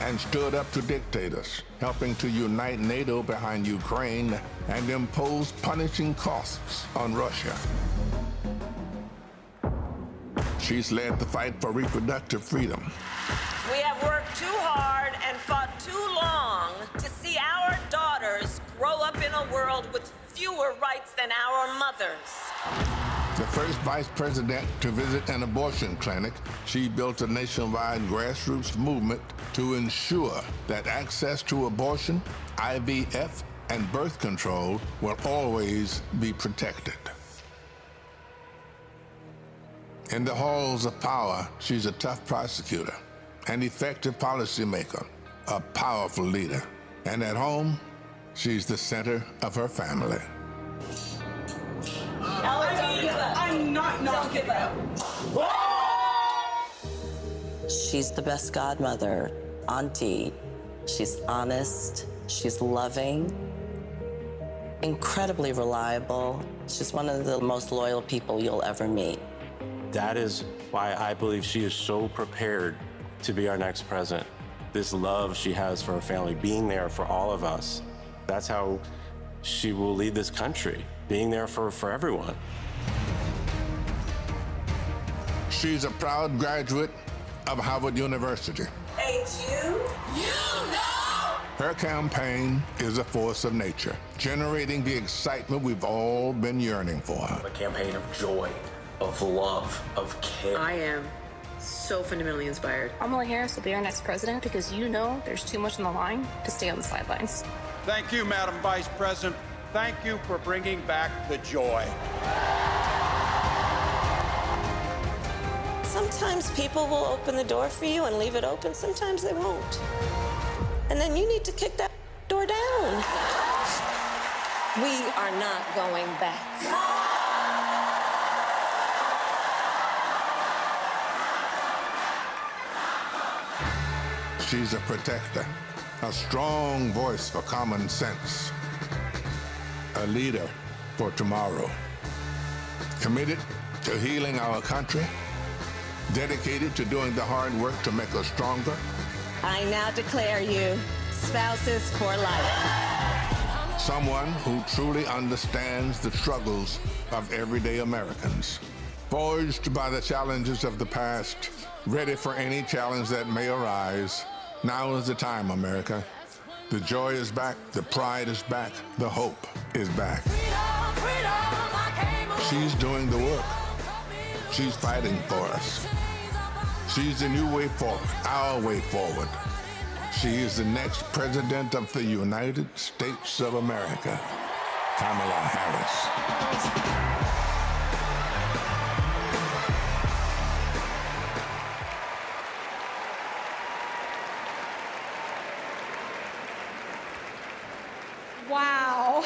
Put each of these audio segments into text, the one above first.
and stood up to dictators, helping to unite NATO behind Ukraine and impose punishing costs on Russia. She's led the fight for reproductive freedom. We have worked too hard and fought too long to see our daughters grow up in a world with fewer rights than our mothers. The first vice president to visit an abortion clinic, she built a nationwide grassroots movement to ensure that access to abortion, IVF, and birth control will always be protected. In the halls of power, she's a tough prosecutor, an effective policymaker, a powerful leader. And at home, she's the center of her family. I'm not giving up. She's the best godmother, auntie. She's honest, she's loving, incredibly reliable. She's one of the most loyal people you'll ever meet. That is why I believe she is so prepared to be our next president. This love she has for her family, being there for all of us, that's how she will lead this country, being there for everyone. She's a proud graduate of Harvard University. You know! Her campaign is a force of nature, generating the excitement we've all been yearning for. A campaign of joy, of love, of care. I am so fundamentally inspired. Kamala Harris will be our next president because you know there's too much on the line to stay on the sidelines. Thank you, Madam Vice President. Thank you for bringing back the joy. Sometimes people will open the door for you and leave it open. Sometimes they won't. And then you need to kick that door down. We are not going back. She's a protector, a strong voice for common sense, a leader for tomorrow, committed to healing our country, dedicated to doing the hard work to make us stronger. I now declare you spouses for life. Someone who truly understands the struggles of everyday Americans, forged by the challenges of the past, ready for any challenge that may arise. Now is the time, America. The joy is back, the pride is back, the hope is back. She's doing the work. She's fighting for us. She's the new way forward, our way forward. She is the next president of the United States of America, Kamala Harris. Wow.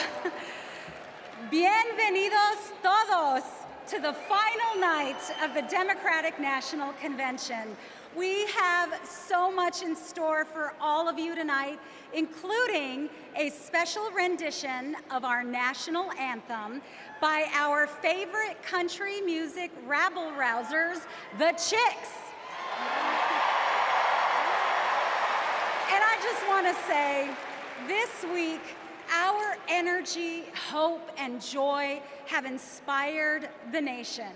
Bienvenidos todos to the final night of the Democratic National Convention. We have so much in store for all of you tonight, including a special rendition of our national anthem by our favorite country music rabble-rousers, the Chicks. And I just want to say, this week, our energy, hope, and joy have inspired the nation.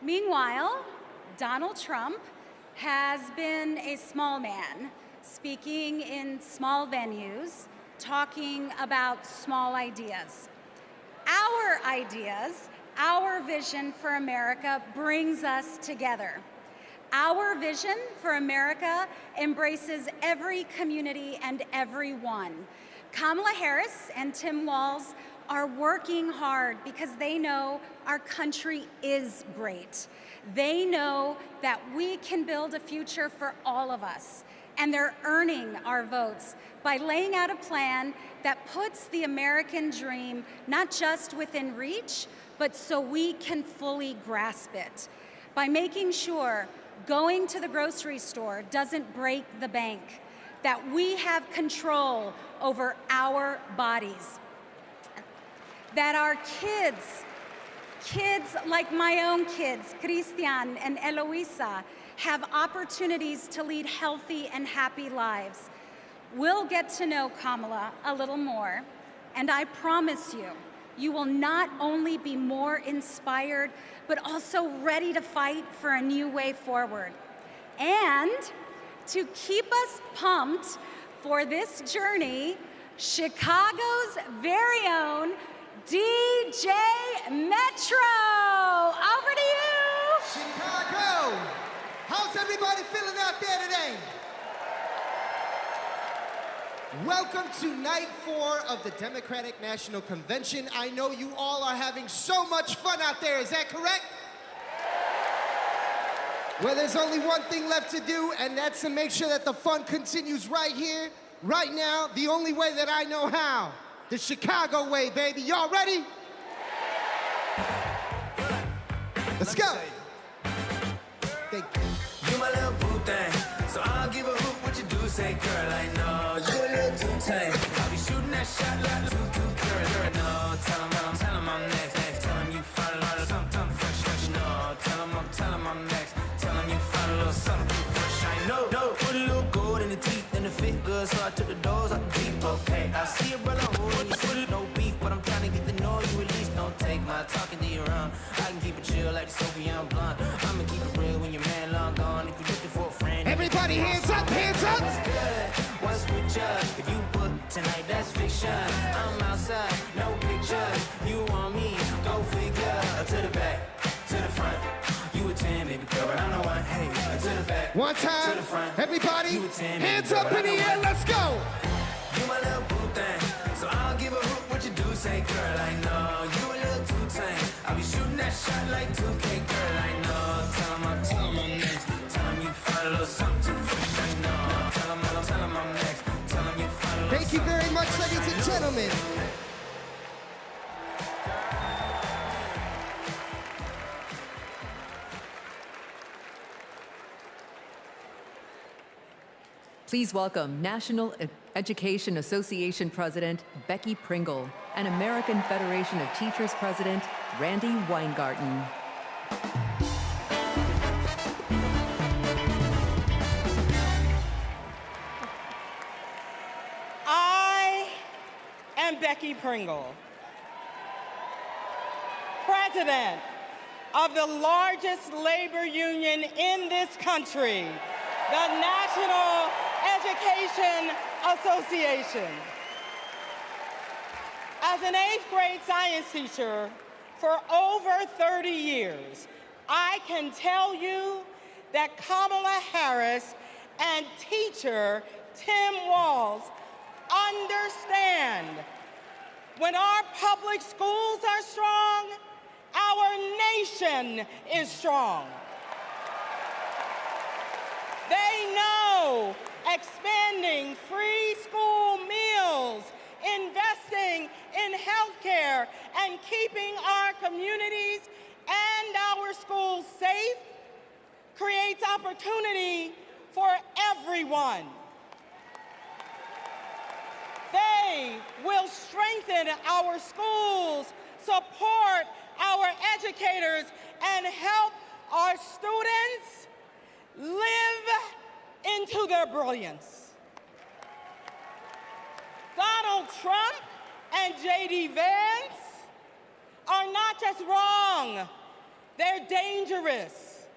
Meanwhile, Donald Trump has been a small man, speaking in small venues, talking about small ideas. Our ideas, our vision for America brings us together. Our vision for America embraces every community and everyone. Kamala Harris and Tim Walz are working hard because they know our country is great. They know that we can build a future for all of us, and they're earning our votes by laying out a plan that puts the American dream not just within reach, but so we can fully grasp it. By making sure going to the grocery store doesn't break the bank, that we have control over our bodies, that our kids like my own kids, Christian and Eloisa, have opportunities to lead healthy and happy lives. We'll get to know Kamala a little more, and I promise you, you will not only be more inspired, but also ready to fight for a new way forward. And to keep us pumped for this journey, Chicago's very own DJ Metro. Over to you. Chicago, how's everybody feeling out there today? Welcome to night 4 of the Democratic National Convention. I know you all are having so much fun out there, is that correct? Well, there's only one thing left to do, and that's to make sure that the fun continues right here, right now, the only way that I know how. The Chicago way, baby. Y'all ready? Let's go. Thank you. You my little boo thing, so I'll give a hoot what you do. Say, girl, I know you a little too tame. I'll be shooting that shot like too girl. No, tell 'em I'm next. Tell 'em you find a lot of something fresh. No, tell 'em I'm next. Tell 'em you find a little something fresh. I know. Put a little gold in the teeth and the fit good, so I took the doors off the deep. Okay, I see a brother holding you foot, no beef, but I'm trying to get to know you at least. Don't take my talking to your own. I can keep it chill like the Soviet blunt. I'ma keep it real when your man long gone. If you're looking for a friend, everybody hands up, hands up. What's good? What's with you? If you book tonight, that's fiction. I'm outside, no pictures. You want me? Go figure. To the back, to the front. You a 10, baby girl, but I know why. Hey, to the back, one time, to the front. everybody, you a 10, hands girl, up in the air, let's go. You my little boo thing, so I'll give a hoot what you do. Say, girl, I know you a little too tame. I'll be shooting that shot like 2K, girl, I know. Tell 'em I'm next. Tell 'em you find a little something fresh. I know. Tell 'em I'm next. Tell 'em you find a little. Thank you very much, ladies and gentlemen. Please welcome National Education Association President Becky Pringle and American Federation of Teachers President Randy Weingarten. I am Becky Pringle, President of the largest labor union in this country, the National Education Association. As an 8th grade science teacher for over 30 years, I can tell you that Kamala Harris and teacher Tim Walz understand when our public schools are strong, our nation is strong. They know expanding free school meals, investing in healthcare, and keeping our communities and our schools safe creates opportunity for everyone. They will strengthen our schools, support our educators, and help our students live into their brilliance. Donald Trump and J.D. Vance are not just wrong, they're dangerous.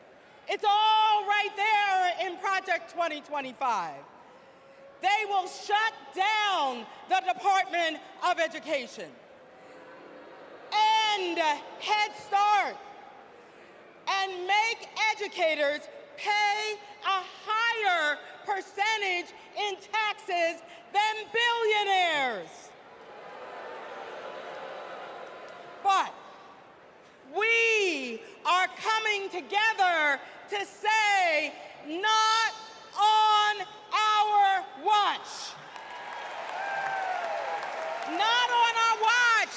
It's all right there in Project 2025. They will shut down the Department of Education, end Head Start, and make educators pay a higher percentage in taxes than billionaires. But we are coming together to say, not on our watch. Not on our watch.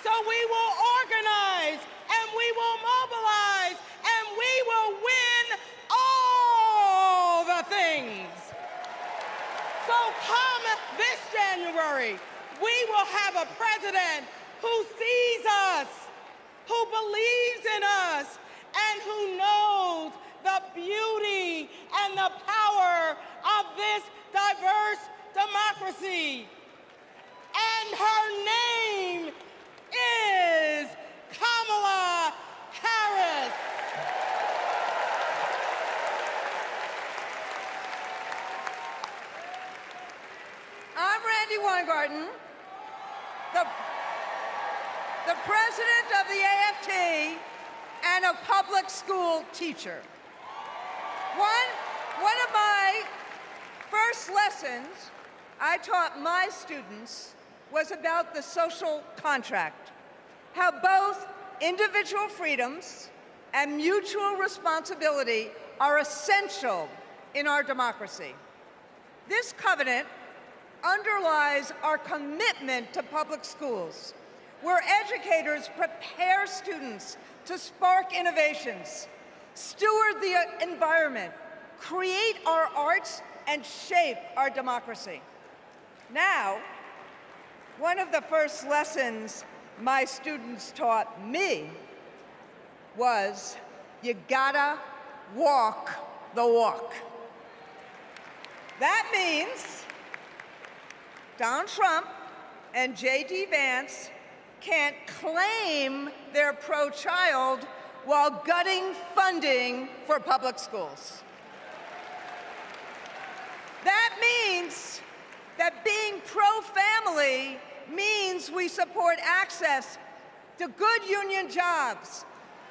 So we will organize, and we will mobilize, and we will win all the things. So come this January, we will have a president who sees us, who believes in us, and who knows the beauty and the power of this diverse democracy. And her name is Kamala Harris. I'm Randy Weingarten, the president of the AFT and a public school teacher. One of my first lessons I taught my students was about the social contract, how both individual freedoms and mutual responsibility are essential in our democracy. This covenant underlies our commitment to public schools, where educators prepare students to spark innovations, steward the environment, create our arts, and shape our democracy. Now, one of the first lessons my students taught me was you gotta walk the walk. That means Donald Trump and J.D. Vance can't claim they're pro-child while gutting funding for public schools. That means that being pro-family means we support access to good union jobs,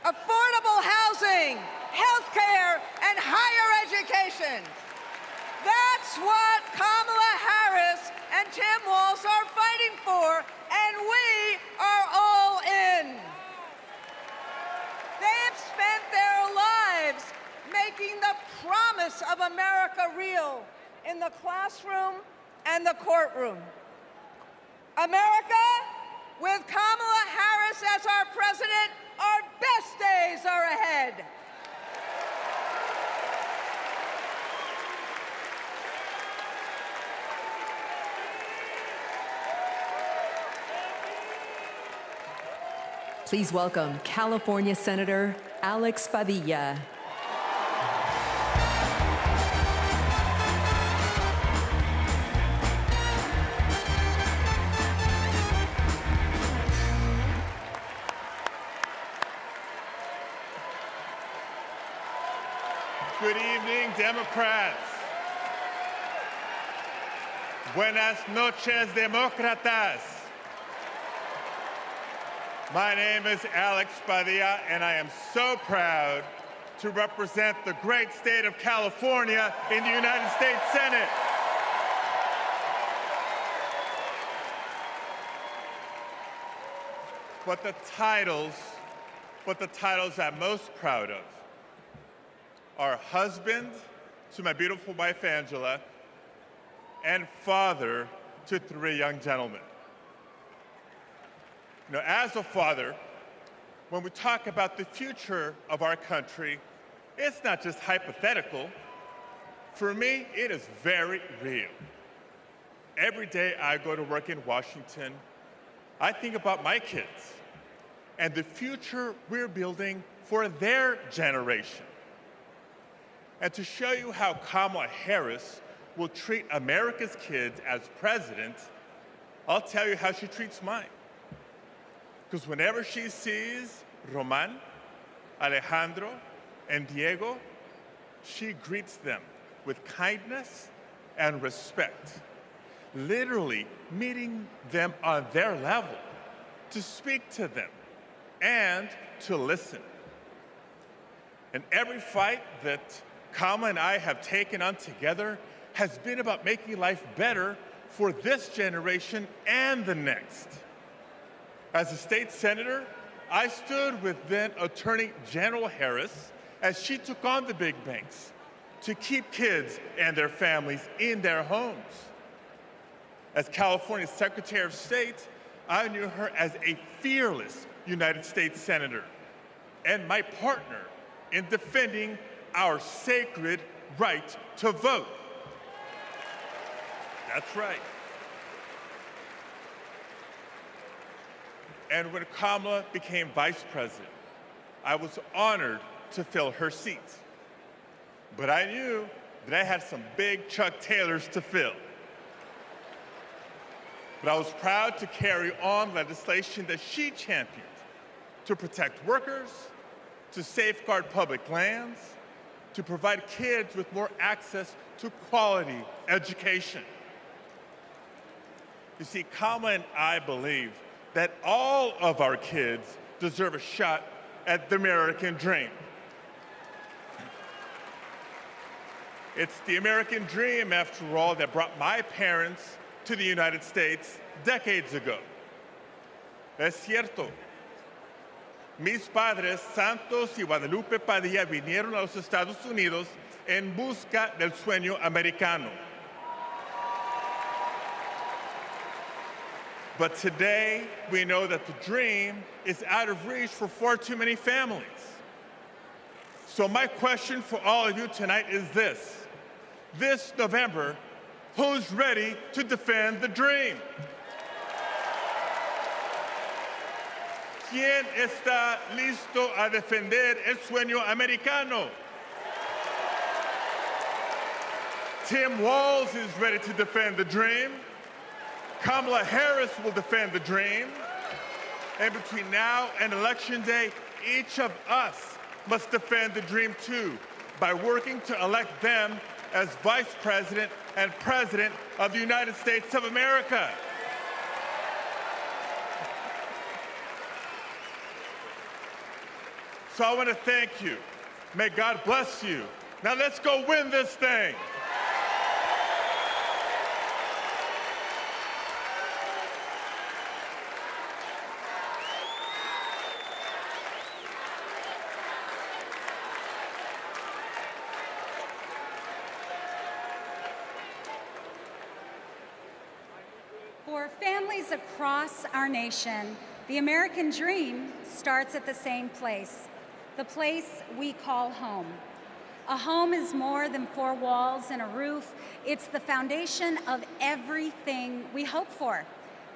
affordable housing, healthcare, and higher education. That's what Kamala Harris and Tim Walz are fighting for, and we are all in. They've spent their lives making the promise of America real in the classroom and the courtroom. America, with Kamala Harris as our president, our best days are ahead. Please welcome California Senator Alex Padilla. Good evening, Democrats. Buenas noches, demócratas. My name is Alex Padilla, and I am so proud to represent the great state of California in the United States Senate. But the titles I'm most proud of are husband to my beautiful wife, Angela, and father to 3 young gentlemen. You know, as a father, when we talk about the future of our country, it's not just hypothetical. For me, it is very real. Every day I go to work in Washington, I think about my kids and the future we're building for their generation. And to show you how Kamala Harris will treat America's kids as president, I'll tell you how she treats mine. Because whenever she sees Roman, Alejandro, and Diego, she greets them with kindness and respect, literally meeting them on their level, to speak to them and to listen. And every fight that Kamala and I have taken on together has been about making life better for this generation and the next. As a state senator, I stood with then Attorney General Harris as she took on the big banks to keep kids and their families in their homes. As California's Secretary of State, I knew her as a fearless United States Senator and my partner in defending our sacred right to vote. That's right. And when Kamala became vice president, I was honored to fill her seat. But I knew that I had some big Chuck Taylors to fill. But I was proud to carry on legislation that she championed to protect workers, to safeguard public lands, to provide kids with more access to quality education. You see, Kamala and I believe that all of our kids deserve a shot at the American dream. It's the American dream, after all, that brought my parents to the United States decades ago. Es cierto. Mis padres, Santos y Guadalupe Padilla, vinieron a los Estados Unidos en busca del sueño americano. But today, we know that the dream is out of reach for far too many families. So my question for all of you tonight is this. This November, who's ready to defend the dream? ¿Quién está listo a defender el sueño americano? Tim Walz is ready to defend the dream. Kamala Harris will defend the dream. And between now and Election Day, each of us must defend the dream too, by working to elect them as Vice President and President of the United States of America. So I want to thank you. May God bless you. Now let's go win this thing. For families across our nation, the American dream starts at the same place, the place we call home. A home is more than four walls and a roof. It's the foundation of everything we hope for,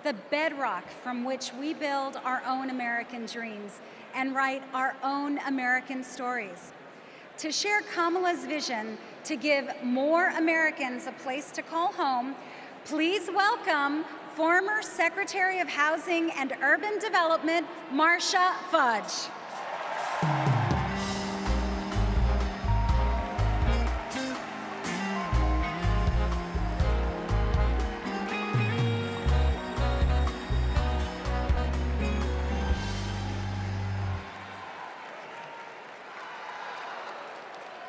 the bedrock from which we build our own American dreams and write our own American stories. To share Kamala's vision to give more Americans a place to call home, please welcome former Secretary of Housing and Urban Development, Marcia Fudge.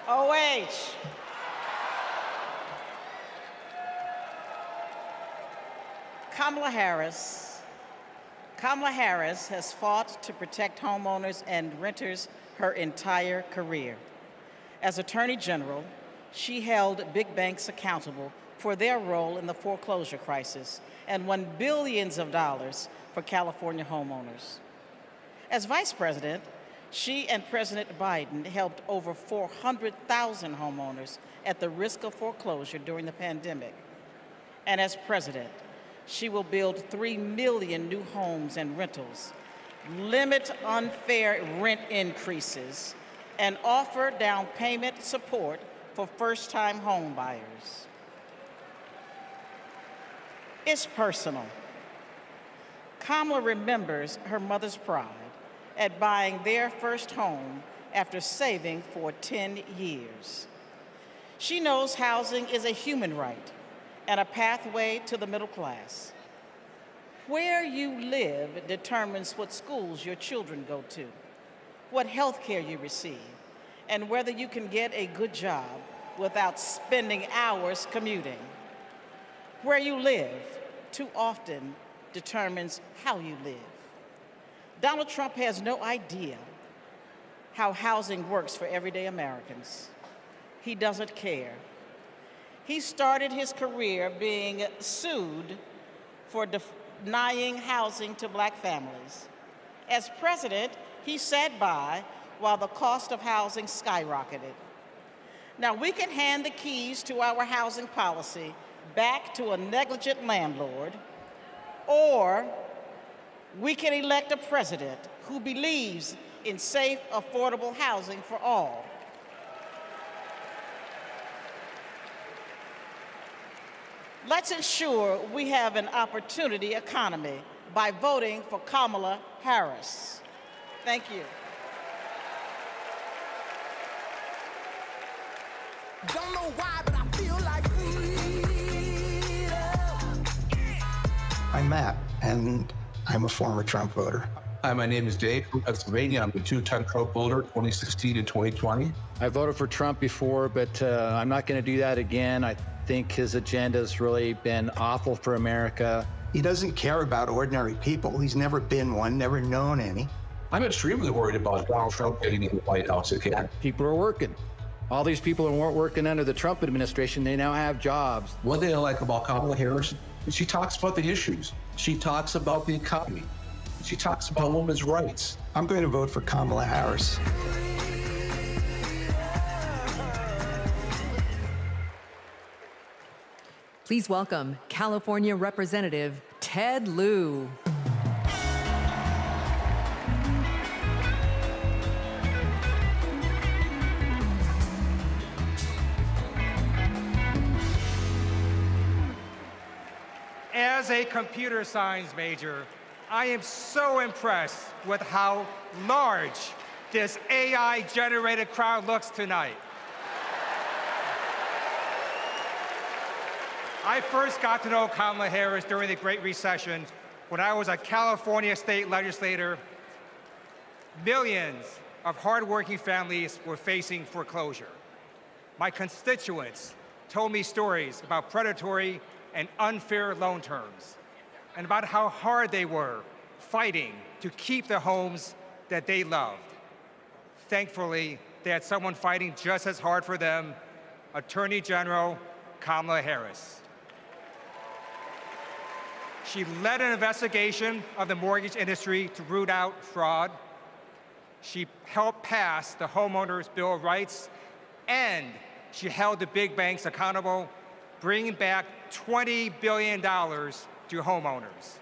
OH. Kamala Harris has fought to protect homeowners and renters her entire career. As Attorney General, she held big banks accountable for their role in the foreclosure crisis and won billions of dollars for California homeowners. As Vice President, she and President Biden helped over 400,000 homeowners at the risk of foreclosure during the pandemic. And as President, she will build 3 million new homes and rentals, limit unfair rent increases, and offer down payment support for first-time home buyers. It's personal. Kamala remembers her mother's pride at buying their first home after saving for 10 years. She knows housing is a human right and a pathway to the middle class. Where you live determines what schools your children go to, what health care you receive, and whether you can get a good job without spending hours commuting. Where you live too often determines how you live. Donald Trump has no idea how housing works for everyday Americans. He doesn't care. He started his career being sued for denying housing to Black families. As president, he sat by while the cost of housing skyrocketed. Now, we can hand the keys to our housing policy back to a negligent landlord, or we can elect a president who believes in safe, affordable housing for all. Let's ensure we have an opportunity economy by voting for Kamala Harris. Thank you. Don't know why, but I feel like freedom. I'm Matt, and I'm a former Trump voter. Hi, my name is Dave from Pennsylvania. I'm a two-time Trump voter, 2016 and 2020. I voted for Trump before, but I'm not going to do that again. I think his agenda has really been awful for America. He doesn't care about ordinary people. He's never been one, never known any. I'm extremely worried about Donald Trump getting into the White House again. People are working. All these people who weren't working under the Trump administration, they now have jobs. One thing I like about Kamala Harris is she talks about the issues. She talks about the economy. She talks about women's rights. I'm going to vote for Kamala Harris. Please welcome California Representative Ted Lieu. As a computer science major, I am so impressed with how large this AI-generated crowd looks tonight. I first got to know Kamala Harris during the Great Recession when I was a California state legislator. Millions of hardworking families were facing foreclosure. My constituents told me stories about predatory and unfair loan terms, and about how hard they were fighting to keep the homes that they loved. Thankfully, they had someone fighting just as hard for them, Attorney General Kamala Harris. She led an investigation of the mortgage industry to root out fraud. She helped pass the Homeowners Bill of Rights, and she held the big banks accountable, bringing back $20 billion to homeowners.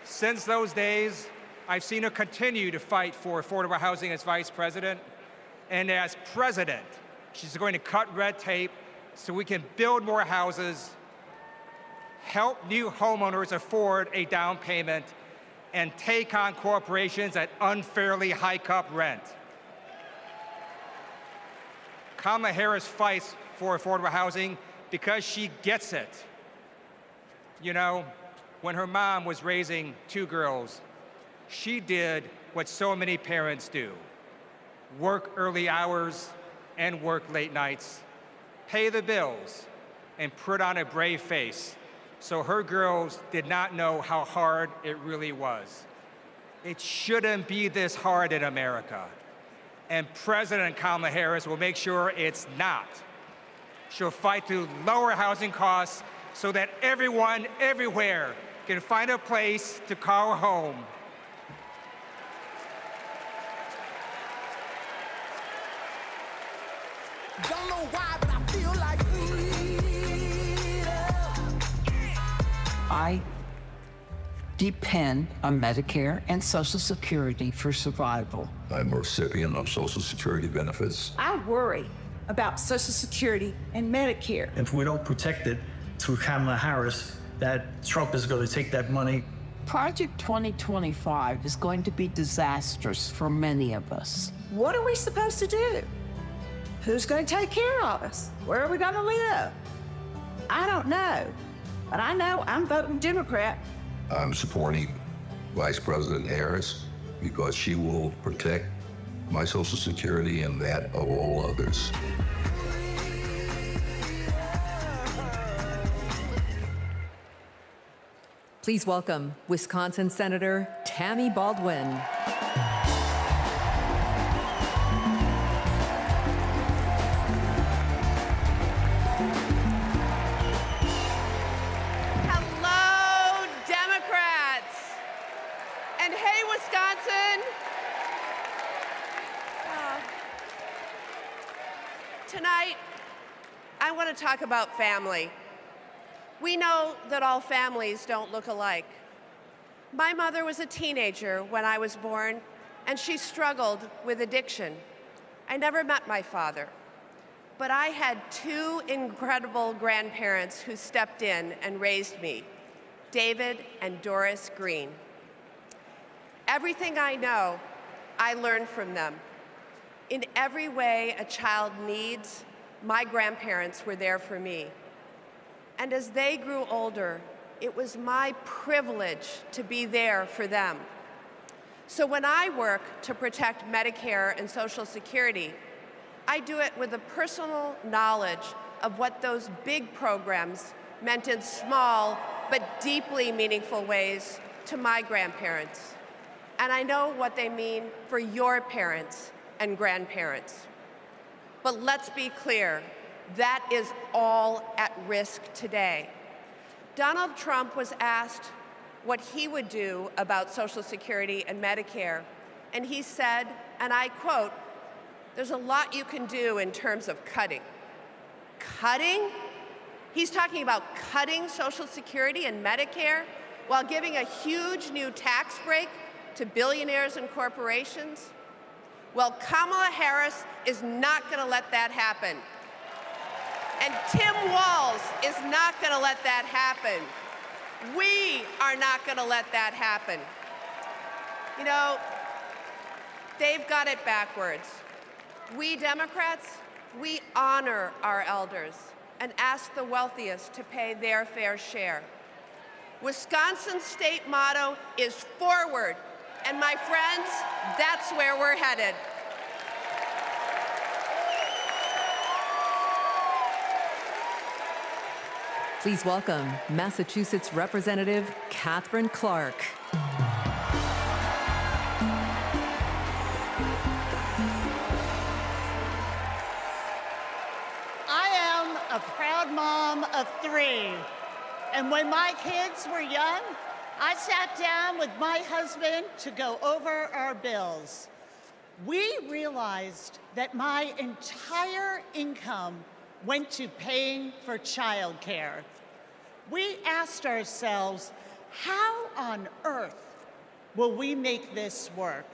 Since those days, I've seen her continue to fight for affordable housing as vice president. And as president, she's going to cut red tape so we can build more houses, help new homeowners afford a down payment, and take on corporations that unfairly hike up rent. Kamala Harris fights for affordable housing because she gets it. You know, when her mom was raising two girls, she did what so many parents do: work early hours and work late nights, pay the bills, and put on a brave face so her girls did not know how hard it really was. It shouldn't be this hard in America, and President Kamala Harris will make sure it's not. She'll fight to lower housing costs so that everyone, everywhere, can find a place to call home. Don't know why, but I feel like freedom. I depend on Medicare and Social Security for survival. I'm a recipient of Social Security benefits. I worry about Social Security and Medicare. If we don't protect it through Kamala Harris, that Trump is going to take that money. Project 2025 is going to be disastrous for many of us. What are we supposed to do? Who's going to take care of us? Where are we going to live? I don't know, but I know I'm voting Democrat. I'm supporting Vice President Harris because she will protect my Social Security and that of all others. Please welcome Wisconsin Senator Tammy Baldwin. Hello, Democrats. And hey, Wisconsin. Tonight, I want to talk about family. We know that all families don't look alike. My mother was a teenager when I was born, and she struggled with addiction. I never met my father. But I had two incredible grandparents who stepped in and raised me, David and Doris Green. Everything I know, I learned from them. In every way a child needs, my grandparents were there for me. And as they grew older, it was my privilege to be there for them. So when I work to protect Medicare and Social Security, I do it with a personal knowledge of what those big programs meant in small but deeply meaningful ways to my grandparents. And I know what they mean for your parents and grandparents. But let's be clear, that is all at risk today. Donald Trump was asked what he would do about Social Security and Medicare, and he said, and I quote, "There's a lot you can do in terms of cutting." Cutting? He's talking about cutting Social Security and Medicare while giving a huge new tax break to billionaires and corporations? Well, Kamala Harris is not going to let that happen. And Tim Walz is not going to let that happen. We are not going to let that happen. You know, they've got it backwards. We Democrats, we honor our elders and ask the wealthiest to pay their fair share. Wisconsin's state motto is forward, and my friends, that's where we're headed. Please welcome Massachusetts Representative Catherine Clark. I am a proud mom of 3, and when my kids were young, I sat down with my husband to go over our bills. We realized that my entire income went to paying for childcare. We asked ourselves, how on earth will we make this work?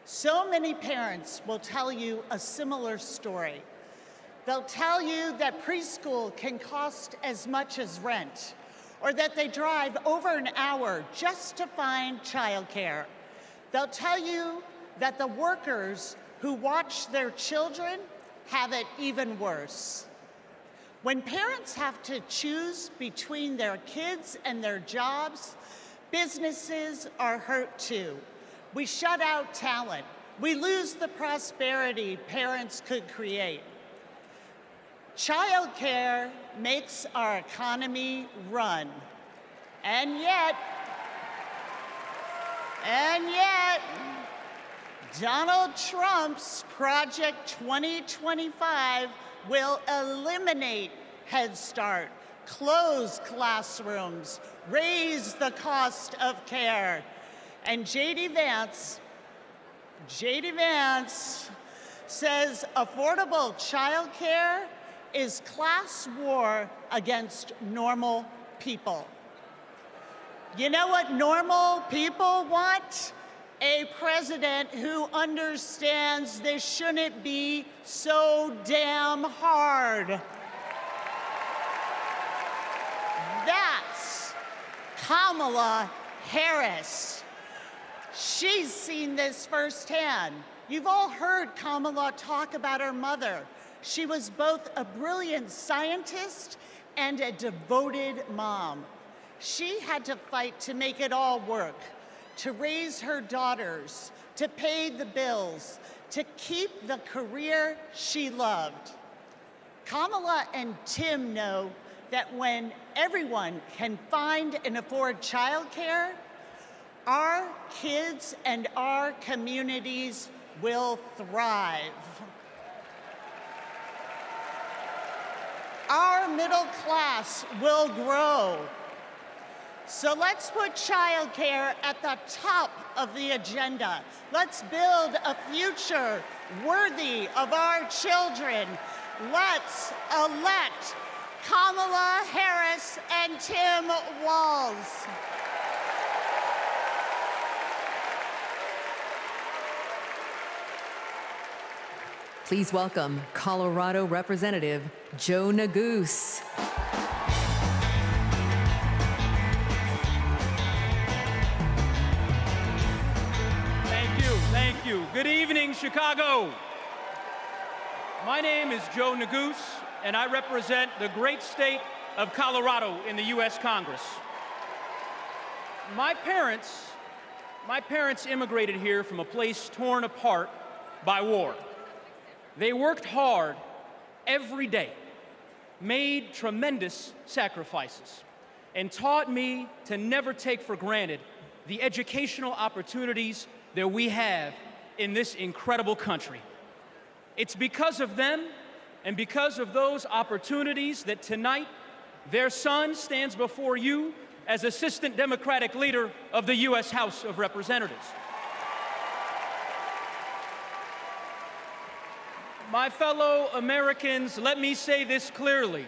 So many parents will tell you a similar story. They'll tell you that preschool can cost as much as rent, or that they drive over an hour just to find childcare. They'll tell you that the workers who watch their children have it even worse. When parents have to choose between their kids and their jobs, businesses are hurt too. We shut out talent. We lose the prosperity parents could create. Childcare makes our economy run. And yet, Donald Trump's Project 2025 will eliminate Head Start, close classrooms, raise the cost of care. And J.D. Vance says affordable childcare is class war against normal people. You know what normal people want? A president who understands this shouldn't be so damn hard. That's Kamala Harris. She's seen this firsthand. You've all heard Kamala talk about her mother. She was both a brilliant scientist and a devoted mom. She had to fight to make it all work, to raise her daughters, to pay the bills, to keep the career she loved. Kamala and Tim know that when everyone can find and afford childcare, our kids and our communities will thrive. Our middle class will grow. So let's put childcare at the top of the agenda. Let's build a future worthy of our children. Let's elect Kamala Harris and Tim Walz. Please welcome Colorado Representative Joe Neguse. Thank you. Good evening, Chicago. My name is Joe Neguse, and I represent the great state of Colorado in the U.S. Congress. My parents immigrated here from a place torn apart by war. They worked hard every day, made tremendous sacrifices, and taught me to never take for granted the educational opportunities that we have in this incredible country. It's because of them and because of those opportunities that tonight their son stands before you as Assistant Democratic Leader of the U.S. House of Representatives. My fellow Americans, let me say this clearly.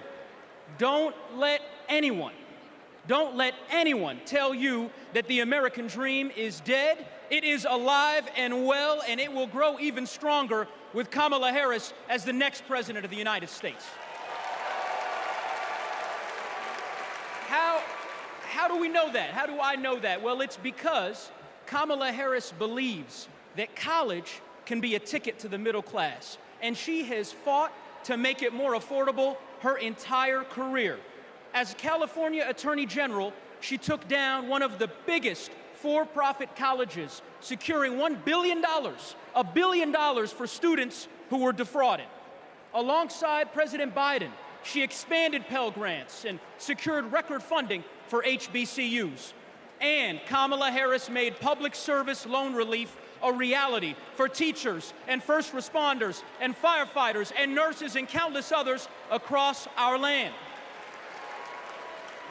Don't let anyone tell you that the American dream is dead. It is alive and well, and it will grow even stronger with Kamala Harris as the next president of the United States. How do we know that? How do I know that? Well, it's because Kamala Harris believes that college can be a ticket to the middle class, and she has fought to make it more affordable her entire career. As California Attorney General, she took down one of the biggest for-profit colleges, securing $1 billion for students who were defrauded. Alongside President Biden, she expanded Pell Grants and secured record funding for HBCUs. And Kamala Harris made public service loan relief a reality for teachers and first responders and firefighters and nurses and countless others across our land.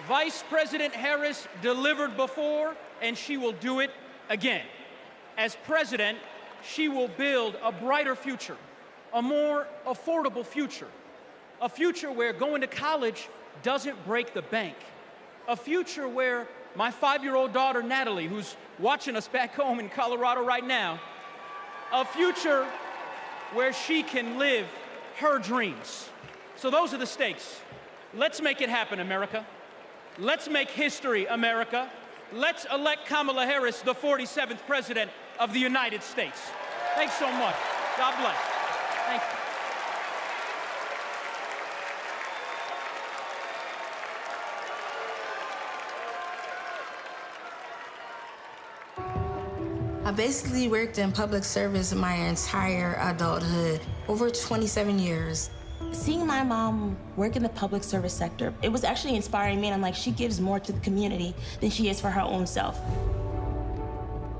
Vice President Harris delivered before, and she will do it again. As president, she will build a brighter future, a more affordable future, a future where going to college doesn't break the bank, a future where my 5-year-old daughter, Natalie, who's watching us back home in Colorado right now, a future where she can live her dreams. So those are the stakes. Let's make it happen, America. Let's make history, America. Let's elect Kamala Harris, the 47th President of the United States. Thanks so much. God bless. Thank you. I basically worked in public service my entire adulthood, over 27 years. Seeing my mom work in the public service sector, it was actually inspiring me, and I'm like, she gives more to the community than she is for her own self.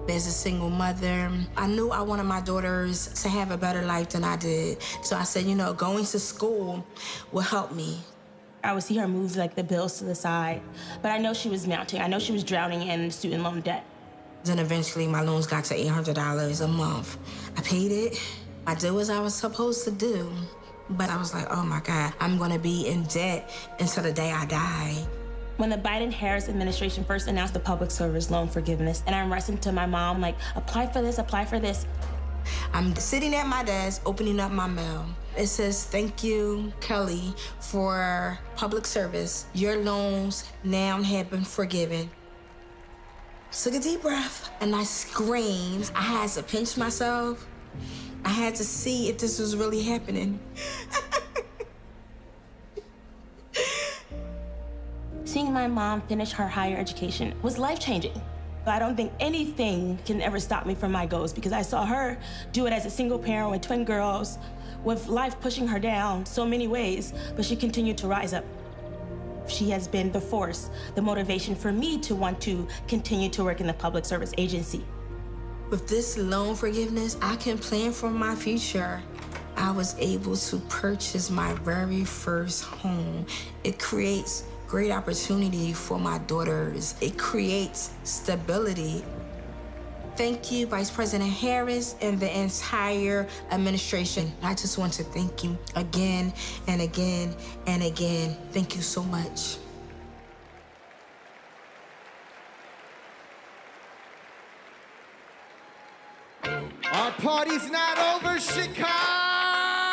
As a single mother, I knew I wanted my daughters to have a better life than I did. So I said, you know, going to school will help me. I would see her move like the bills to the side, but I know she was mounting. I know she was drowning in student loan debt. Then eventually my loans got to $800 a month. I paid it. I did what I was supposed to do. But I was like, oh my God, I'm gonna be in debt until the day I die. When the Biden-Harris administration first announced the public service loan forgiveness, and I'm rushing to my mom, like, apply for this, apply for this. I'm sitting at my desk, opening up my mail. It says, thank you, Kelly, for public service. Your loans now have been forgiven. Took a deep breath, and I screamed. I had to pinch myself. I had to see if this was really happening. Seeing my mom finish her higher education was life-changing. I don't think anything can ever stop me from my goals, because I saw her do it as a single parent with twin girls, with life pushing her down so many ways, but she continued to rise up. She has been the force, the motivation for me to want to continue to work in the public service agency. With this loan forgiveness, I can plan for my future. I was able to purchase my very first home. It creates great opportunity for my daughters. It creates stability. Thank you, Vice President Harris and the entire administration. I just want to thank you again and again and again. Thank you so much. Our party's not over, Chicago!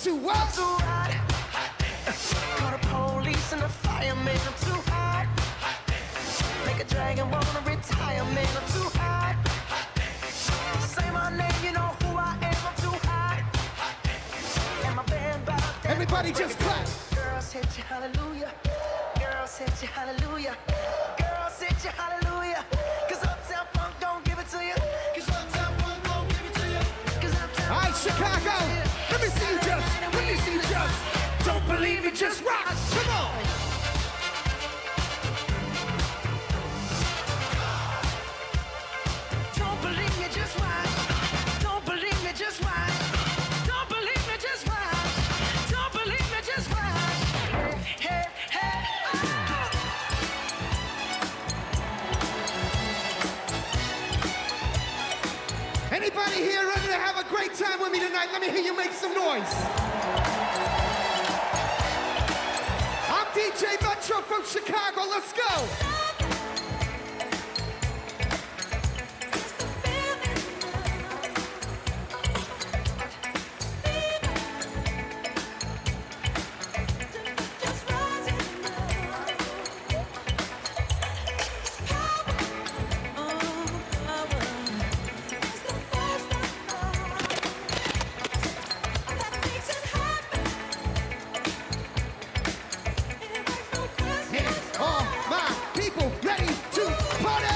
too what? I'm too hot. Call the police and the fireman. I'm too hot. Make a dragon wanna retire, man. I'm too hot. Say my name, you know who I am. I'm too hot. And my band bought that. Everybody just clap. Girls hit you, hallelujah. Girls hit you, hallelujah. Girls hit you, hallelujah. Cause Uptown Funk don't give it to you. Cause Uptown Funk don't give it to you. Cause Uptown All right, Chicago, let me see you just. Let me see you just. Don't believe it, just rock. Come on. Don't believe me, just watch. Don't believe me, just watch. Don't believe me, just watch. Don't believe me, just watch. Hey, hey, Anybody here ready to have a great time with me tonight? Let me hear you make some noise. I'm DJ Metro from Chicago. Let's go. All my people ready to party.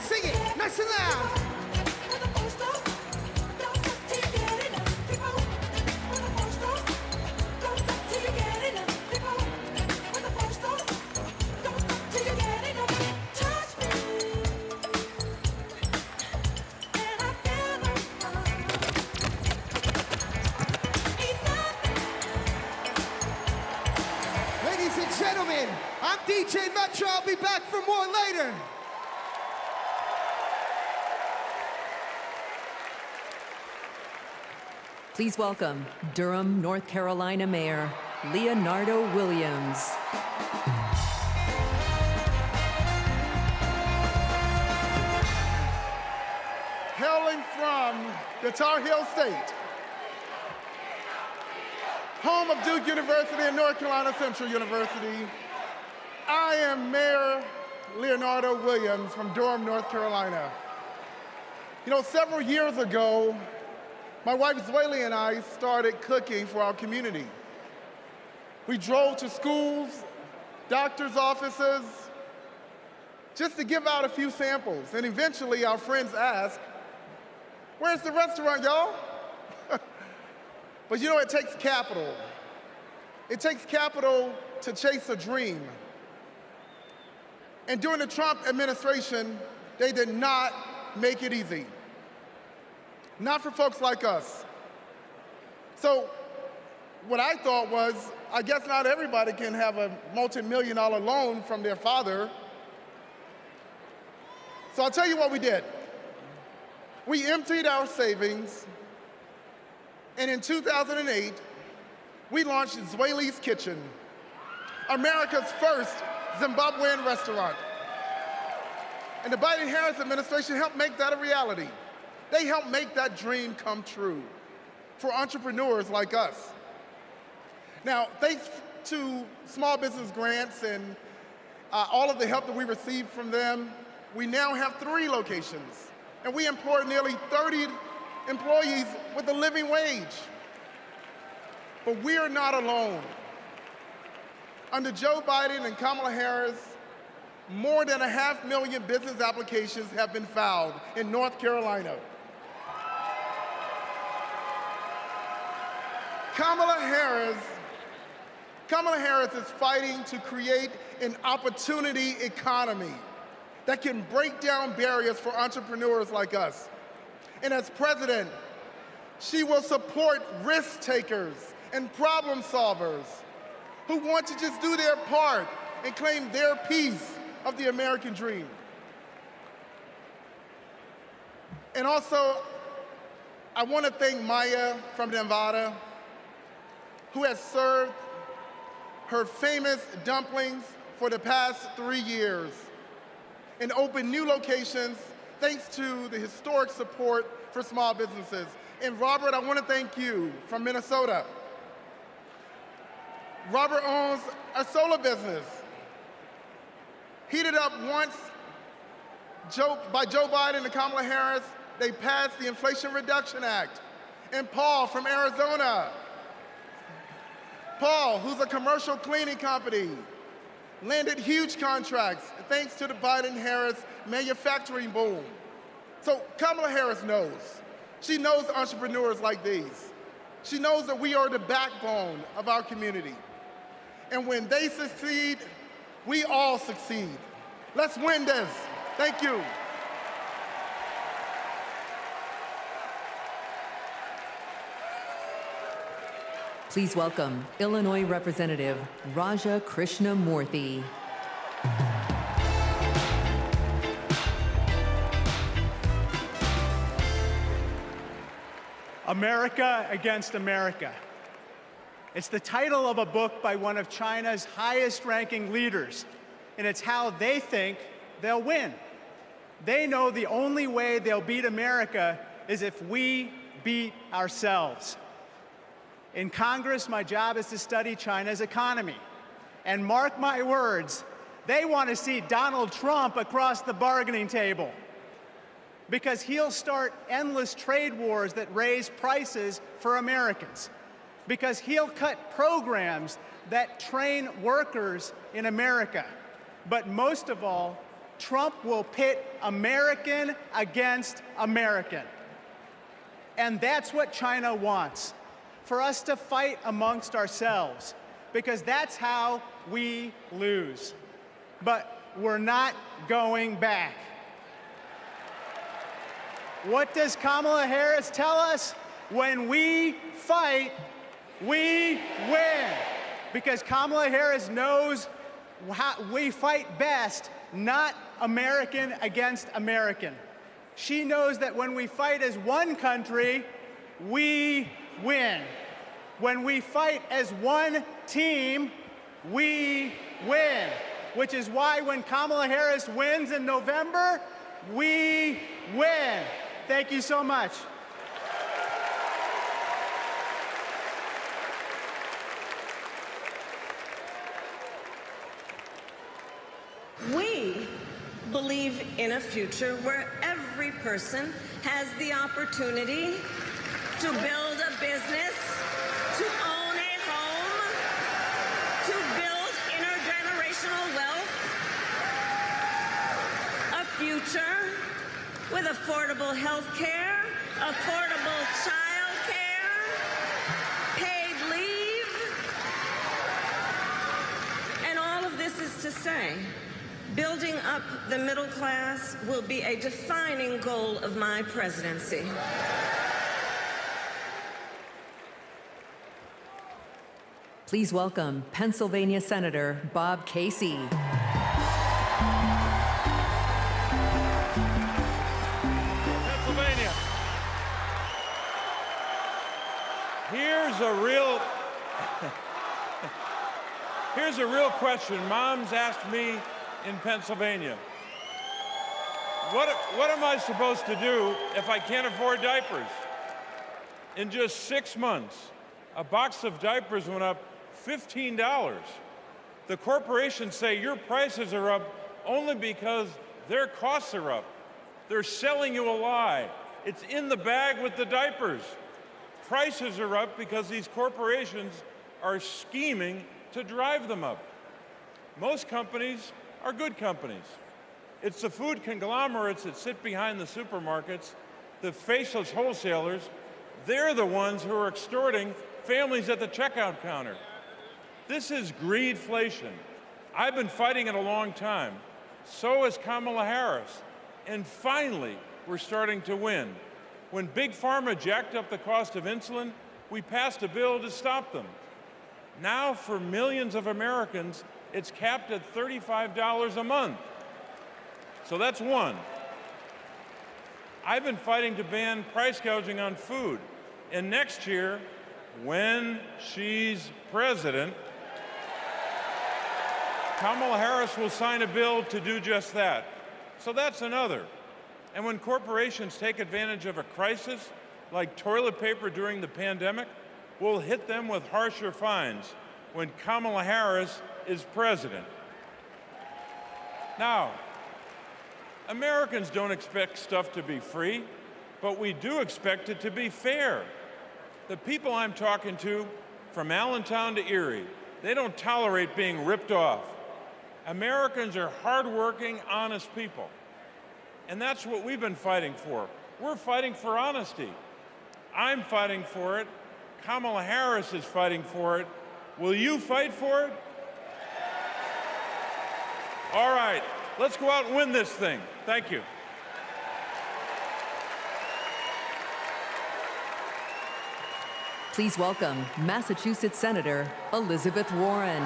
Sing it nice and loud. Ladies and gentlemen, I'm DJ Metro. I'll be back for more later. Please welcome Durham, North Carolina Mayor Leonardo Williams. Hailing from the Tar Heel State, home of Duke University and North Carolina Central University, I am Mayor Leonardo Williams from Durham, North Carolina. You know, several years ago, my wife Zweli and I started cooking for our community. We drove to schools, doctors' offices, just to give out a few samples. And eventually our friends asked, "Where's the restaurant, y'all?" But you know, it takes capital. It takes capital to chase a dream. And during the Trump administration, they did not make it easy. Not for folks like us. So what I thought was, I guess not everybody can have a multi-million-dollar loan from their father. So I'll tell you what we did. We emptied our savings, and in 2008, we launched Zweli's Kitchen, America's first Zimbabwean restaurant. And the Biden-Harris administration helped make that a reality. They helped make that dream come true for entrepreneurs like us. Now, thanks to small business grants and all of the help that we received from them, we now have 3 locations, and we employ nearly 30 employees with a living wage. But we are not alone. Under Joe Biden and Kamala Harris, more than 500,000 business applications have been filed in North Carolina. Kamala Harris is fighting to create an opportunity economy that can break down barriers for entrepreneurs like us. And as president, she will support risk takers and problem solvers who want to just do their part and claim their piece of the American dream. And also, I want to thank Maya from Nevada, who has served her famous dumplings for the past 3 years and opened new locations thanks to the historic support for small businesses. And Robert, I want to thank you from Minnesota. Robert owns a solar business, heated up once by Joe Biden and Kamala Harris. They passed the Inflation Reduction Act. And Paul from Arizona. Paul, who's a commercial cleaning company, landed huge contracts thanks to the Biden-Harris manufacturing boom. So Kamala Harris knows. She knows entrepreneurs like these. She knows that we are the backbone of our community. And when they succeed, we all succeed. Let's win this. Thank you. Please welcome Illinois Representative Raja Krishnamurthy. America Against America. It's the title of a book by one of China's highest-ranking leaders, and it's how they think they'll win. They know the only way they'll beat America is if we beat ourselves. In Congress, my job is to study China's economy. And mark my words, they want to see Donald Trump across the bargaining table because he'll start endless trade wars that raise prices for Americans, because he'll cut programs that train workers in America. But most of all, Trump will pit American against American. And that's what China wants, for us to fight amongst ourselves, because that's how we lose. But we're not going back. What does Kamala Harris tell us? When we fight, we win. Because Kamala Harris knows how we fight best, not American against American. She knows that when we fight as one country, we win. When we fight as one team, we win. Which is why when Kamala Harris wins in November, we win. Thank you so much. We believe in a future where every person has the opportunity to build a business, to own a home, to build intergenerational wealth, a future with affordable health care, affordable child care, paid leave. And all of this is to say, building up the middle class will be a defining goal of my presidency. Please welcome Pennsylvania Senator Bob Casey. Pennsylvania. Here's a real question. Mom's asked me in Pennsylvania, what am I supposed to do if I can't afford diapers? In just 6 months, a box of diapers went up $15. The corporations say your prices are up only because their costs are up. They're selling you a lie. It's in the bag with the diapers. Prices are up because these corporations are scheming to drive them up. Most companies are good companies. It's the food conglomerates that sit behind the supermarkets, the faceless wholesalers. They're the ones who are extorting families at the checkout counter. This is greedflation. I've been fighting it a long time. So has Kamala Harris. And finally, we're starting to win. When Big Pharma jacked up the cost of insulin, we passed a bill to stop them. Now, for millions of Americans, it's capped at $35 a month. So that's one. I've been fighting to ban price gouging on food. And next year, when she's president, Kamala Harris will sign a bill to do just that. So that's another. And when corporations take advantage of a crisis, like toilet paper during the pandemic, we'll hit them with harsher fines when Kamala Harris is president. Now, Americans don't expect stuff to be free, but we do expect it to be fair. The people I'm talking to, from Allentown to Erie, they don't tolerate being ripped off. Americans are hardworking, honest people. And that's what we've been fighting for. We're fighting for honesty. I'm fighting for it. Kamala Harris is fighting for it. Will you fight for it? All right, let's go out and win this thing. Thank you. Please welcome Massachusetts Senator Elizabeth Warren.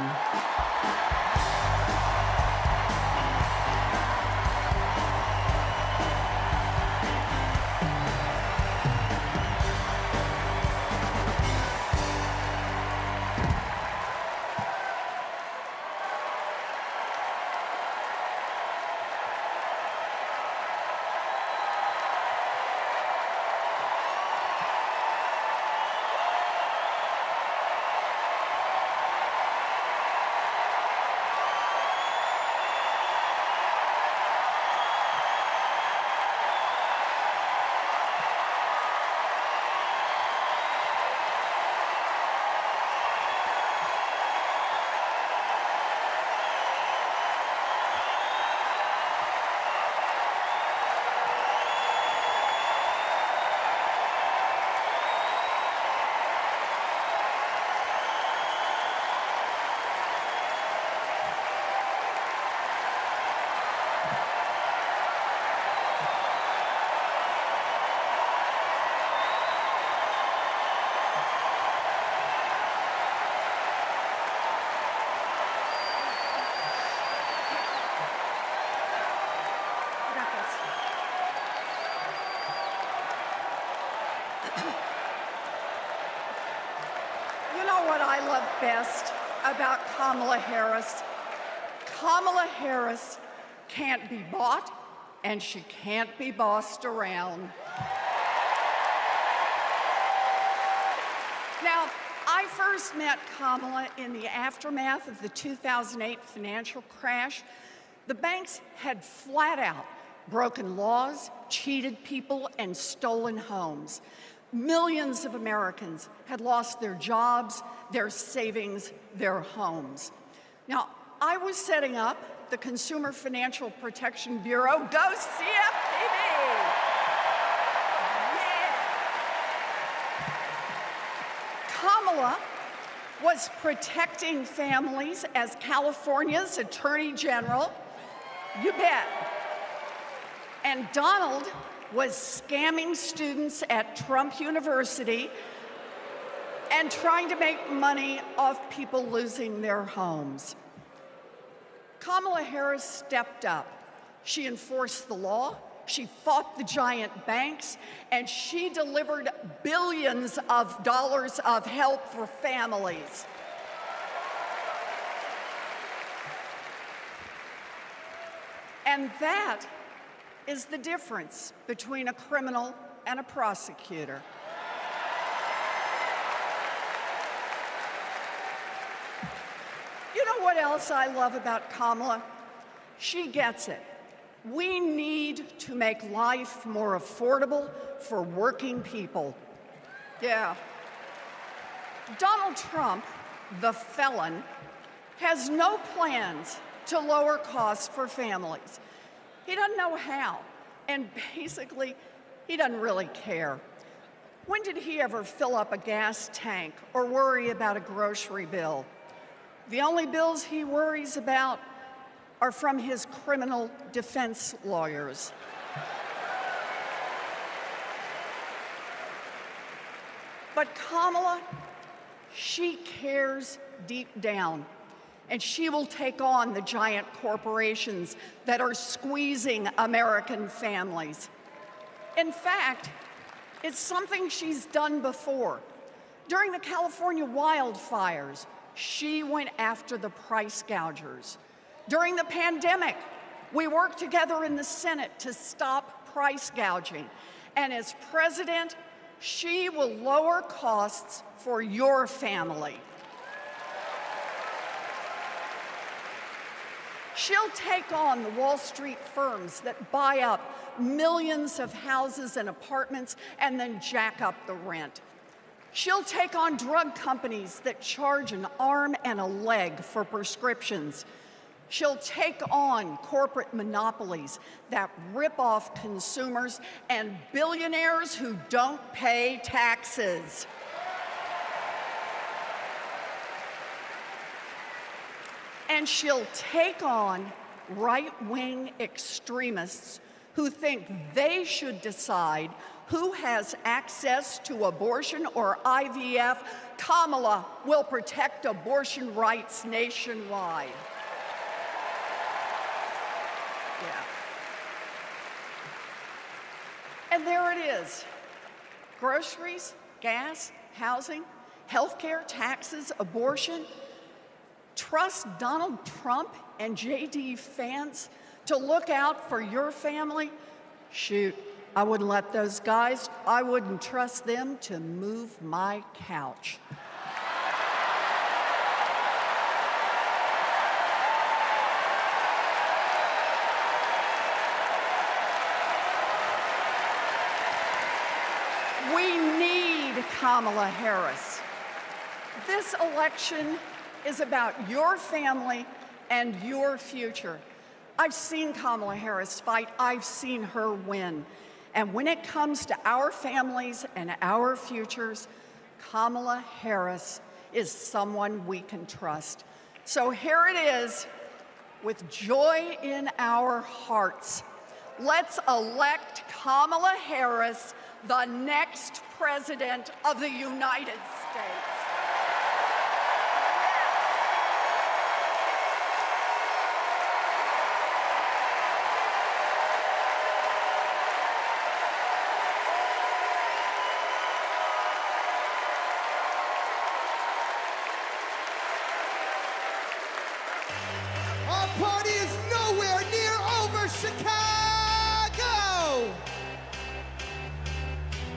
You know what I love best about Kamala Harris? Kamala Harris can't be bought, and she can't be bossed around. Now, I first met Kamala in the aftermath of the 2008 financial crash. The banks had flat out broken laws, cheated people, and stolen homes. Millions of Americans had lost their jobs, their savings, their homes. Now, I was setting up the Consumer Financial Protection Bureau. Go CFPB! Yeah! Kamala was protecting families as California's Attorney General. You bet. And Donald was scamming students at Trump University and trying to make money off people losing their homes. Kamala Harris stepped up. She enforced the law, she fought the giant banks, and she delivered billions of dollars of help for families. And that is the difference between a criminal and a prosecutor. You know what else I love about Kamala? She gets it. We need to make life more affordable for working people. Yeah. Donald Trump, the felon, has no plans to lower costs for families. He doesn't know how, and basically, he doesn't really care. When did he ever fill up a gas tank or worry about a grocery bill? The only bills he worries about are from his criminal defense lawyers. But Kamala, she cares deep down. And she will take on the giant corporations that are squeezing American families. In fact, it's something she's done before. During the California wildfires, she went after the price gougers. During the pandemic, we worked together in the Senate to stop price gouging. And as president, she will lower costs for your family. She'll take on the Wall Street firms that buy up millions of houses and apartments and then jack up the rent. She'll take on drug companies that charge an arm and a leg for prescriptions. She'll take on corporate monopolies that rip off consumers and billionaires who don't pay taxes. And she'll take on right-wing extremists who think they should decide who has access to abortion or IVF. Kamala will protect abortion rights nationwide. Yeah. And there it is. Groceries, gas, housing, healthcare, taxes, abortion. Trust Donald Trump and J.D. Vance to look out for your family? Shoot, I wouldn't let those guys, I wouldn't trust them to move my couch. We need Kamala Harris. This election is about your family and your future. I've seen Kamala Harris fight. I've seen her win. And when it comes to our families and our futures, Kamala Harris is someone we can trust. So here it is, with joy in our hearts. Let's elect Kamala Harris, the next president of the United States. Our party is nowhere near over, Chicago!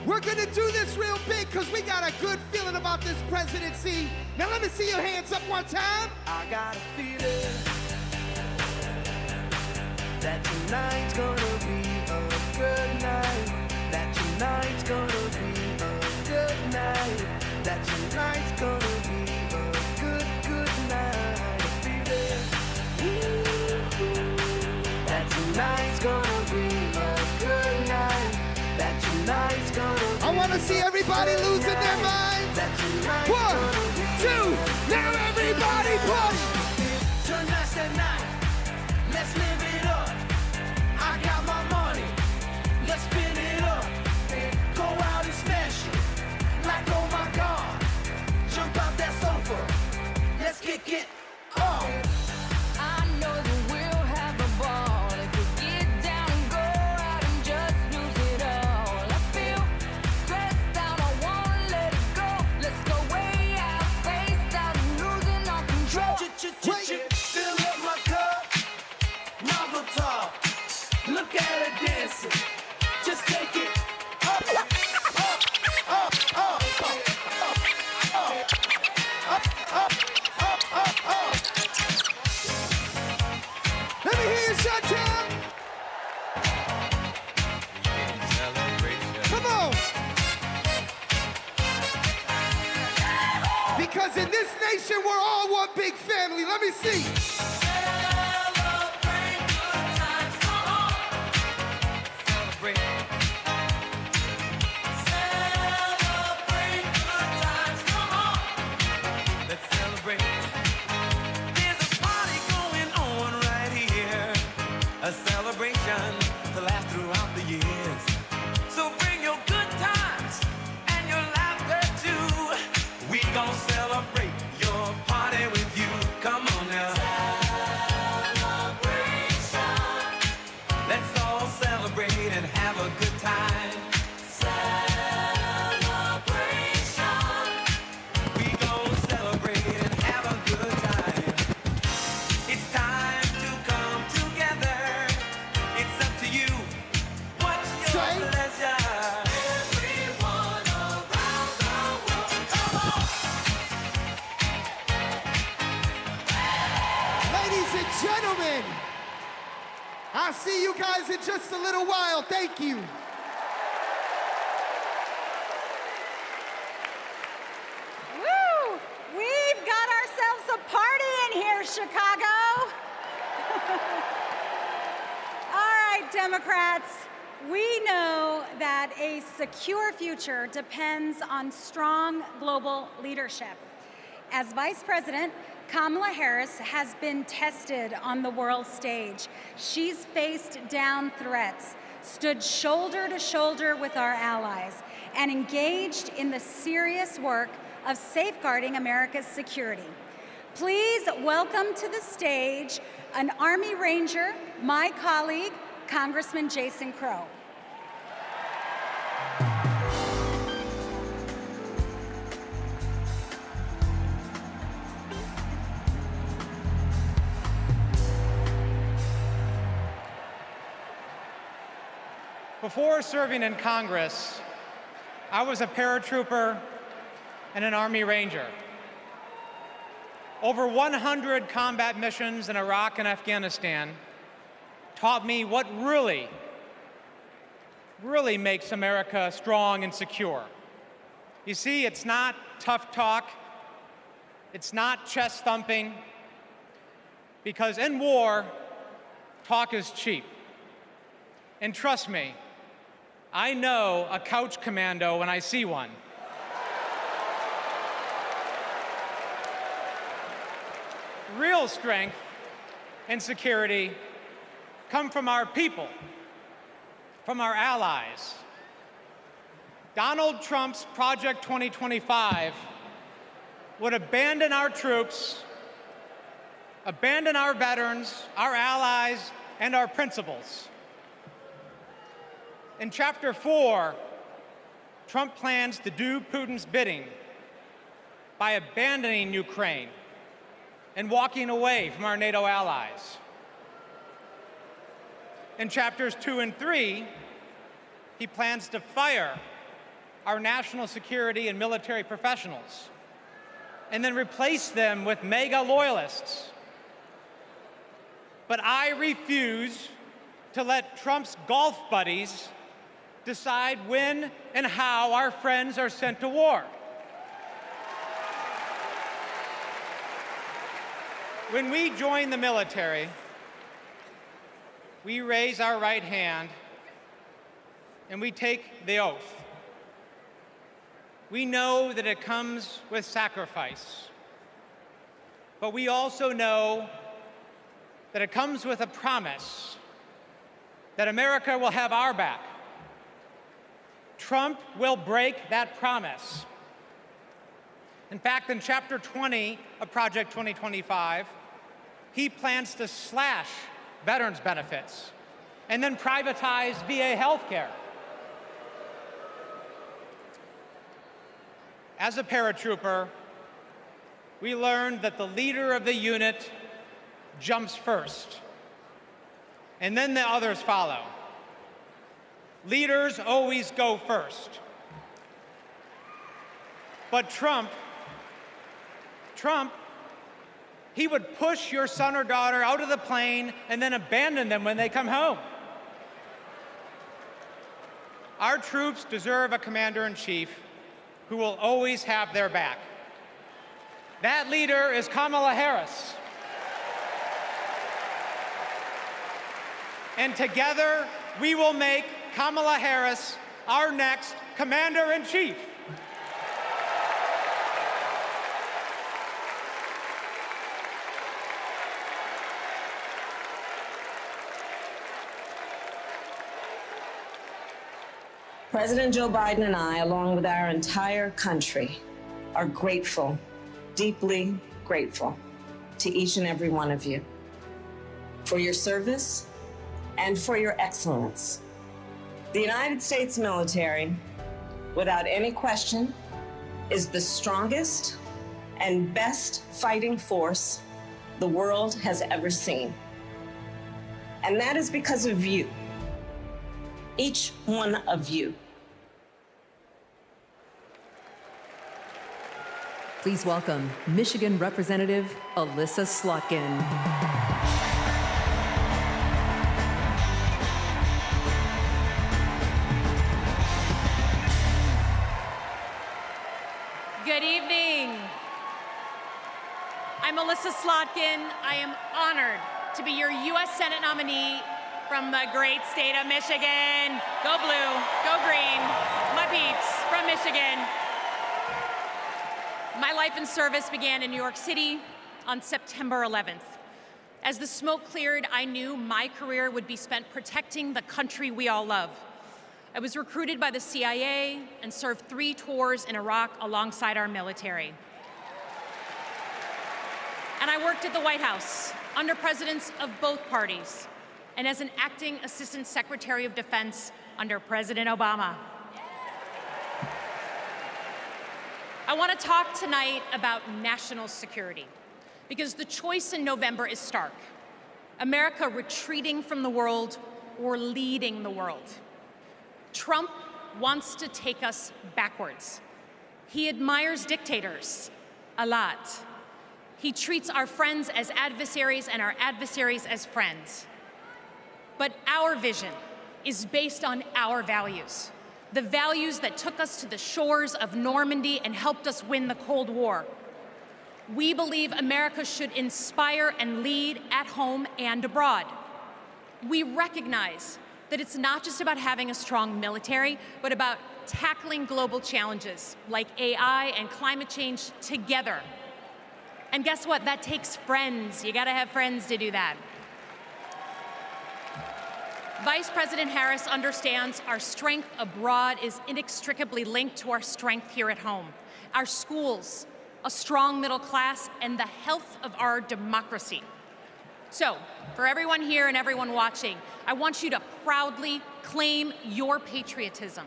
We're gonna do this real big because we got a good feeling about this presidency. Now let me see your hands up one time. I got a feeling that tonight's gonna be a good night. That tonight's gonna be a good night. That tonight's gonna be a good night. That tonight's gonna be a good night. That tonight's gonna be I want to see everybody losing their minds. 1, 2, now everybody party. Tonight's the night. Let's live it up. I got my money. Let's spin it up. Go out and smash it. Like, oh my God. Jump out that sofa. Let's kick it off. I know that we'll have a ball if we get down and go out and just lose it all. I feel stressed out, I wanna let it go. Let's go way out, spaced out, and losing all control. Fill up my cup, Mazel tov. Look at her dancing, just take it up, up, up, up, up, up, up, up. Let me hear you shut down. Come on. Because in this nation, we're all one big family. Let me see. A celebration to last throughout the years. So bring your good times and your laughter too. We gon' celebrate your party with you. Come on now. I'll see you guys in just a little while. Thank you. Woo! We've got ourselves a party in here, Chicago. All right, Democrats, we know that a secure future depends on strong global leadership. As Vice President, Kamala Harris has been tested on the world stage. She's faced down threats, stood shoulder to shoulder with our allies, and engaged in the serious work of safeguarding America's security. Please welcome to the stage an Army Ranger, my colleague, Congressman Jason Crow. Before serving in Congress, I was a paratrooper and an Army Ranger. Over 100 combat missions in Iraq and Afghanistan taught me what really makes America strong and secure. You see, it's not tough talk, it's not chest thumping, because in war, talk is cheap. And trust me, I know a couch commando when I see one. Real strength and security come from our people, from our allies. Donald Trump's Project 2025 would abandon our troops, abandon our veterans, our allies, and our principles. In Chapter 4, Trump plans to do Putin's bidding by abandoning Ukraine and walking away from our NATO allies. In Chapters 2 and 3, he plans to fire our national security and military professionals and then replace them with MAGA loyalists. But I refuse to let Trump's golf buddies decide when and how our friends are sent to war. When we join the military, we raise our right hand and we take the oath. We know that it comes with sacrifice, but we also know that it comes with a promise that America will have our back. Trump will break that promise. In fact, in Chapter 20 of Project 2025, he plans to slash veterans' benefits and then privatize VA health care. As a paratrooper, we learned that the leader of the unit jumps first, and then the others follow. Leaders always go first. But Trump, he would push your son or daughter out of the plane and then abandon them when they come home. Our troops deserve a commander-in-chief who will always have their back. That leader is Kamala Harris. And together, we will make Kamala Harris our next commander-in-chief. President Joe Biden and I, along with our entire country, are grateful, deeply grateful to each and every one of you for your service and for your excellence. The United States military, without any question, is the strongest and best fighting force the world has ever seen. And that is because of you, each one of you. Please welcome Michigan Representative Alyssa Slotkin. Good evening. I'm Melissa Slotkin. I am honored to be your U.S. Senate nominee from the great state of Michigan. Go blue, go green, my peeps from Michigan. My life in service began in New York City on September 11th. As the smoke cleared, I knew my career would be spent protecting the country we all love. I was recruited by the CIA and served 3 tours in Iraq alongside our military. And I worked at the White House under presidents of both parties and as an acting assistant secretary of defense under President Obama. I want to talk tonight about national security because the choice in November is stark. America retreating from the world or leading the world. Trump wants to take us backwards. He admires dictators a lot. He treats our friends as adversaries and our adversaries as friends. But our vision is based on our values, the values that took us to the shores of Normandy and helped us win the Cold War. We believe America should inspire and lead at home and abroad. We recognize that it's not just about having a strong military, but about tackling global challenges like AI and climate change together. And guess what? That takes friends. You gotta have friends to do that. Vice President Harris understands our strength abroad is inextricably linked to our strength here at home. Our schools, a strong middle class, and the health of our democracy. So, for everyone here and everyone watching, I want you to proudly claim your patriotism.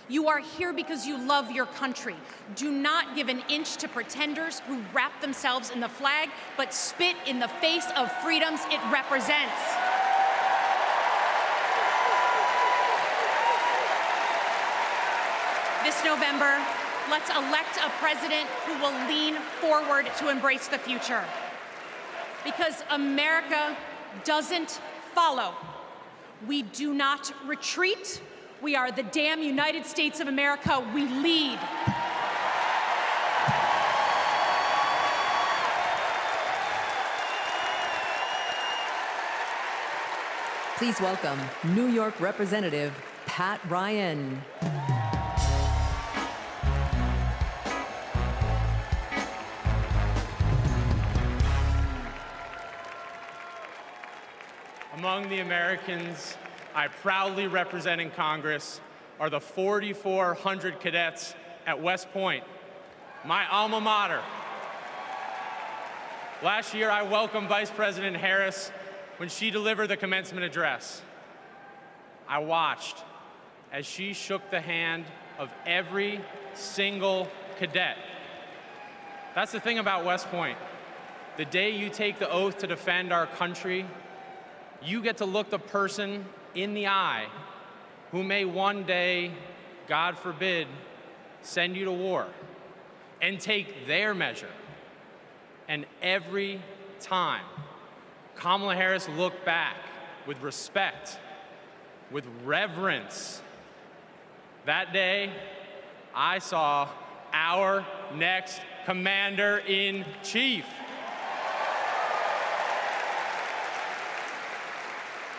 You are here because you love your country. Do not give an inch to pretenders who wrap themselves in the flag, but spit in the face of freedoms it represents. This November, let's elect a president who will lean forward to embrace the future. Because America doesn't follow. We do not retreat. We are the damn United States of America. We lead. Please welcome New York Representative Pat Ryan. Among the Americans I proudly represent in Congress are the 4,400 cadets at West Point, my alma mater. Last year, I welcomed Vice President Harris when she delivered the commencement address. I watched as she shook the hand of every single cadet. That's the thing about West Point. The day you take the oath to defend our country, you get to look the person in the eye who may one day, God forbid, send you to war and take their measure. And every time, Kamala Harris looked back with respect, with reverence. That day, I saw our next Commander-in-Chief.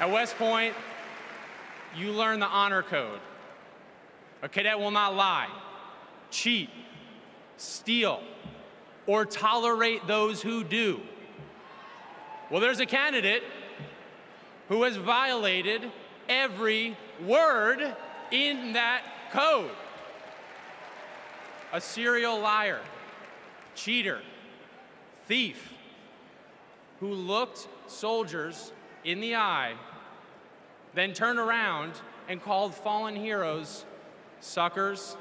At West Point, you learn the honor code. A cadet will not lie, cheat, steal, or tolerate those who do. Well, there's a candidate who has violated every word in that code. A serial liar, cheater, thief, who looked soldiers in the eye, then turned around and called fallen heroes suckers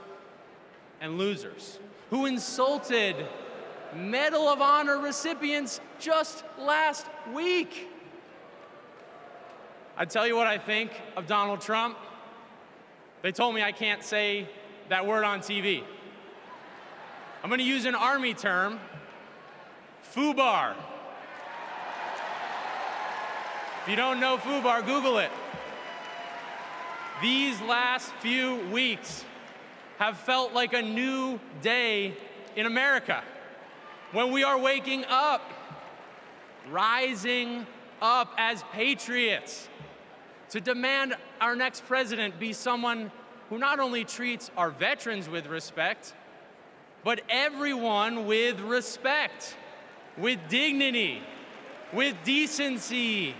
and losers, who insulted Medal of Honor recipients just last week. I tell you what I think of Donald Trump. They told me I can't say that word on TV. I'm gonna use an Army term, FUBAR. If you don't know FUBAR, Google it. These last few weeks have felt like a new day in America. When we are waking up, rising up as patriots to demand our next president be someone who not only treats our veterans with respect, but everyone with respect, with dignity, with decency,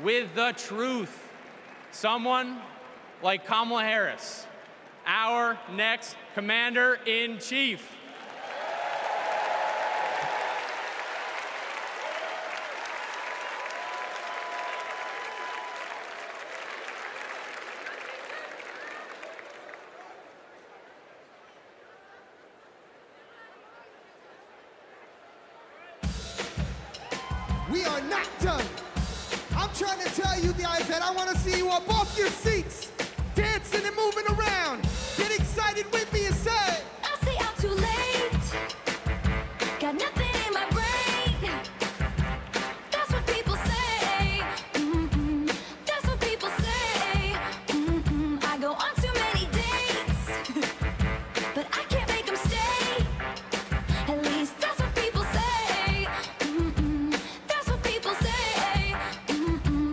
with the truth. Someone like Kamala Harris, our next commander-in-chief. We are not done. I'm trying to tell you guys that I want to see you up off your seats, dancing and moving around. Get excited with me and say, I say I'm too late. Got nothing in my brain. That's what people say. That's what people say. I go on too many dates, but I can't make them stay. At least that's what people say. That's what people say.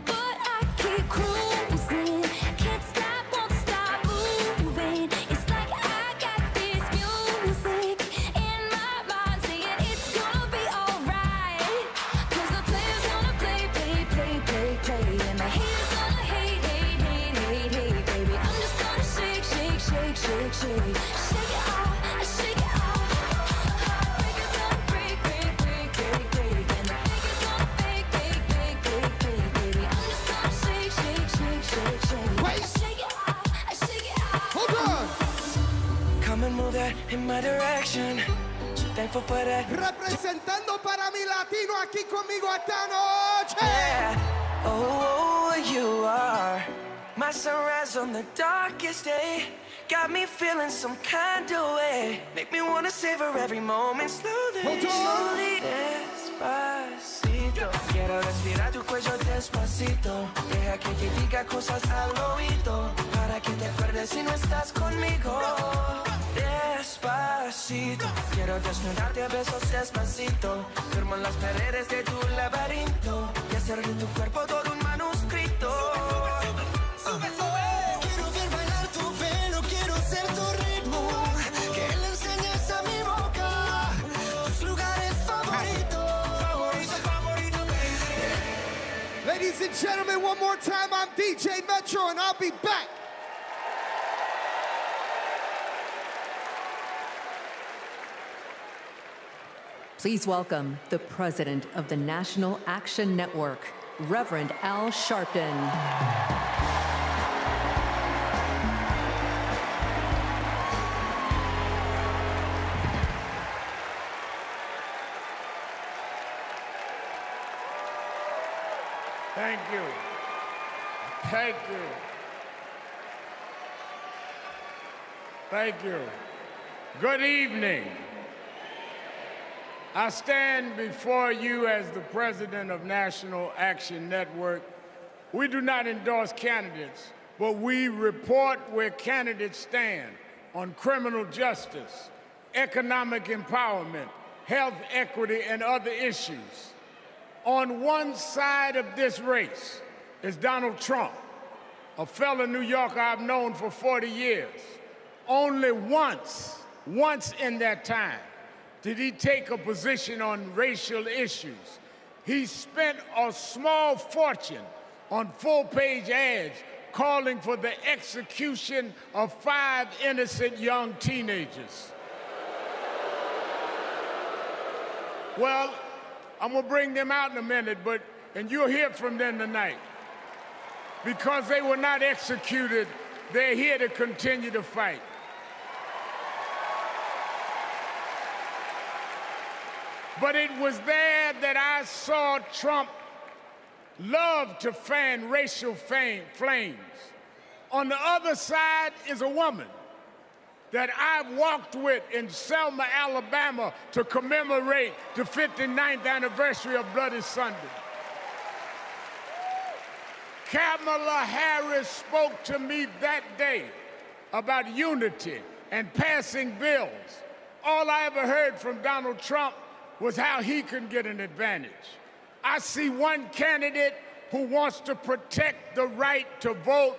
But I keep cruising. Can't stop, won't stop moving. It's like I got this music in my mind saying it's gonna be alright. 'Cause the players gonna play, play, play, play, play. And the haters gonna hate, hate, hate, hate, hate, baby. I'm just gonna shake, shake, shake, shake, shake. Shake it off, shake it off. Heartbreakers gonna break, break, break, break, break. And the fakers gonna fake, fake, fake, fake, fake, baby. I'm just gonna shake, shake, shake, shake, shake. Wait. Shake it off, shake it off. Hold on. Come and move that in my direction. So thankful for that. Representando para mi latino aquí conmigo esta noche. Yeah. Oh, you are my sunrise on the darkest day. Got me feeling some kind of way. Make me wanna savor every moment slowly. Hold on. Slowly, despacito. Quiero respirar tu cuello despacito. Deja que te diga cosas al oído. Para que te acuerdes si no estás conmigo. Despacito. Quiero desnudarte a besos despacito. Firmo en las paredes de tu laberinto. Y hacer de tu cuerpo todo un manuscrito. Quiero ver bailar tu pelo, quiero ser tu ritmo. Que le enseñes a mi boca tus lugares favoritos. Ladies and gentlemen, one more time, I'm DJ Metro and I'll be back. Please welcome the president of the National Action Network, Reverend Al Sharpton. Thank you. Thank you. Thank you. Good evening. I stand before you as the president of National Action Network. We do not endorse candidates, but we report where candidates stand on criminal justice, economic empowerment, health equity, and other issues. On one side of this race is Donald Trump, a fellow New Yorker I've known for 40 years. Only once in that time, did he take a position on racial issues. He spent a small fortune on full-page ads calling for the execution of 5 innocent young teenagers. Well, I'm gonna bring them out in a minute, and you'll hear from them tonight. Because they were not executed, they're here to continue to fight. But it was there that I saw Trump love to fan racial flames. On the other side is a woman that I've walked with in Selma, Alabama to commemorate the 59th anniversary of Bloody Sunday. Kamala Harris spoke to me that day about unity and passing bills all I ever heard from Donald Trump was how he can get an advantage. I see one candidate who wants to protect the right to vote,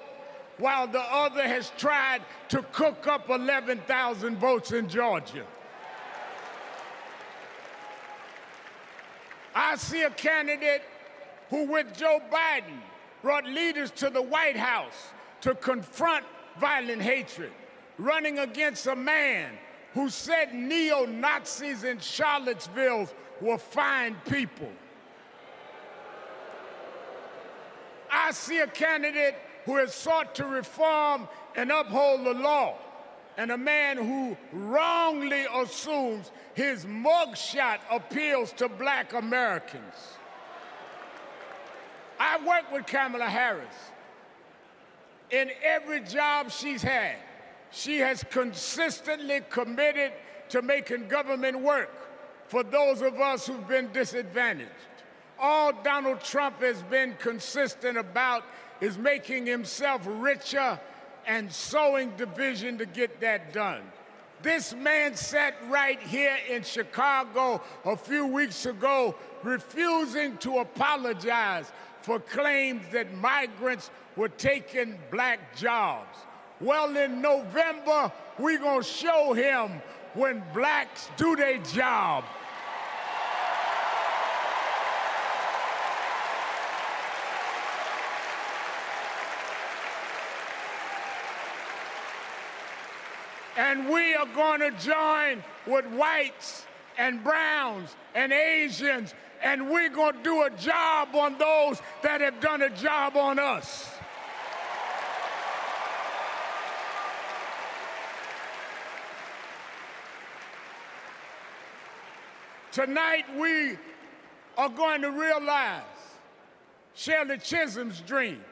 while the other has tried to cook up 11,000 votes in Georgia. I see a candidate who, with Joe Biden, brought leaders to the White House to confront violent hatred, running against a man who said neo-Nazis in Charlottesville were fine people. I see a candidate who has sought to reform and uphold the law, and a man who wrongly assumes his mugshot appeals to black Americans. I worked with Kamala Harris. In every job she's had, she has consistently committed to making government work for those of us who've been disadvantaged. All Donald Trump has been consistent about is making himself richer and sowing division to get that done. This man sat right here in Chicago a few weeks ago, refusing to apologize for claims that migrants were taking black jobs. Well, in November, we're gonna show him when blacks do their job. And we are going to join with whites and browns and Asians, and we're going to do a job on those that have done a job on us. Tonight, we are going to realize Shirley Chisholm's dream.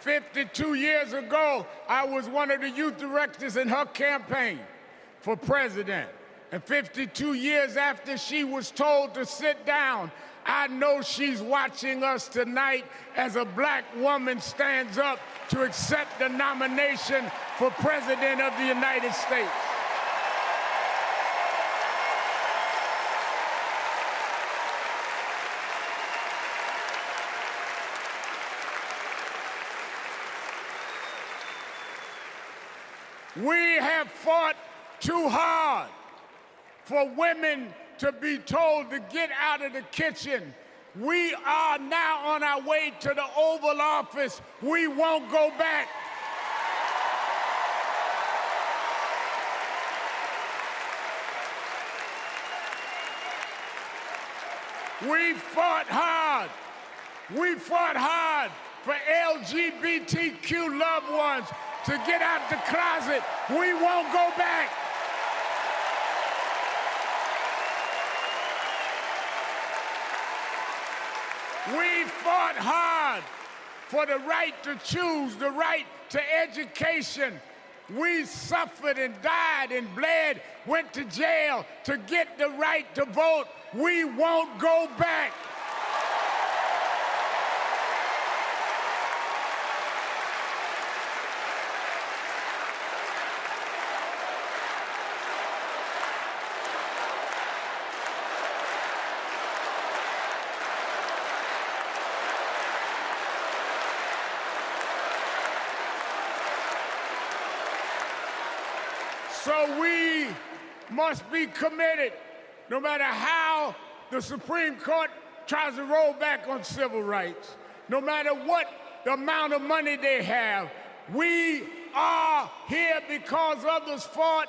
"52 years ago, I was one of the youth directors in her campaign for president. And 52 years after she was told to sit down, I know she's watching us tonight as a black woman stands up to accept the nomination for President of the United States. We have fought too hard for women to be told to get out of the kitchen. We are now on our way to the Oval Office. We won't go back. We fought hard. We fought hard for LGBTQ loved ones to get out the closet. We won't go back. We fought hard for the right to choose, the right to education. We suffered and died and bled, went to jail to get the right to vote. We won't go back. So we must be committed, no matter how the Supreme Court tries to roll back on civil rights, no matter what the amount of money they have. We are here because others fought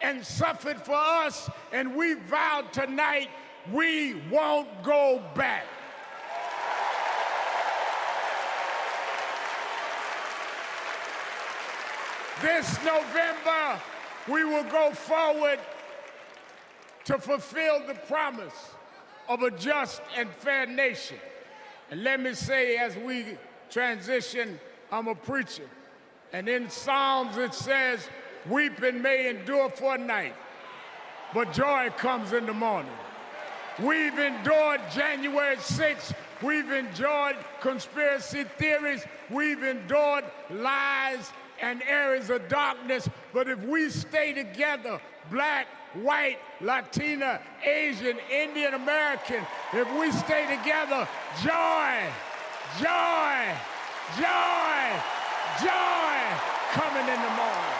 and suffered for us, and we vowed tonight we won't go back. This November, we will go forward to fulfill the promise of a just and fair nation. And let me say, as we transition, I'm a preacher. And in Psalms it says, weeping may endure for a night, but joy comes in the morning. We've endured January 6th We've enjoyed conspiracy theories. We've endured lies and areas of darkness. But if we stay together, black, white, Latina, Asian, Indian American, if we stay together, joy, joy, joy, joy coming in the morning.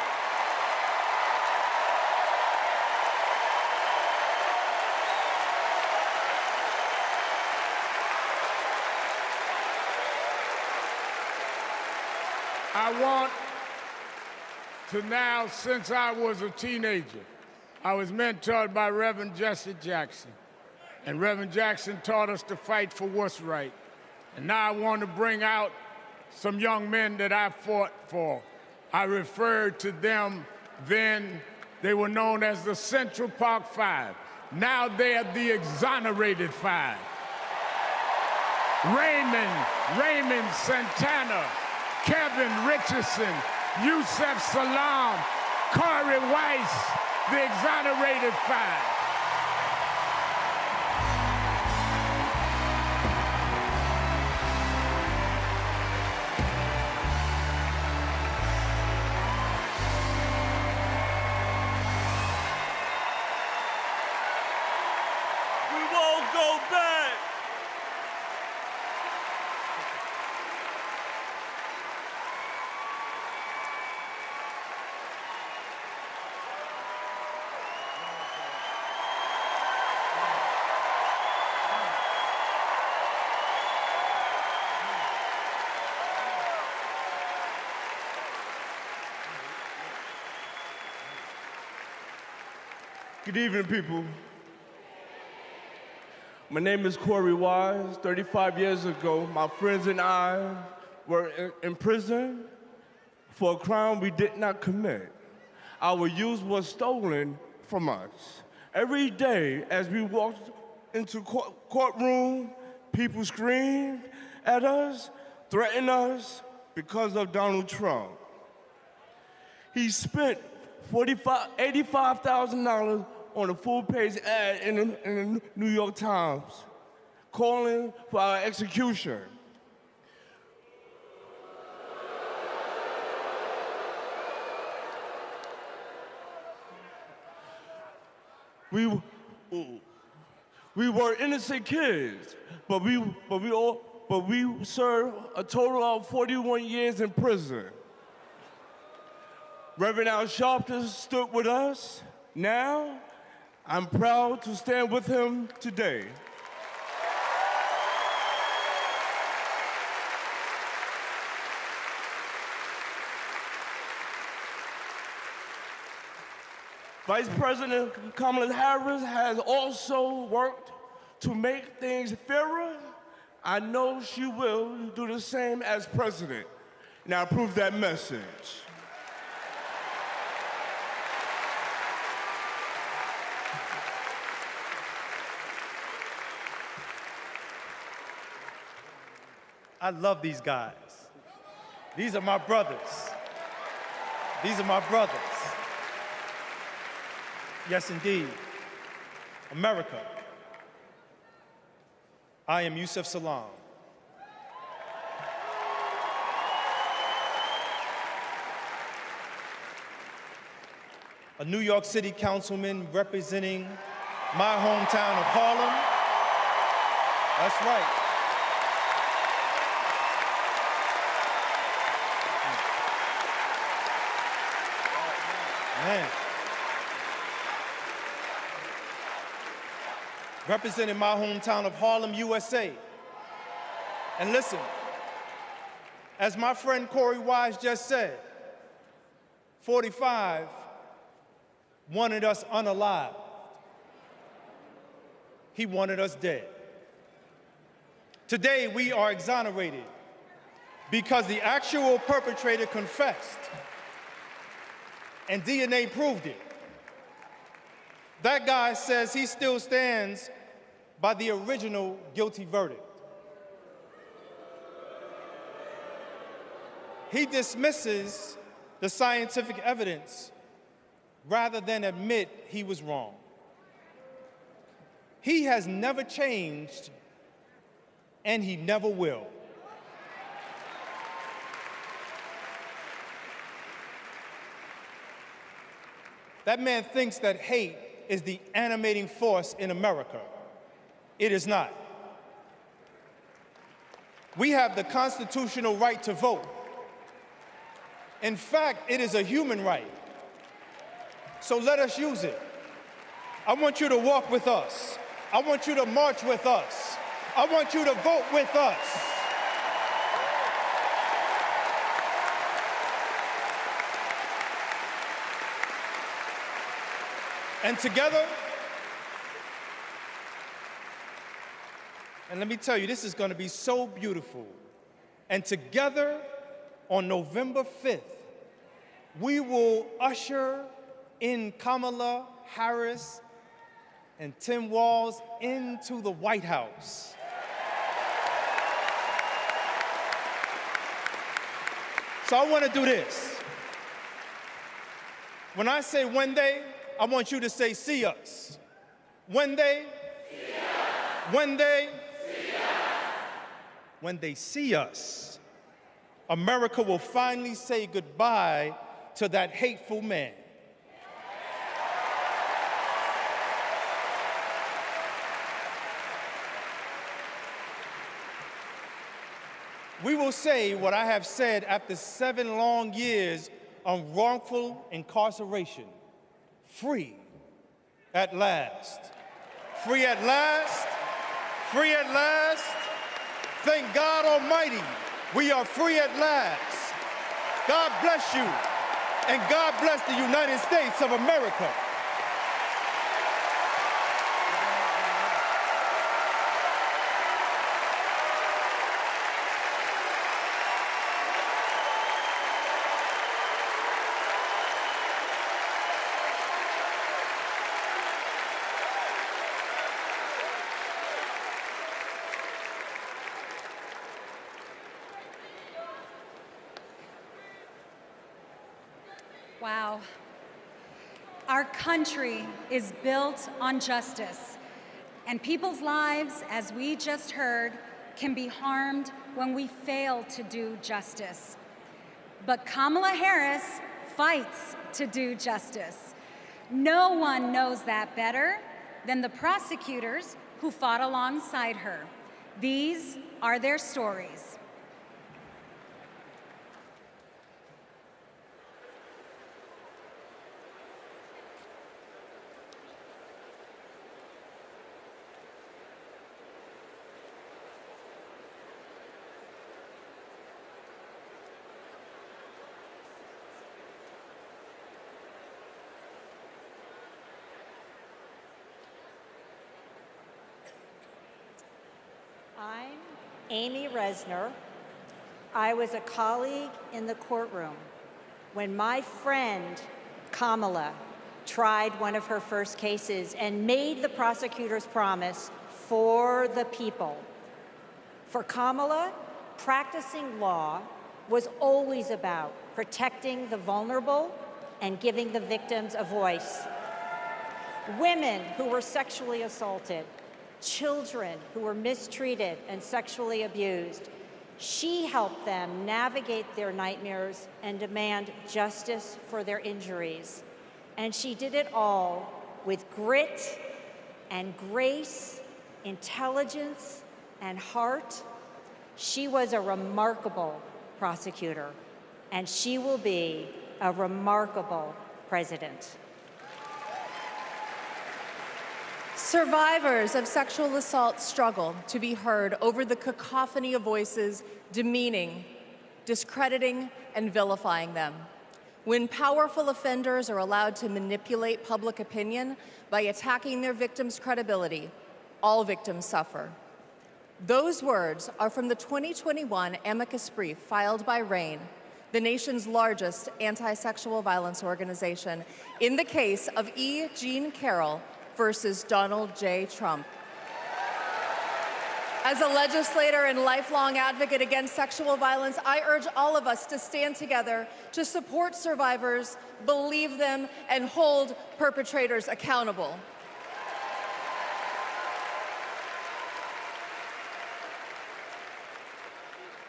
I want to now, since I was a teenager, I was mentored by Reverend Jesse Jackson. And Reverend Jackson taught us to fight for what's right. And now I want to bring out some young men that I fought for. I referred to them then, they were known as the Central Park Five. Now they are the Exonerated Five. Raymond Santana, Kevin Richardson, Yusef Salaam, Corey Weiss, the Exonerated Five. We won't go back. Good evening, people. My name is Corey Walz. 35 years ago, my friends and I were in prison for a crime we did not commit. Our youth was stolen from us. Every day, as we walked into courtroom, people screamed at us, threatened us because of Donald Trump. He spent $85,000 on a full-page ad in the New York Times, calling for our execution. We were innocent kids, but we served a total of 41 years in prison. Reverend Al Sharpton stood with us. Now, I'm proud to stand with him today. Vice President Kamala Harris has also worked to make things fairer. I know she will do the same as president. Now, approve that message. I love these guys. These are my brothers. These are my brothers. Yes, indeed. America. I am Yusef Salaam. A New York City councilman representing my hometown of Harlem. That's right. Man. Representing my hometown of Harlem, USA. And listen, as my friend Corey Wise just said, 45 wanted us unalive. He wanted us dead. Today, we are exonerated because the actual perpetrator confessed, and DNA proved it. That guy says he still stands by the original guilty verdict. He dismisses the scientific evidence rather than admit he was wrong. He has never changed and he never will. That man thinks that hate is the animating force in America. It is not. We have the constitutional right to vote. In fact, it is a human right. So let us use it. I want you to walk with us. I want you to march with us. I want you to vote with us. And together, and let me tell you, this is going to be so beautiful. And together, on November 5th, we will usher in Kamala Harris and Tim Walz into the White House. So I want to do this. When I say when they, I want you to say see us. When they, see us. When they, see us. When they see us, America will finally say goodbye to that hateful man. We will say what I have said after 7 long years of wrongful incarceration. Free at last. Free at last. Free at last. Thank God Almighty, we are free at last. God bless you, and God bless the United States of America. Wow. Our country is built on justice, and people's lives, as we just heard, can be harmed when we fail to do justice. But Kamala Harris fights to do justice. No one knows that better than the prosecutors who fought alongside her. These are their stories. I'm Amy Resner. I was a colleague in the courtroom when my friend Kamala tried one of her first cases and made the prosecutor's promise for the people. For Kamala, practicing law was always about protecting the vulnerable and giving the victims a voice. Women who were sexually assaulted, children who were mistreated and sexually abused. She helped them navigate their nightmares and demand justice for their injuries. And she did it all with grit and grace, intelligence and heart. She was a remarkable prosecutor, and she will be a remarkable president. Survivors of sexual assault struggle to be heard over the cacophony of voices demeaning, discrediting, and vilifying them. When powerful offenders are allowed to manipulate public opinion by attacking their victims' credibility, all victims suffer. Those words are from the 2021 amicus brief filed by RAINN, the nation's largest anti-sexual violence organization, in the case of E. Jean Carroll versus Donald J. Trump. As a legislator and lifelong advocate against sexual violence, I urge all of us to stand together to support survivors, believe them, and hold perpetrators accountable.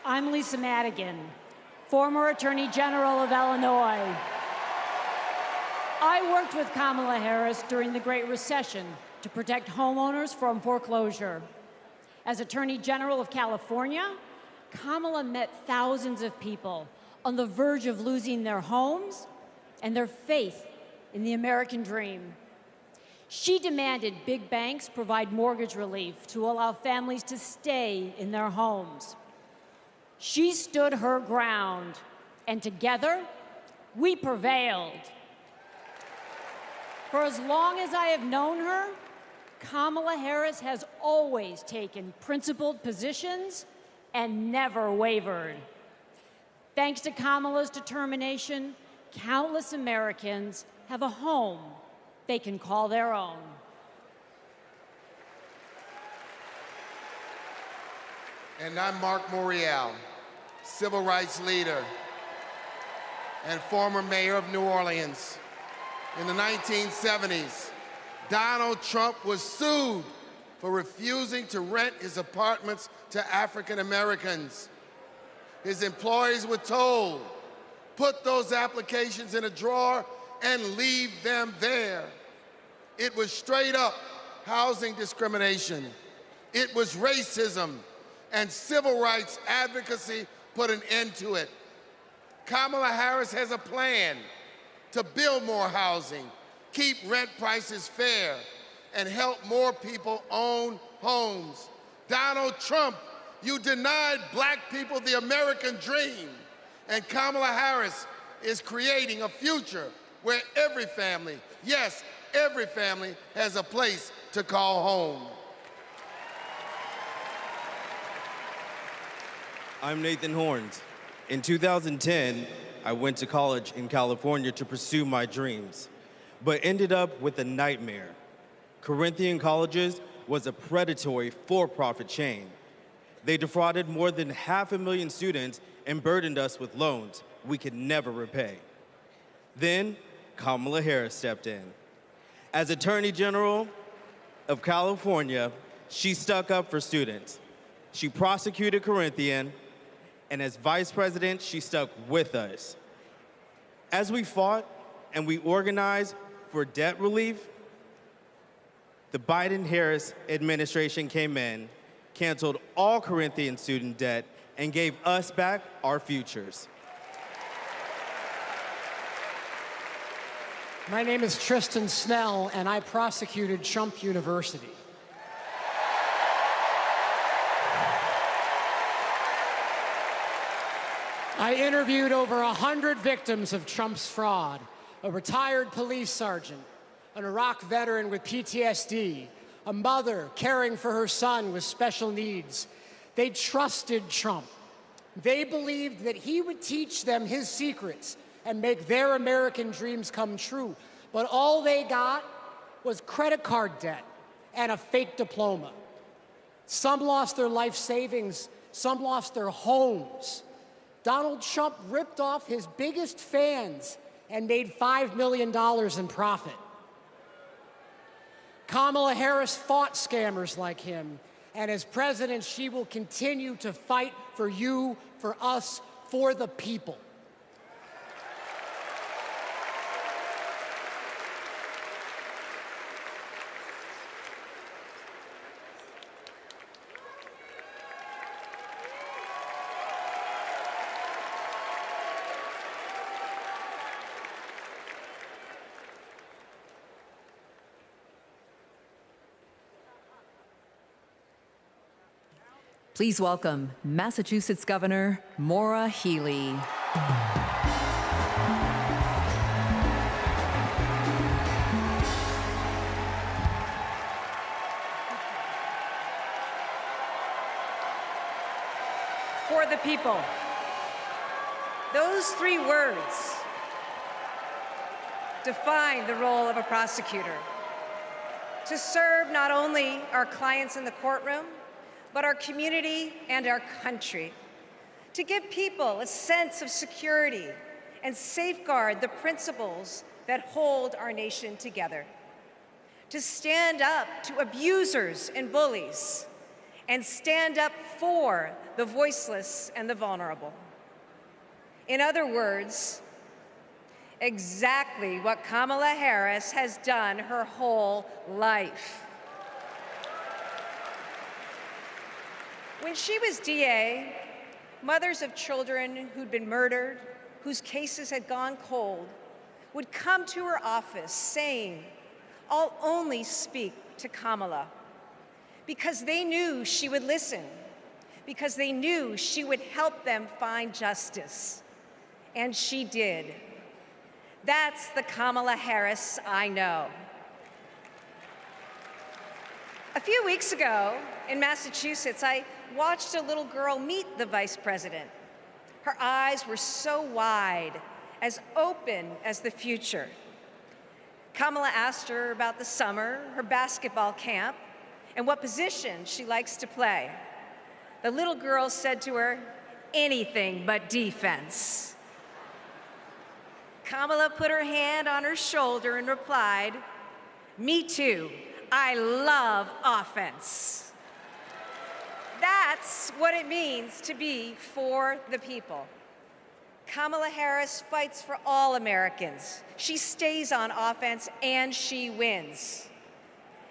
I'm Lisa Madigan, former Attorney General of Illinois. I worked with Kamala Harris during the Great Recession to protect homeowners from foreclosure. As Attorney General of California, Kamala met thousands of people on the verge of losing their homes and their faith in the American dream. She demanded big banks provide mortgage relief to allow families to stay in their homes. She stood her ground, and together, we prevailed. For as long as I have known her, Kamala Harris has always taken principled positions and never wavered. Thanks to Kamala's determination, countless Americans have a home they can call their own. And I'm Mark Morial, civil rights leader and former mayor of New Orleans. In the 1970s, Donald Trump was sued for refusing to rent his apartments to African Americans. His employees were told, put those applications in a drawer and leave them there. It was straight up housing discrimination. It was racism, and civil rights advocacy put an end to it. Kamala Harris has a plan to build more housing, keep rent prices fair, and help more people own homes. Donald Trump, you denied black people the American dream, and Kamala Harris is creating a future where every family, yes, every family has a place to call home. I'm Nathan Horns. In 2010, I went to college in California to pursue my dreams, but ended up with a nightmare. Corinthian Colleges was a predatory for-profit chain. They defrauded more than 500,000 students and burdened us with loans we could never repay. Then, Kamala Harris stepped in. As Attorney General of California, she stuck up for students. She prosecuted Corinthian, and as Vice President, she stuck with us. As we fought and we organized for debt relief, the Biden-Harris administration came in, canceled all Corinthian student debt, and gave us back our futures. My name is Tristan Snell, and I prosecuted Trump University. I interviewed over 100 victims of Trump's fraud, a retired police sergeant, an Iraq veteran with PTSD, a mother caring for her son with special needs. They trusted Trump. They believed that he would teach them his secrets and make their American dreams come true. But all they got was credit card debt and a fake diploma. Some lost their life savings, some lost their homes. Donald Trump ripped off his biggest fans and made $5 million in profit. Kamala Harris fought scammers like him, and as president, she will continue to fight for you, for us, for the people. Please welcome Massachusetts Governor Maura Healey. For the people. Those three words define the role of a prosecutor. To serve not only our clients in the courtroom, but our community and our country. To give people a sense of security and safeguard the principles that hold our nation together. To stand up to abusers and bullies, and stand up for the voiceless and the vulnerable. In other words, exactly what Kamala Harris has done her whole life. When she was DA, mothers of children who'd been murdered, whose cases had gone cold, would come to her office saying, "I'll only speak to Kamala," because they knew she would listen, because they knew she would help them find justice. And she did. That's the Kamala Harris I know. A few weeks ago in Massachusetts, I watched a little girl meet the vice president. Her eyes were so wide, as open as the future. Kamala asked her about the summer, her basketball camp, and what position she likes to play. The little girl said to her, "Anything but defense." Kamala put her hand on her shoulder and replied, "Me too. I love offense." That's what it means to be for the people. Kamala Harris fights for all Americans. She stays on offense and she wins.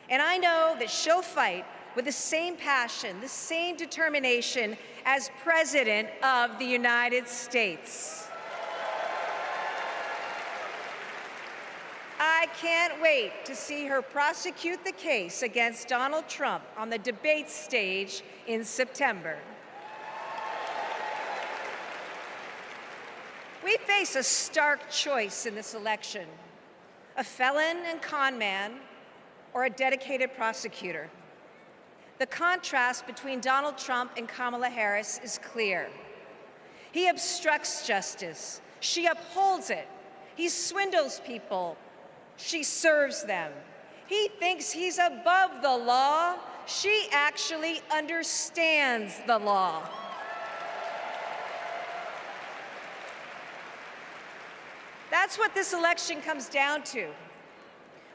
And I know that she'll fight with the same passion, the same determination as President of the United States. I can't wait to see her prosecute the case against Donald Trump on the debate stage in September. We face a stark choice in this election: a felon and con man or a dedicated prosecutor. The contrast between Donald Trump and Kamala Harris is clear. He obstructs justice. She upholds it. He swindles people. She serves them. He thinks he's above the law. She actually understands the law. That's what this election comes down to.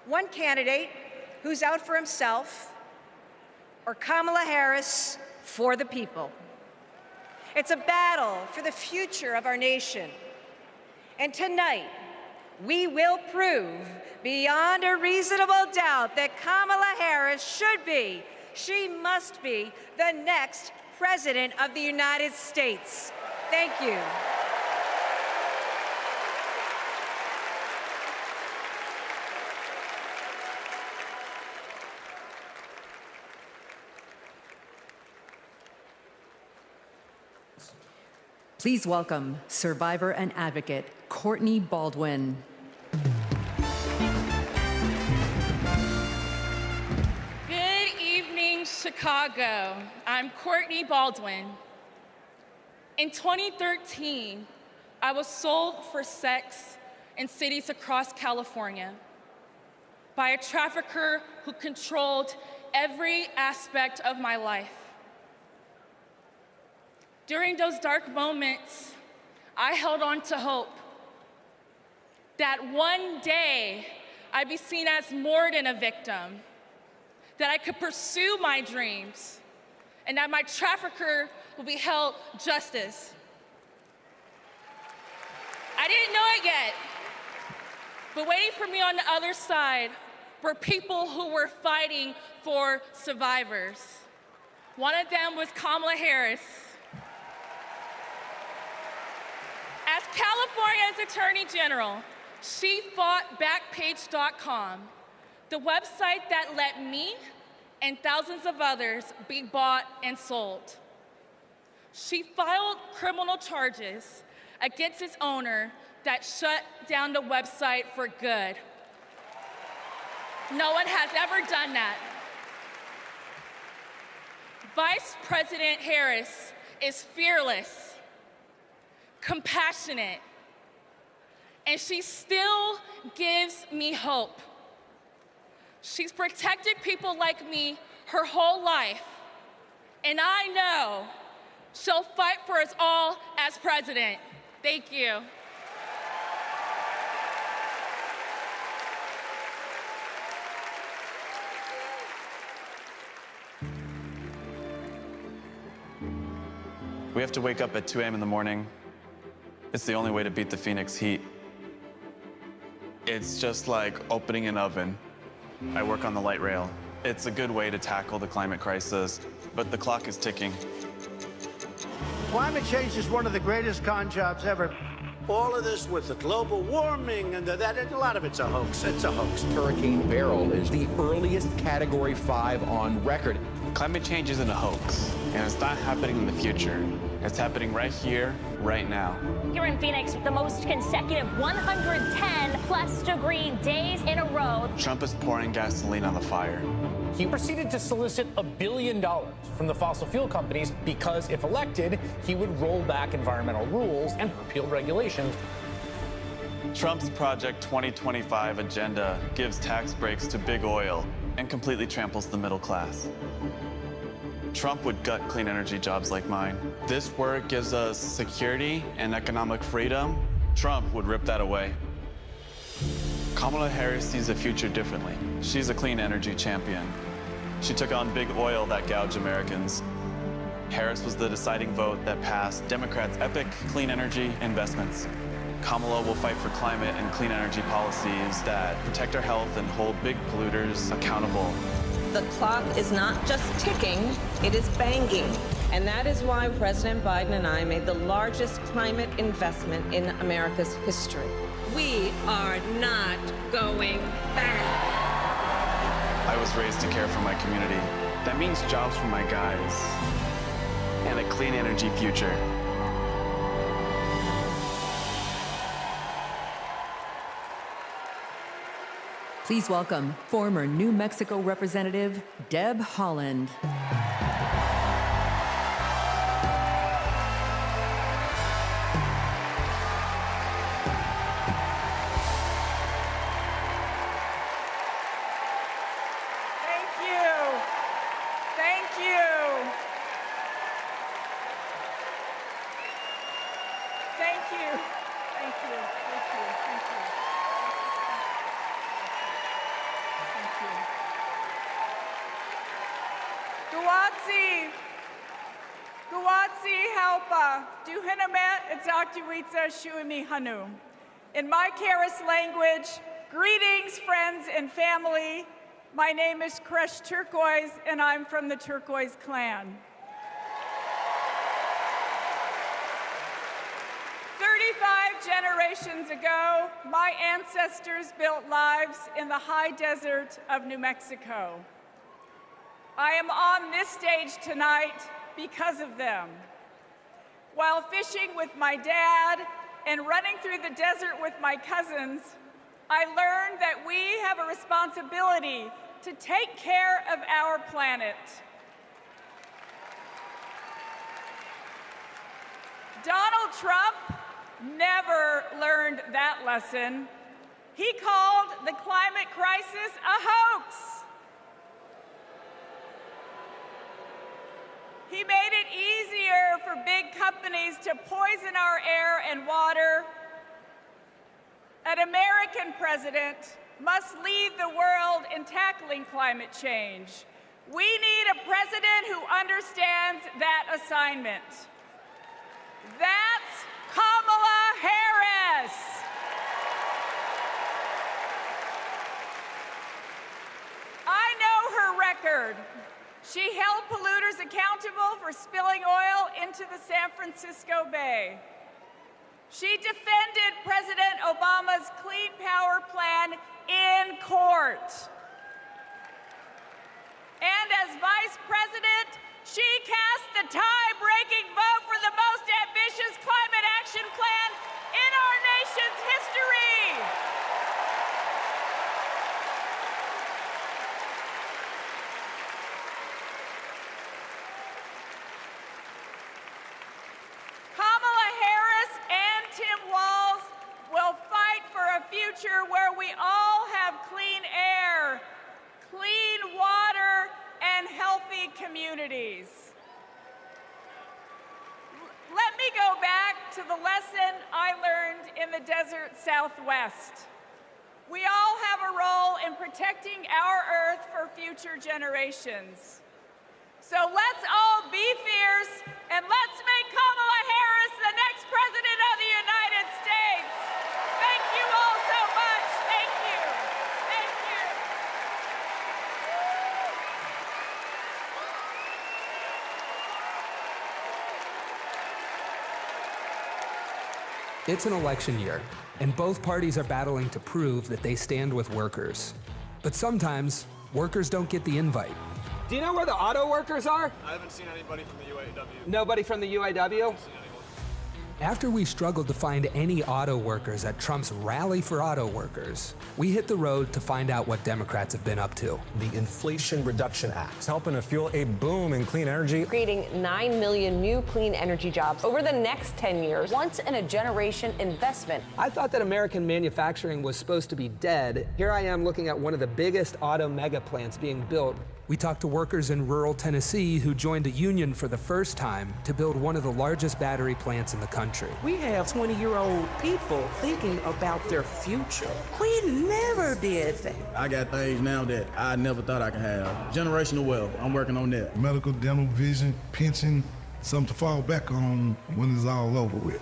One candidate who's out for himself, or Kamala Harris for the people. It's a battle for the future of our nation. And tonight, we will prove beyond a reasonable doubt that Kamala Harris should be, she must be, the next President of the United States. Thank you. Please welcome survivor and advocate Courtney Baldwin. Good evening, Chicago. I'm Courtney Baldwin. In 2013, I was sold for sex in cities across California by a trafficker who controlled every aspect of my life. During those dark moments, I held on to hope that one day I'd be seen as more than a victim, that I could pursue my dreams, and that my trafficker will be held justice. I didn't know it yet, but waiting for me on the other side were people who were fighting for survivors. One of them was Kamala Harris. As California's Attorney General, she fought Backpage.com, the website that let me and thousands of others be bought and sold. She filed criminal charges against its owner that shut down the website for good. No one has ever done that. Vice President Harris is fearless, compassionate, and she still gives me hope. She's protected people like me her whole life, and I know she'll fight for us all as president. Thank you. have to wake up at 2 a.m. in the morning. It's the only way to beat the Phoenix heat. It's just like opening an oven. I work on the light rail. It's a good way to tackle the climate crisis, but the clock is ticking. Climate change is one of the greatest con jobs ever. All of this with the global warming and that, a lot of it's a hoax. It's a hoax. Hurricane Beryl is the earliest Category 5 on record. Climate change isn't a hoax, and it's not happening in the future. It's happening right here, right now. Here in Phoenix, the most consecutive 110-plus degree days in a row. Trump is pouring gasoline on the fire. He proceeded to solicit $1 billion from the fossil fuel companies because, if elected, he would roll back environmental rules and repeal regulations. Trump's Project 2025 agenda gives tax breaks to big oil and completely tramples the middle class. Trump would gut clean energy jobs like mine. This work gives us security and economic freedom. Trump would rip that away. Kamala Harris sees the future differently. She's a clean energy champion. She took on big oil that gouged Americans. Harris was the deciding vote that passed Democrats' epic clean energy investments. Kamala will fight for climate and clean energy policies that protect our health and hold big polluters accountable. The clock is not just ticking, it is banging. And that is why President Biden and I made the largest climate investment in America's history. We are not going back. I was raised to care for my community. That means jobs for my guys and a clean energy future. Please welcome former New Mexico Representative Deb Haaland. In my Karis language, greetings, friends and family. My name is Kresh Turquoise, and I'm from the Turquoise clan. 35 generations ago, my ancestors built lives in the high desert of New Mexico. I am on this stage tonight because of them. While fishing with my dad and running through the desert with my cousins, I learned that we have a responsibility to take care of our planet. Donald Trump never learned that lesson. He called the climate crisis a hoax. He made it easier for big companies to poison our air and water. An American president must lead the world in tackling climate change. We need a president who understands that assignment. That's Kamala Harris. I know her record. She held polluters accountable for spilling oil into the San Francisco Bay. She defended President Obama's Clean Power Plan in court. And as vice president, she cast the tie-breaking vote for the most ambitious climate action plan in our nation's history. Kamala Harris and Tim Walz will fight for a future where we all have clean air, clean water, and healthy communities. Let me go back to the lesson I learned in the desert Southwest. We all have a role in protecting our Earth for future generations. So let's all be fierce and let's make Kamala Harris the next president of the United States. Thank you all so much. Thank you. Thank you. It's an election year, and both parties are battling to prove that they stand with workers. But sometimes, workers don't get the invite. Do you know where the auto workers are? I haven't seen anybody from the UAW. Nobody from the UAW? After we struggled to find any auto workers at Trump's Rally for Auto Workers, we hit the road to find out what Democrats have been up to. The Inflation Reduction Act is helping to fuel a boom in clean energy, creating 9 million new clean energy jobs over the next 10 years, once-in-a-generation investment. I thought that American manufacturing was supposed to be dead. Here I am looking at one of the biggest auto mega plants being built. We talked to workers in rural Tennessee who joined a union for the first time to build one of the largest battery plants in the country. We have 20-year-old people thinking about their future. We never did that. I got things now that I never thought I could have. Generational wealth, I'm working on that. Medical, dental, vision, pension, something to fall back on when it's all over with.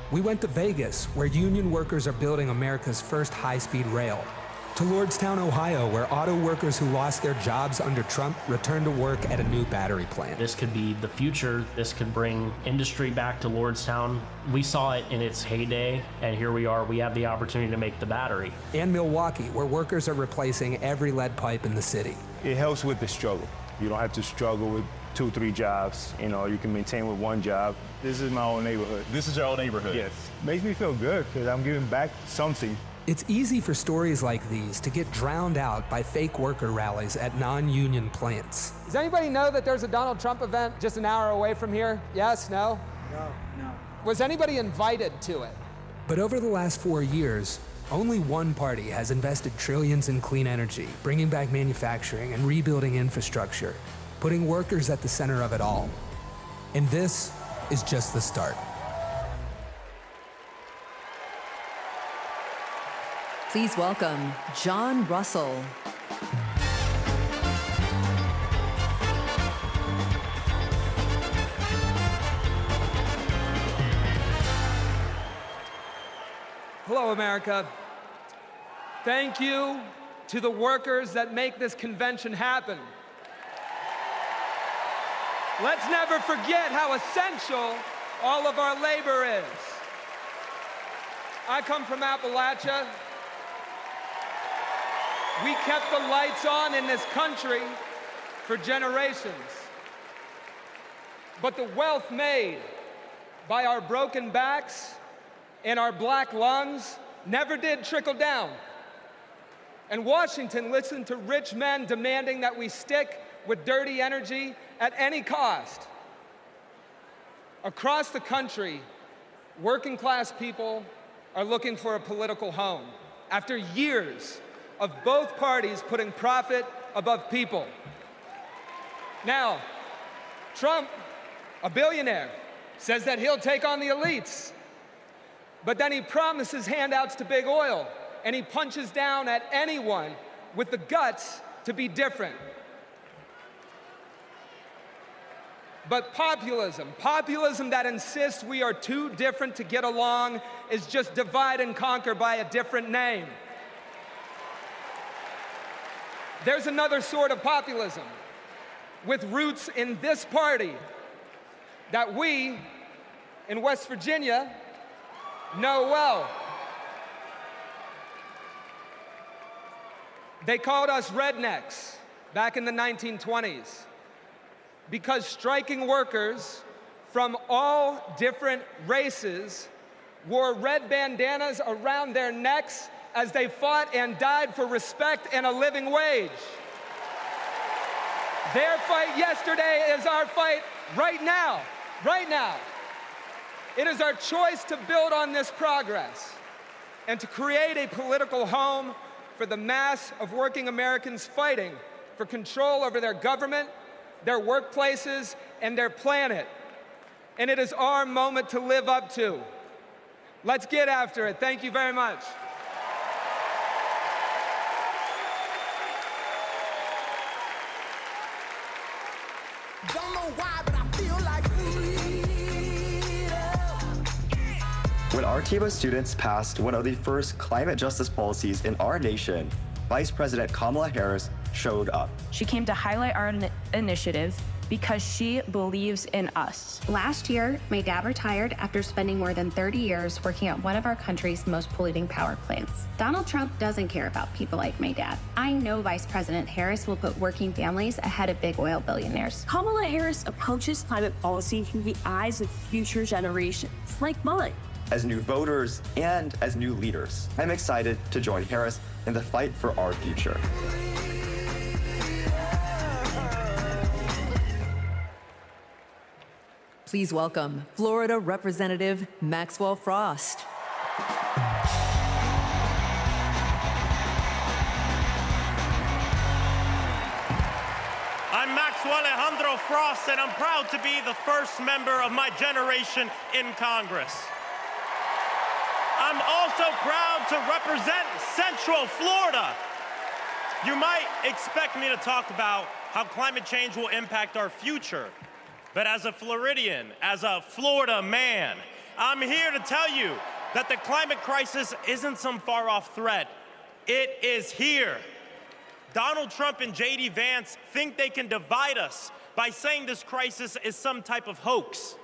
We went to Vegas, where union workers are building America's first high-speed rail. To Lordstown, Ohio, where auto workers who lost their jobs under Trump returned to work at a new battery plant. This could be the future. This could bring industry back to Lordstown. We saw it in its heyday, and here we are. We have the opportunity to make the battery. And Milwaukee, where workers are replacing every lead pipe in the city. It helps with the struggle. You don't have to struggle with 2 or 3 jobs. You know, you can maintain with 1 job. This is my own neighborhood. This is your own neighborhood? Yes. Makes me feel good because I'm giving back something. It's easy for stories like these to get drowned out by fake worker rallies at non-union plants. Does anybody know that there's a Donald Trump event just an hour away from here? Yes, no? No. Was anybody invited to it? But over the last 4 years, only one party has invested trillions in clean energy, bringing back manufacturing and rebuilding infrastructure, putting workers at the center of it all. And this is just the start. Please welcome John Russell. Hello, America. Thank you to the workers that make this convention happen. Let's never forget how essential all of our labor is. I come from Appalachia. We kept the lights on in this country for generations. But the wealth made by our broken backs and our black lungs never did trickle down. And Washington listened to rich men demanding that we stick with dirty energy at any cost. Across the country, working class people are looking for a political home after years of both parties putting profit above people. Now, Trump, a billionaire, says that he'll take on the elites, but then he promises handouts to big oil, and he punches down at anyone with the guts to be different. But populism that insists we are too different to get along, is just divide and conquer by a different name. There's another sort of populism with roots in this party that we in West Virginia know well. They called us rednecks back in the 1920s because striking workers from all different races wore red bandanas around their necks as they fought and died for respect and a living wage. Their fight yesterday is our fight right now, right now. It is our choice to build on this progress and to create a political home for the mass of working Americans fighting for control over their government, their workplaces, and their planet. And it is our moment to live up to. Let's get after it. Thank you very much. know why, but I feel like When our team of students passed one of the first climate justice policies in our nation, Vice President Kamala Harris showed up. She came to highlight our initiative because she believes in us. Last year, my dad retired after spending more than 30 years working at one of our country's most polluting power plants. Donald Trump doesn't care about people like my dad. I know Vice President Harris will put working families ahead of big oil billionaires. Kamala Harris approaches climate policy through the eyes of future generations, like mine. As new voters and as new leaders, I'm excited to join Harris in the fight for our future. Please welcome Florida Representative Maxwell Frost. I'm Maxwell Alejandro Frost, and I'm proud to be the first member of my generation in Congress. I'm also proud to represent Central Florida. You might expect me to talk about how climate change will impact our future. But as a Floridian, as a Florida man, I'm here to tell you that the climate crisis isn't some far-off threat. It is here. Donald Trump and J.D. Vance think they can divide us by saying this crisis is some type of hoax.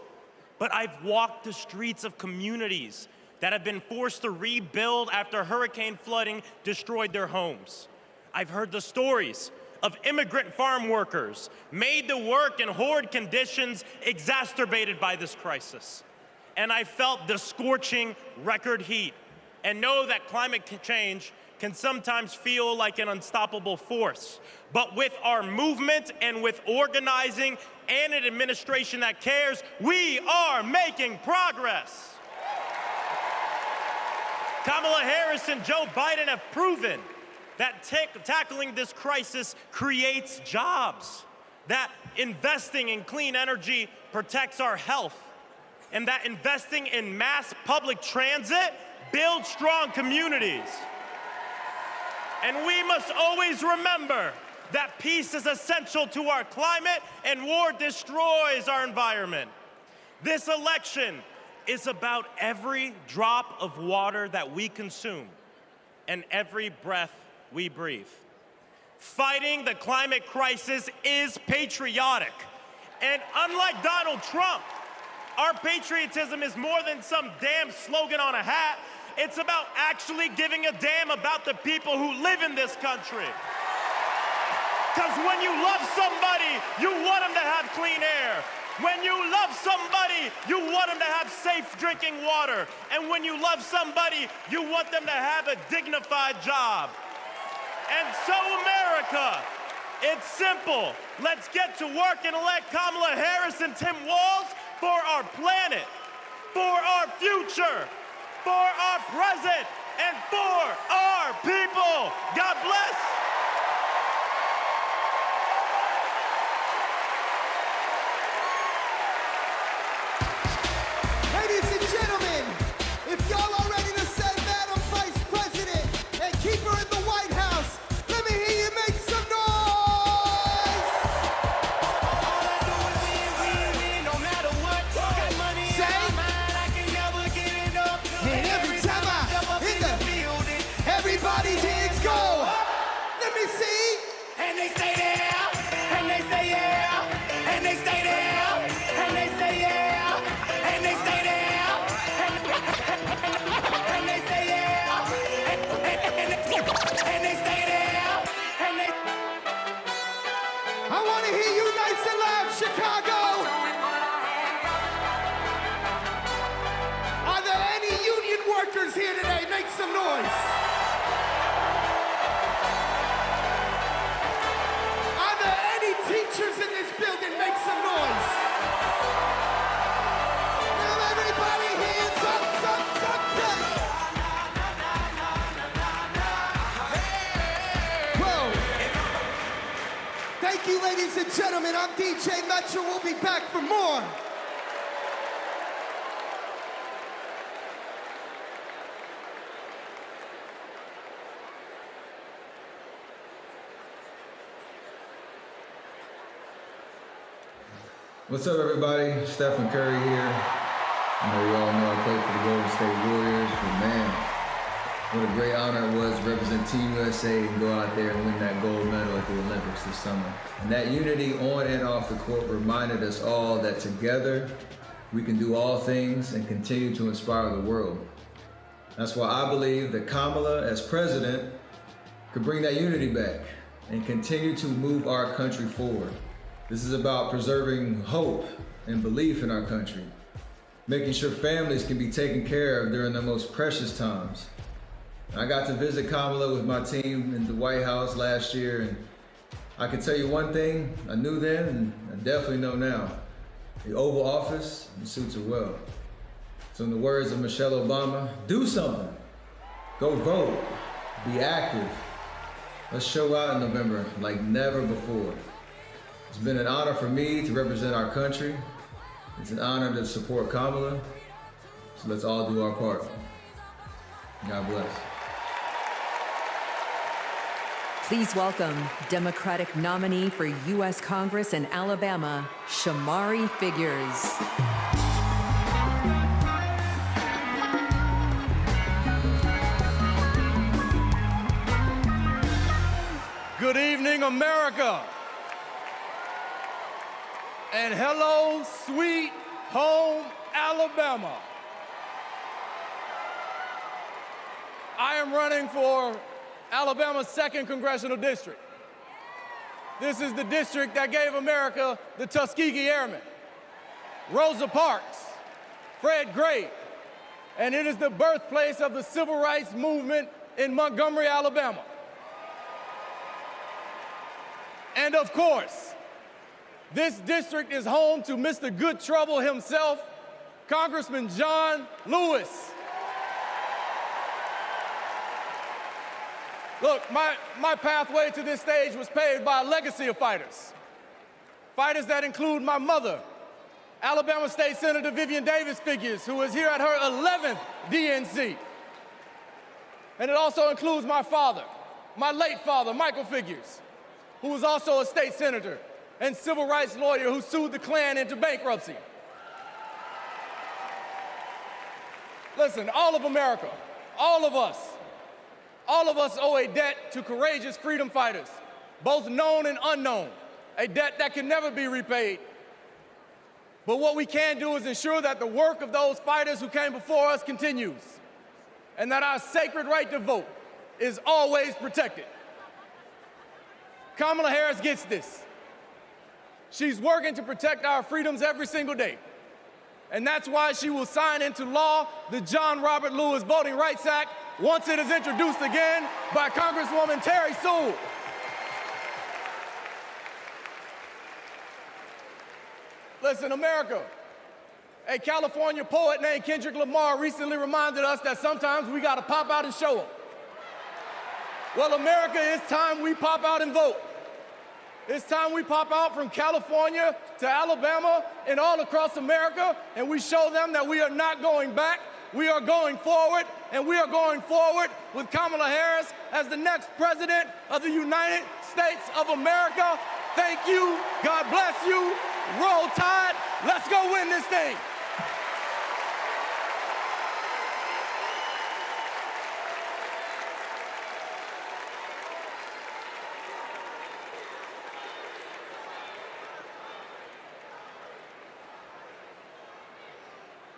But I've walked the streets of communities that have been forced to rebuild after hurricane flooding destroyed their homes. I've heard the stories of immigrant farm workers made to work in horrid conditions exacerbated by this crisis. And I felt the scorching record heat and know that climate change can sometimes feel like an unstoppable force. But with our movement and with organizing and an administration that cares, we are making progress. Kamala Harris and Joe Biden have proven that tackling this crisis creates jobs, that investing in clean energy protects our health, and that investing in mass public transit builds strong communities. And we must always remember that peace is essential to our climate and war destroys our environment. This election is about every drop of water that we consume and every breath we breathe. Fighting the climate crisis is patriotic. And unlike Donald Trump, our patriotism is more than some damn slogan on a hat. It's about actually giving a damn about the people who live in this country. Because when you love somebody, you want them to have clean air. When you love somebody, you want them to have safe drinking water. And when you love somebody, you want them to have a dignified job. And so, America, it's simple. Let's get to work and elect Kamala Harris and Tim Walz for our planet, for our future, for our present, and for our people. God bless. Ladies and gentlemen, if y'all are ready to send Madam Vice President and keep her in the White House, let me hear you make some noise! All I do is win, no matter what. Got money in my mind, I can never get enough. And every time I step up in the building, everybody's hands go up. Let me see. And they stay there, and they say yeah, and they stay there, and they say yeah, and they stay there. And they say yeah, and they stay there, and they. I want to hear you nice and loud, Chicago. Are there any union workers here today? Make some noise. Are there any teachers in this building? Make some noise. Now everybody hands up, up, up. Whoa. Thank you, ladies and gentlemen. I'm DJ Metro. We'll be back for more. What's up, everybody? Stephen Curry here. I know you all know I play for the Golden State Warriors, but man, what a great honor it was to represent Team USA and go out there and win that gold medal at the Olympics this summer. And that unity on and off the court reminded us all that together we can do all things and continue to inspire the world. That's why I believe that Kamala, as president, could bring that unity back and continue to move our country forward. This is about preserving hope and belief in our country, making sure families can be taken care of during their most precious times. I got to visit Kamala with my team in the White House last year, and I can tell you one thing I knew then and I definitely know now. The Oval Office suits her well. So in the words of Michelle Obama, do something. Go vote. Be active. Let's show out in November like never before. It's been an honor for me to represent our country. It's an honor to support Kamala. So let's all do our part. God bless. Please welcome Democratic nominee for U.S. Congress in Alabama, Shamari Figures. Good evening, America. And hello, sweet home, Alabama. I am running for Alabama's 2nd Congressional District. This is the district that gave America the Tuskegee Airmen, Rosa Parks, Fred Gray, and it is the birthplace of the civil rights movement in Montgomery, Alabama. And of course, this district is home to Mr. Good Trouble himself, Congressman John Lewis. Look, my pathway to this stage was paved by a legacy of fighters. Fighters that include my mother, Alabama State Senator Vivian Davis Figures, who is here at her 11th DNC. And it also includes my father, my late father, Michael Figures, who was also a state senator and civil rights lawyer who sued the Klan into bankruptcy. Listen, all of America, all of us owe a debt to courageous freedom fighters, both known and unknown, a debt that can never be repaid. But what we can do is ensure that the work of those fighters who came before us continues, and that our sacred right to vote is always protected. Kamala Harris gets this. She's working to protect our freedoms every single day. And that's why she will sign into law the John Robert Lewis Voting Rights Act once it is introduced again by Congresswoman Terry Sewell. Listen, America, a California poet named Kendrick Lamar recently reminded us that sometimes we gotta pop out and show up. Well, America, it's time we pop out and vote. It's time we pop out from California to Alabama and all across America, and we show them that we are not going back. We are going forward, and we are going forward with Kamala Harris as the next president of the United States of America. Thank you. God bless you. Roll Tide. Let's go win this thing.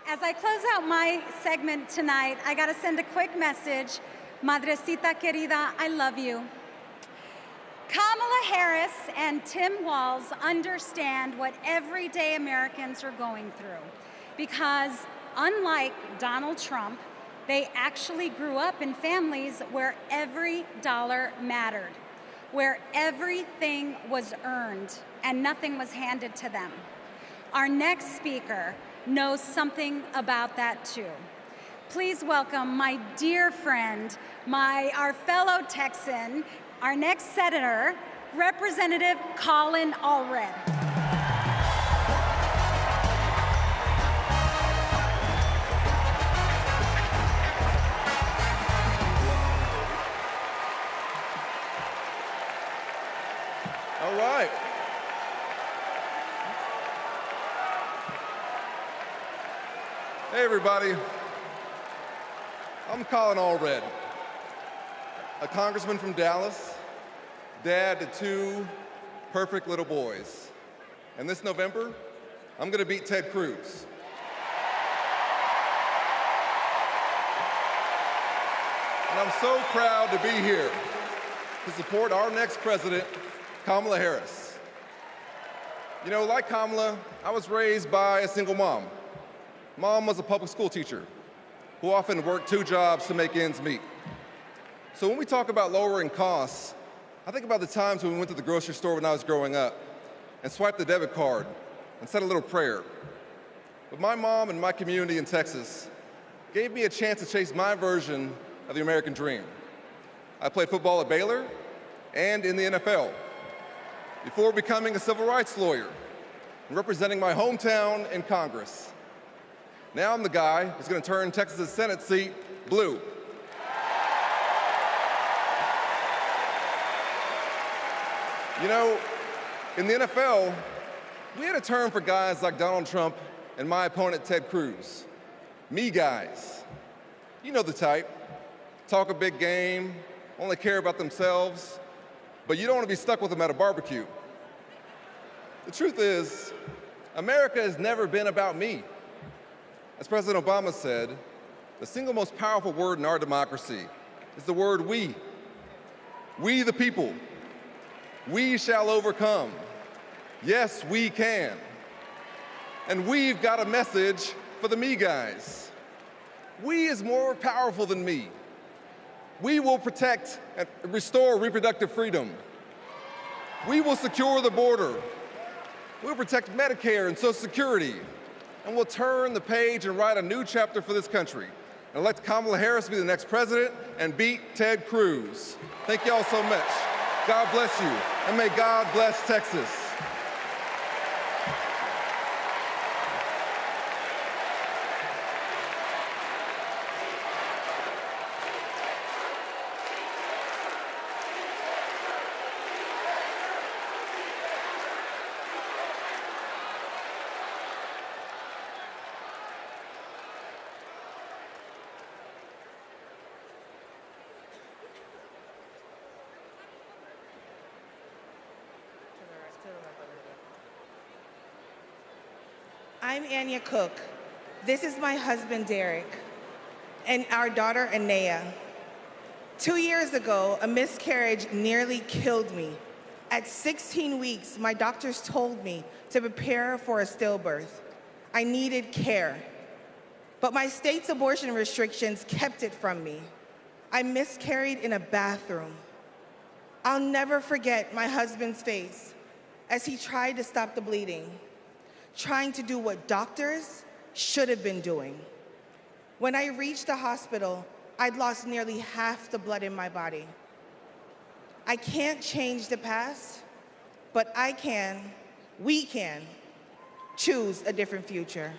As I close out my segment tonight, I got to send a quick message. Madrecita querida, I love you. Kamala Harris and Tim Walz understand what everyday Americans are going through because, unlike Donald Trump, they actually grew up in families where every dollar mattered, where everything was earned and nothing was handed to them. Our next speaker knows something about that too. Please welcome my dear friend, our fellow Texan, our next senator, Representative Colin Allred. All right. everybody. I'm Colin Allred, a congressman from Dallas, dad to 2 perfect little boys. And this November, I'm going to beat Ted Cruz. And I'm so proud to be here to support our next president, Kamala Harris. You know, like Kamala, I was raised by a single mom. Mom was a public school teacher who often worked 2 jobs to make ends meet. So when we talk about lowering costs, I think about the times when we went to the grocery store when I was growing up and swiped the debit card and said a little prayer. But my mom and my community in Texas gave me a chance to chase my version of the American dream. I played football at Baylor and in the NFL before becoming a civil rights lawyer and representing my hometown in Congress. Now I'm the guy who's going to turn Texas's Senate seat blue. You know, in the NFL, we had a term for guys like Donald Trump and my opponent Ted Cruz. Me guys. You know the type. Talk a big game, only care about themselves, but you don't want to be stuck with them at a barbecue. The truth is, America has never been about me. As President Obama said, the single most powerful word in our democracy is the word we. We the people. We shall overcome. Yes, we can. And we've got a message for the me guys. We is more powerful than me. We will protect and restore reproductive freedom. We will secure the border. We'll protect Medicare and Social Security. And we'll turn the page and write a new chapter for this country and elect Kamala Harris to be the next president and beat Ted Cruz. Thank y'all so much. God bless you, and may God bless Texas. I'm Anya Cook. This is my husband, Derek, and our daughter, Anaya. 2 years ago, a miscarriage nearly killed me. At 16 weeks, my doctors told me to prepare for a stillbirth. I needed care. But my state's abortion restrictions kept it from me. I miscarried in a bathroom. I'll never forget my husband's face as he tried to stop the bleeding, trying to do what doctors should have been doing. When I reached the hospital, I'd lost nearly half the blood in my body. I can't change the past, but I can, we can, choose a different future.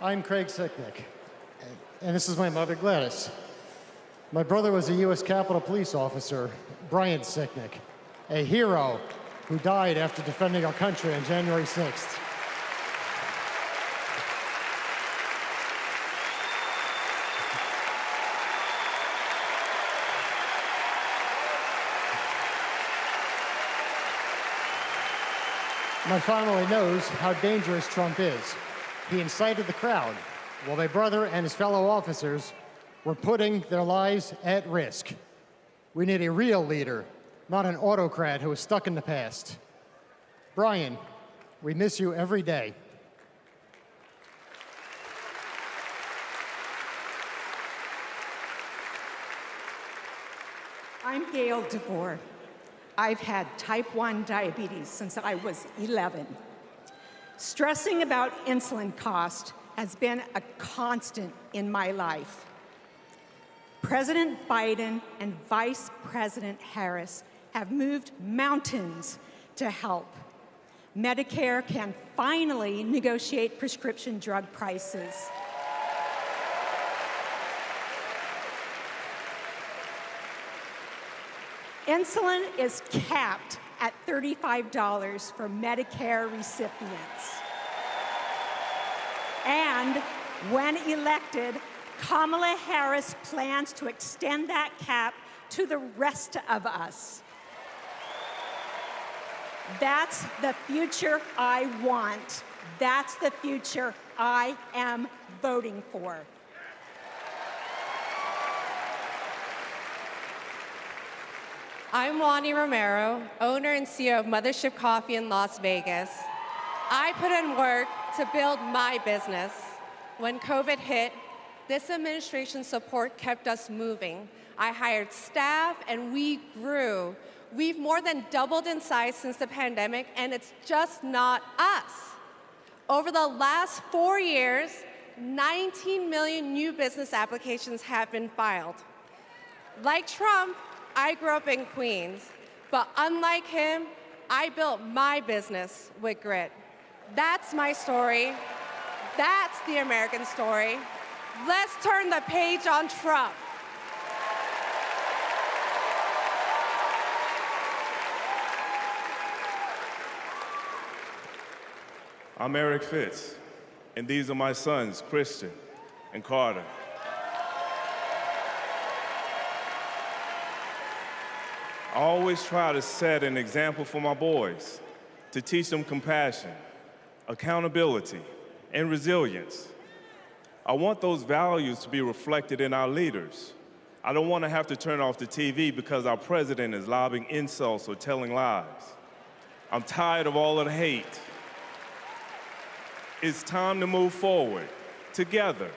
I'm Craig Sicknick, and this is my mother, Gladys. My brother was a U.S. Capitol Police officer, Brian Sicknick, a hero who died after defending our country on January 6th. My family knows how dangerous Trump is. He incited the crowd while my brother and his fellow officers were putting their lives at risk. We need a real leader, not an autocrat who is stuck in the past. Brian, we miss you every day. I'm Gail DeBoer. I've had type 1 diabetes since I was 11. Stressing about insulin cost has been a constant in my life. President Biden and Vice President Harris have moved mountains to help. Medicare can finally negotiate prescription drug prices. Insulin is capped at $35 for Medicare recipients. And when elected, Kamala Harris plans to extend that cap to the rest of us. That's the future I want. That's the future I am voting for. I'm Wani Romero, owner and CEO of Mothership Coffee in Las Vegas. I put in work to build my business. When COVID hit, this administration's support kept us moving. I hired staff and we grew. We've more than doubled in size since the pandemic, and it's just not us. Over the last 4 years, 19 million new business applications have been filed. Like Trump, I grew up in Queens, but unlike him, I built my business with grit. That's my story. That's the American story. Let's turn the page on Trump. I'm Eric Fitz, and these are my sons, Christian and Carter. I always try to set an example for my boys, to teach them compassion, accountability, and resilience. I want those values to be reflected in our leaders. I don't want to have to turn off the TV because our president is lobbing insults or telling lies. I'm tired of all of the hate. It's time to move forward together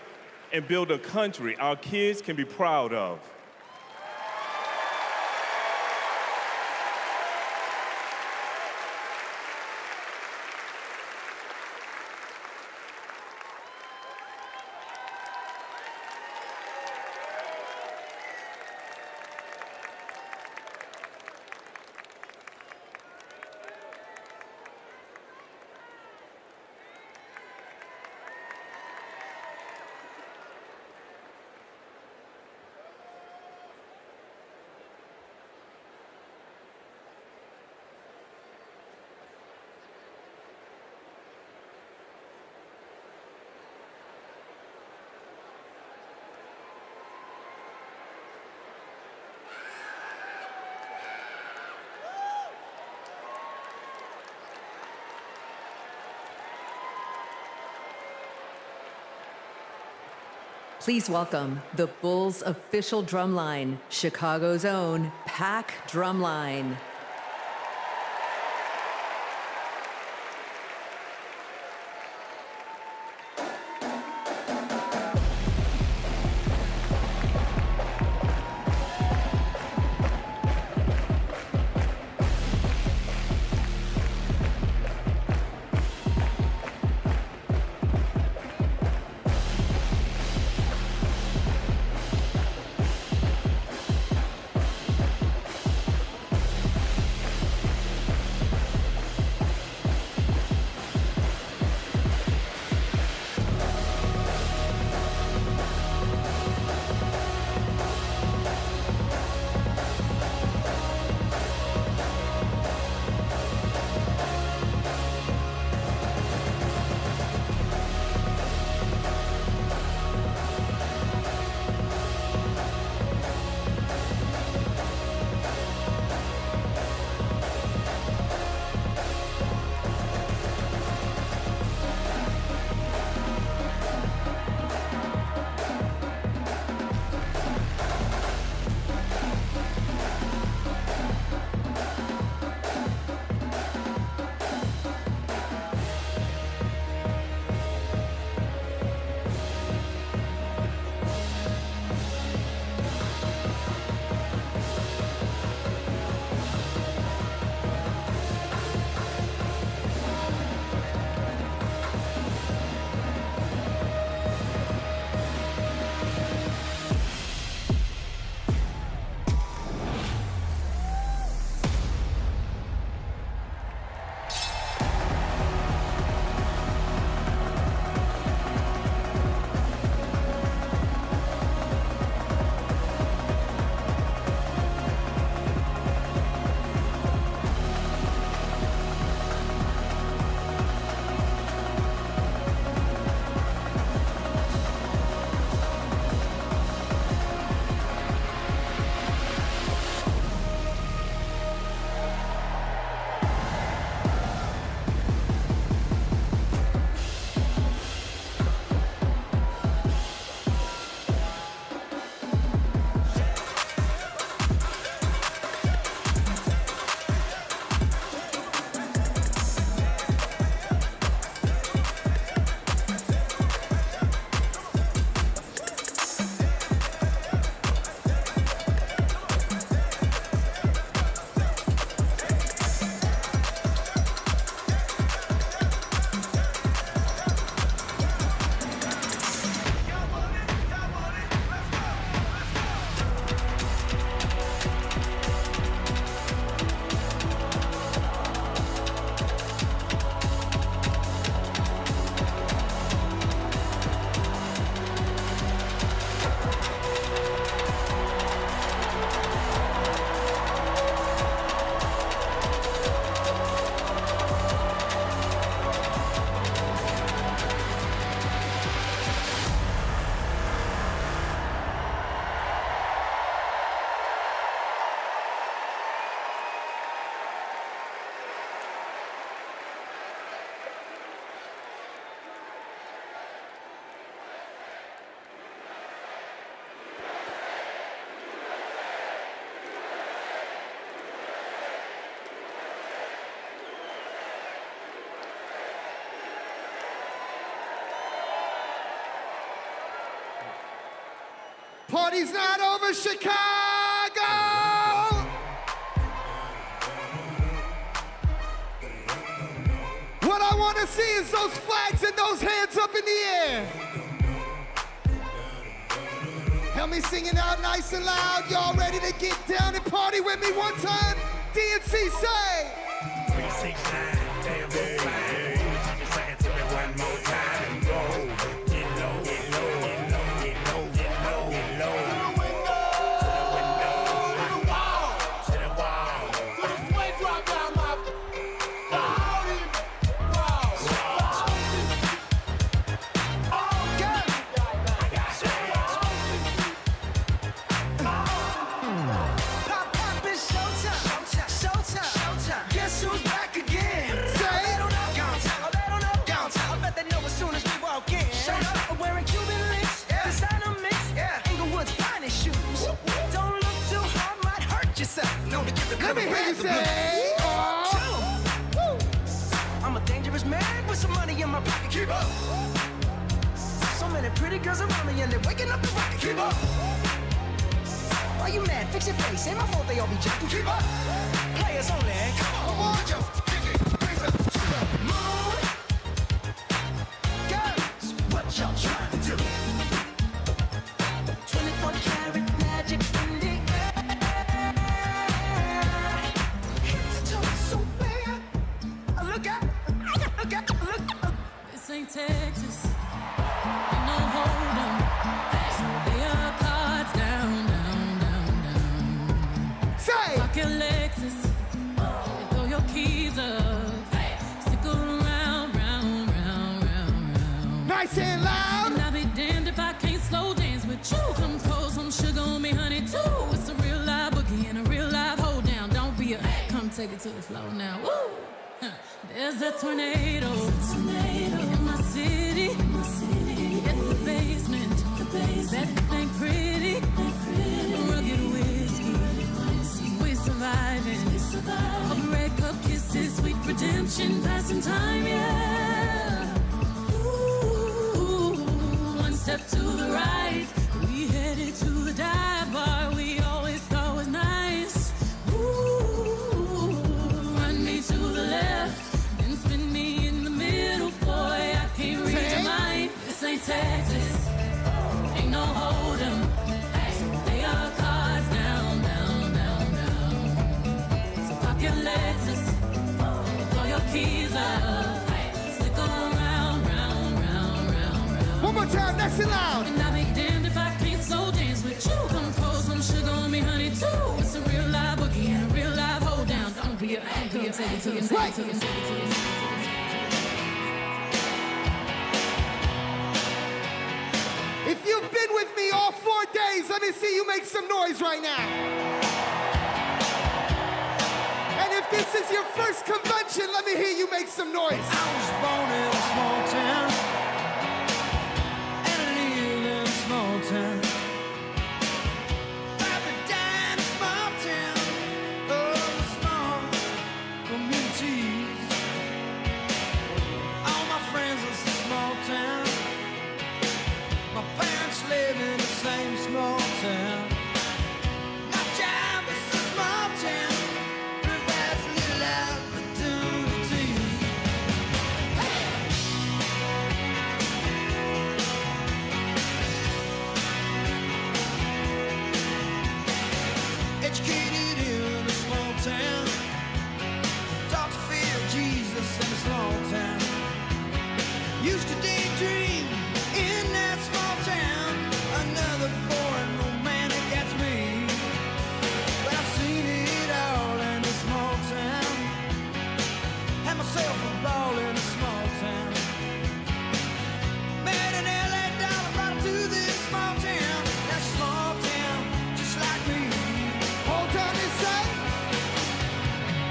and build a country our kids can be proud of. Please welcome the Bulls' official drumline, Chicago's own Pack Drumline. party's not over, Chicago! What I want to see is those flags and those hands up in the air. Help me sing it out nice and loud. Y'all ready to get down and party with me one time? DNC say. 369, damn fine. Just say it to me one more time and go. Get low, get low, get low, get low, get low, get low. To the window, to the wall, to the wall. To the sweat drop down my body. Let me hear you say, oh. I'm a dangerous man with some money in my pocket. Keep up. So many pretty girls around me and they're waking up the rocket. Keep up. Why you mad? Fix your face. Ain't my fault they all be jacking. Keep up. Players only. Come on, Joe. Moon. Girls, what y'all trying to do? 24 karat magic in the air. This ain't Texas, ain't no hold'em. So lay your cards down, down, down, down. Say! Park your Lexus and throw your keys up. Stick around, round, round, round, round. Nice and loud. And I'll be damned if I can't slow dance with you. Come pour some sugar on me, honey, too. It's a real live boogie and a real live hold down. Don't be a come take it to the floor now. Woo! There's a tornado in my city. At the basement. That ain't pretty. Rugged whiskey. We're surviving. A red cup kisses, sweet redemption, passing time, yeah. Ooh, one step to the right. We headed to the dive bar we always thought was nice. Ooh, run me to the left. Texas, ain't no hold'em. Lay your cards down, down, down, down. So pop your Lexus, throw your keys up. Stick around, round, round, round, round. One more time, nice and loud. And I'll be damned if I can't slow dance with you. Come pour some sugar on me, honey, too. It's a real live boogie and a real live hold down. Don't be a take it to the If you've been with me all 4 days, let me see you make some noise right now. And if this is your first convention, let me hear you make some noise. I was born in a small town, and I live in a small town. I've died in a small town, oh, small communities. All my friends are from small town. My parents live in the same small town. My job is a small town, provides little opportunity. Hey! Educated in a small town, taught to fear Jesus in a small town. Used to daydream in that small town, another boring romantic, that's me. But I've seen it all in a small town. Had myself a ball in a small town. Met an LA dollar, brought her to this small town. That small town, just like me. Hold on inside.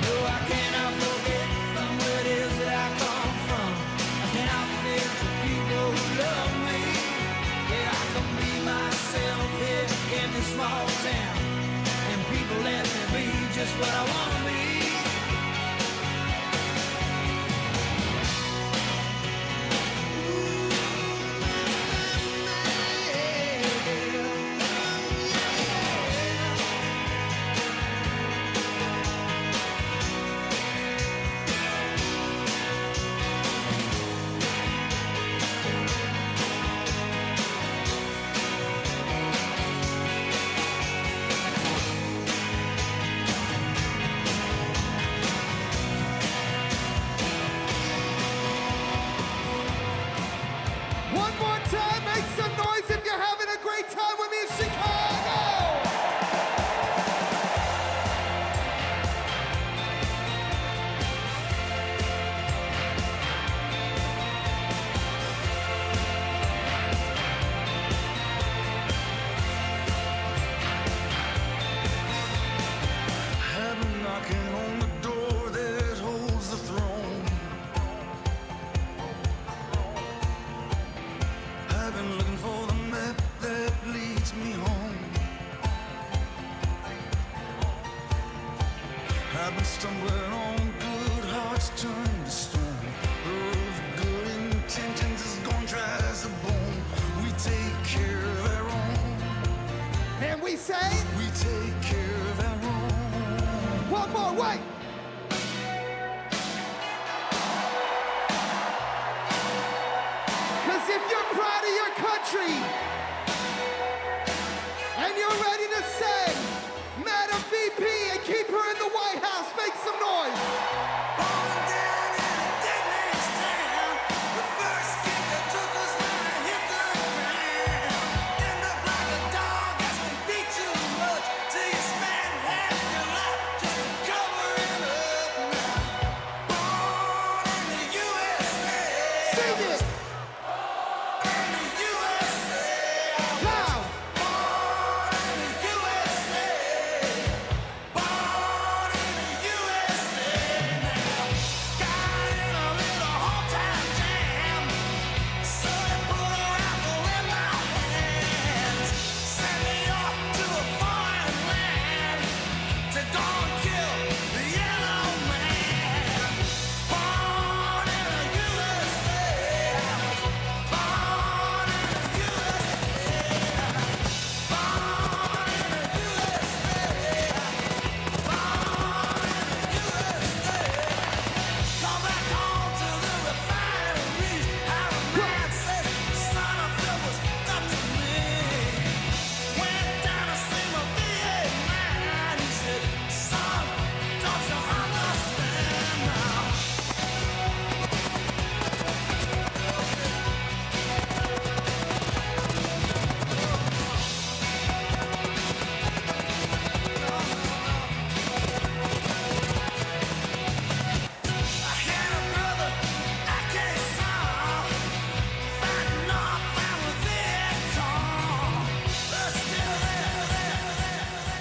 No, I cannot forget from where it is that I come from. I cannot forget the people who love me. Yeah, I can be myself here in this small town, and people let me be just what I want to be. I've been stumbling on good hearts turned to stone. Those good intentions is gone dry as a bone. We take care of our own. And we say, we take care of our own. One more, wait. Cause if you're proud of your country and you're ready to say, Madam VP, and keep her in the White House, make some noise.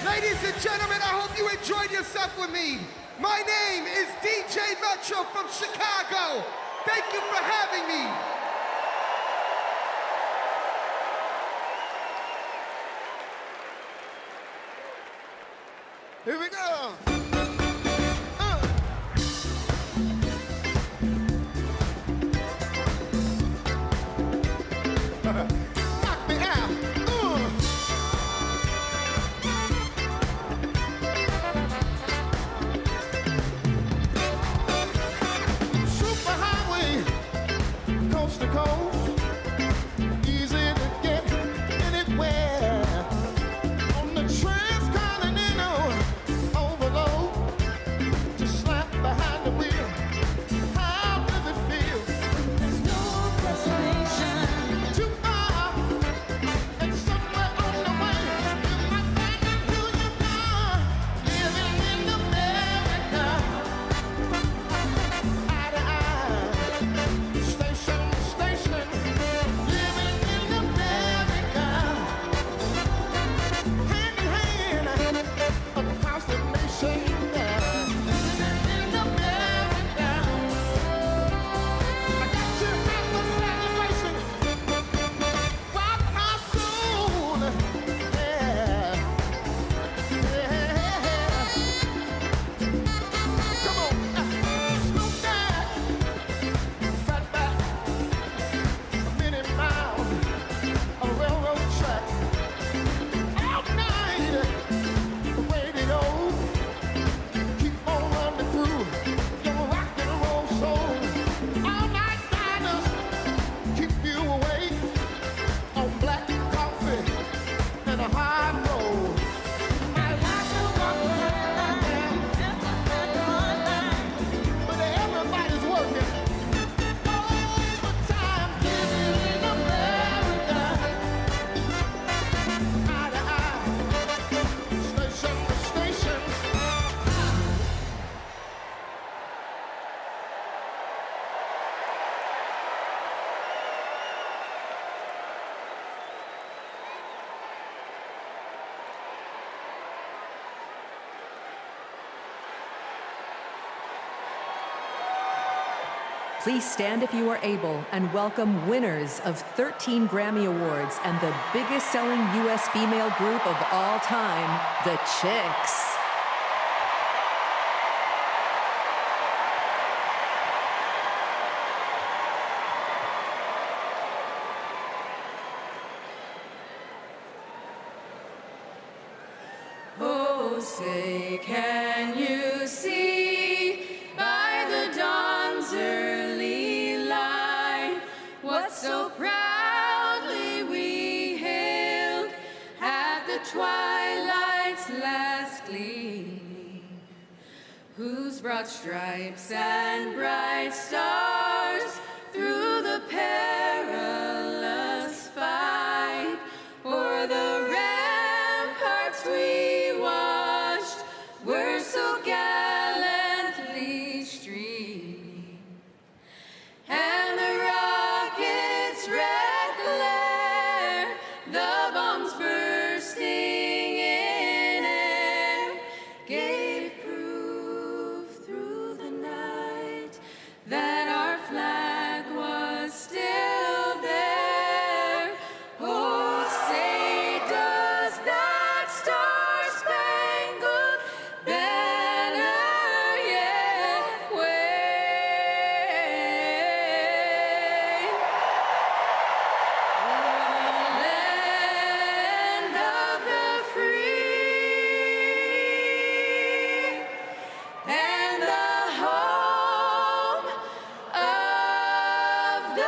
Ladies and gentlemen, I hope you enjoyed yourself with me. My name is DJ Metro from Chicago. Thank you for having me. Here we go. Knock me out. Superhighway, coast to coast, easy to get anywhere. On the transcontinental overload, to slap behind the wheel. How does it feel? There's no destination too far, and somewhere on the way you might find out who you are. Living in America, eye to eye, station to station. Living in America, hand in hand, across the nation. Living in America, I got to have a celebration. Rock my soul, yeah, yeah. Come on, Snoop Dogg, fat back, a mini mile, a railroad track, all night, radio, keep on running through your rock and roll soul. All night diners keep you awake on black coffee and a hard roll. I like to walk around, but everybody's working overtime. Living in America, eye to eye, station to station. Please stand if you are able and welcome winners of 13 Grammy Awards and the biggest selling U.S. female group of all time, the Chicks. say, can you see by the dawn's early light what so proudly we hailed at the twilight's last gleaming, whose broad stripes and bright stars through the perilous fight o'er the ramparts we watched were so gallantly streaming, and the rockets' red glare, the bombs bursting in air, gave proof through the night that our flag was still there. Oh, say does that star-spangled banner yet wave? Land of the free and the home of the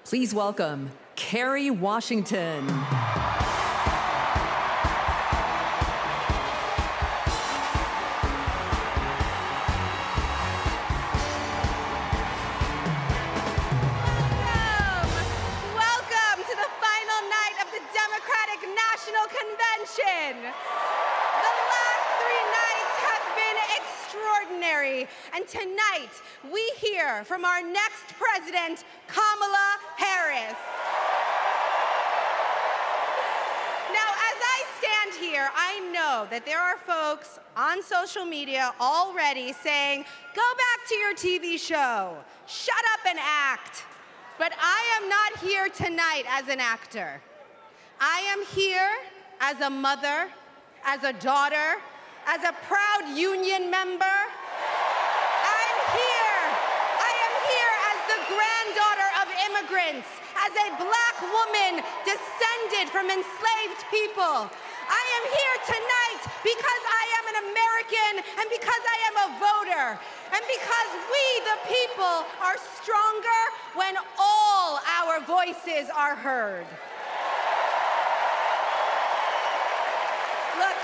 Please welcome Kerry Washington. Welcome to the final night of the Democratic National Convention. The last 3 nights have been extraordinary, and tonight we hear from our next president, Kamala Harris. Now, as I stand here, I know that there are folks on social media already saying, go back to your TV show, shut up and act. But I am not here tonight as an actor. I am here as a mother, as a daughter, as a proud union member. I am here as the granddaughter of immigrants, as a black woman descended from enslaved people. I am here tonight because I am an American and because I am a voter and because we, the people, are stronger when all our voices are heard. Look,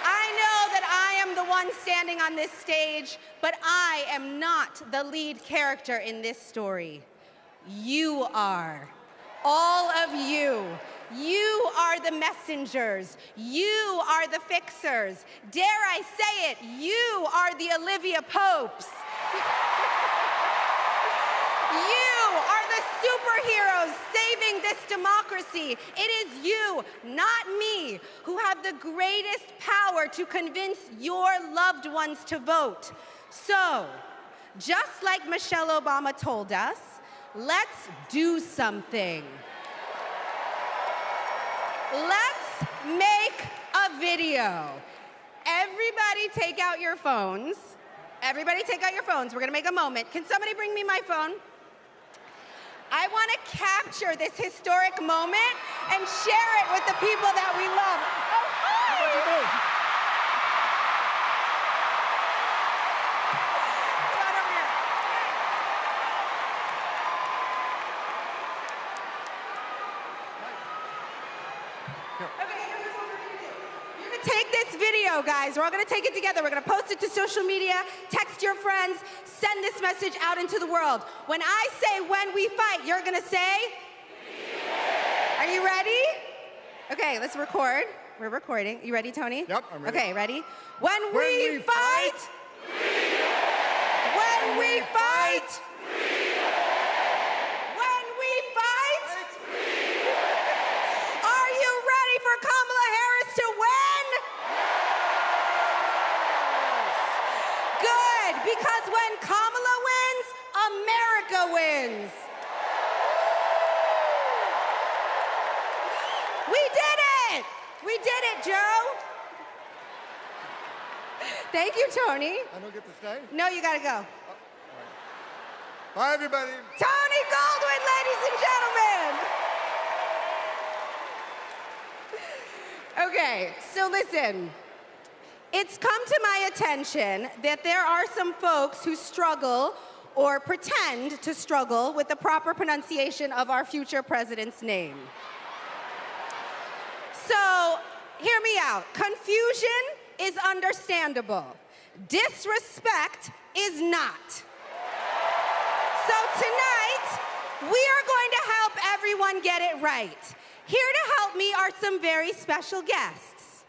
I know that I am the one standing on this stage, but I am not the lead character in this story. You are. All of you. You are the messengers. You are the fixers. Dare I say it, you are the Olivia Popes. You are the superheroes saving this democracy. It is you, not me, who have the greatest power to convince your loved ones to vote. So, just like Michelle Obama told us, let's do something. Let's make a video. Everybody take out your phones. Everybody take out your phones. We're gonna make a moment. Can somebody bring me my phone? I wanna capture this historic moment and share it with the people that we love. Oh, hi! What'd you do? Come on over here. You're gonna take this video, guys. We're all gonna take it together. We're gonna post it to social media, text your friends, send this message out into the world. When I say when we fight, you're gonna say? Are you ready? Okay, let's record. We're recording. You ready, Tony? Yep, I'm ready. Okay, ready? When we fight, when we fight, when we fight, We did it! We did it, Joe! Thank you, Tony. I don't get to stay? No, you gotta go. Bye, everybody. Tony Goldwyn, ladies and gentlemen. Okay, so listen. It's come to my attention that there are some folks who struggle or pretend to struggle with the proper pronunciation of our future president's name. So, hear me out. Confusion is understandable. Disrespect is not. So tonight, we are going to help everyone get it right. Here to help me are some very special guests.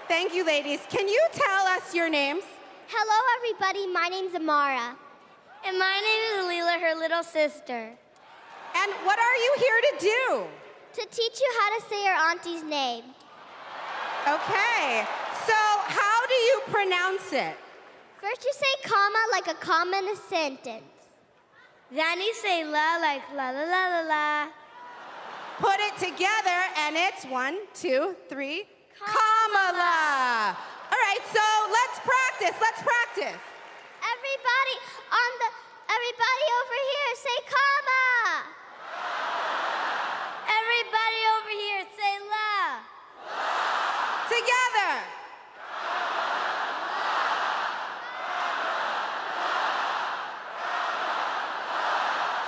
Thank you, ladies. Can you tell us your names? Hello, everybody. My name's Amara. And my name is Leela, her little sister. And what are you here to do? To teach you how to say your auntie's name. Okay, so how do you pronounce it? First you say comma like a comma in a sentence. Then you say la like la la la la la. Put it together and it's 1, 2, 3, Kamala. All right, so let's practice, Everybody over here say comma. Everybody over here say la. Together.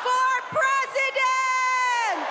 For president!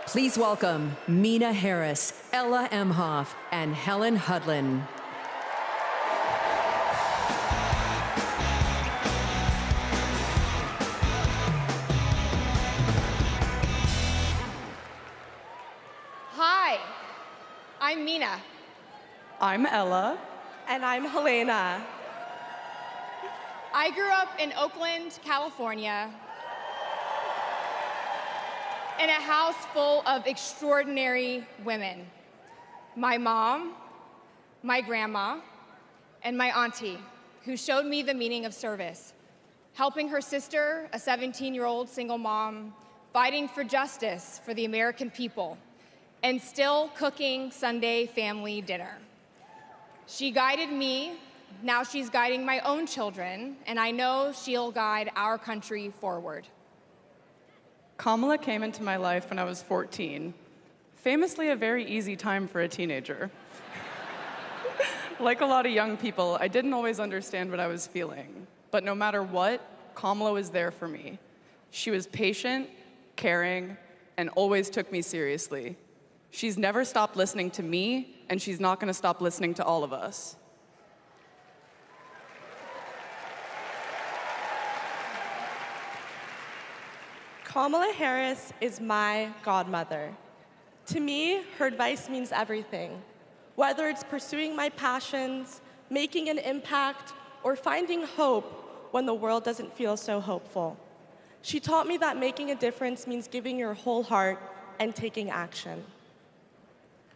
Please welcome Mina Harris, Ella Emhoff, and Helen Hudlin. Hi, I'm Mina. I'm Ella. And I'm Helena. I grew up in Oakland, California, in a house full of extraordinary women. My mom, my grandma, and my auntie, who showed me the meaning of service, helping her sister, a 17-year-old single mom, fighting for justice for the American people, and still cooking Sunday family dinner. She guided me, now she's guiding my own children, and I know she'll guide our country forward. Kamala came into my life when I was 14. Famously a very easy time for a teenager. Like a lot of young people, I didn't always understand what I was feeling. But no matter what, Kamala was there for me. She was patient, caring, and always took me seriously. She's never stopped listening to me, and she's not gonna stop listening to all of us. Kamala Harris is my godmother. To me, her advice means everything. Whether it's pursuing my passions, making an impact, or finding hope when the world doesn't feel so hopeful. She taught me that making a difference means giving your whole heart and taking action.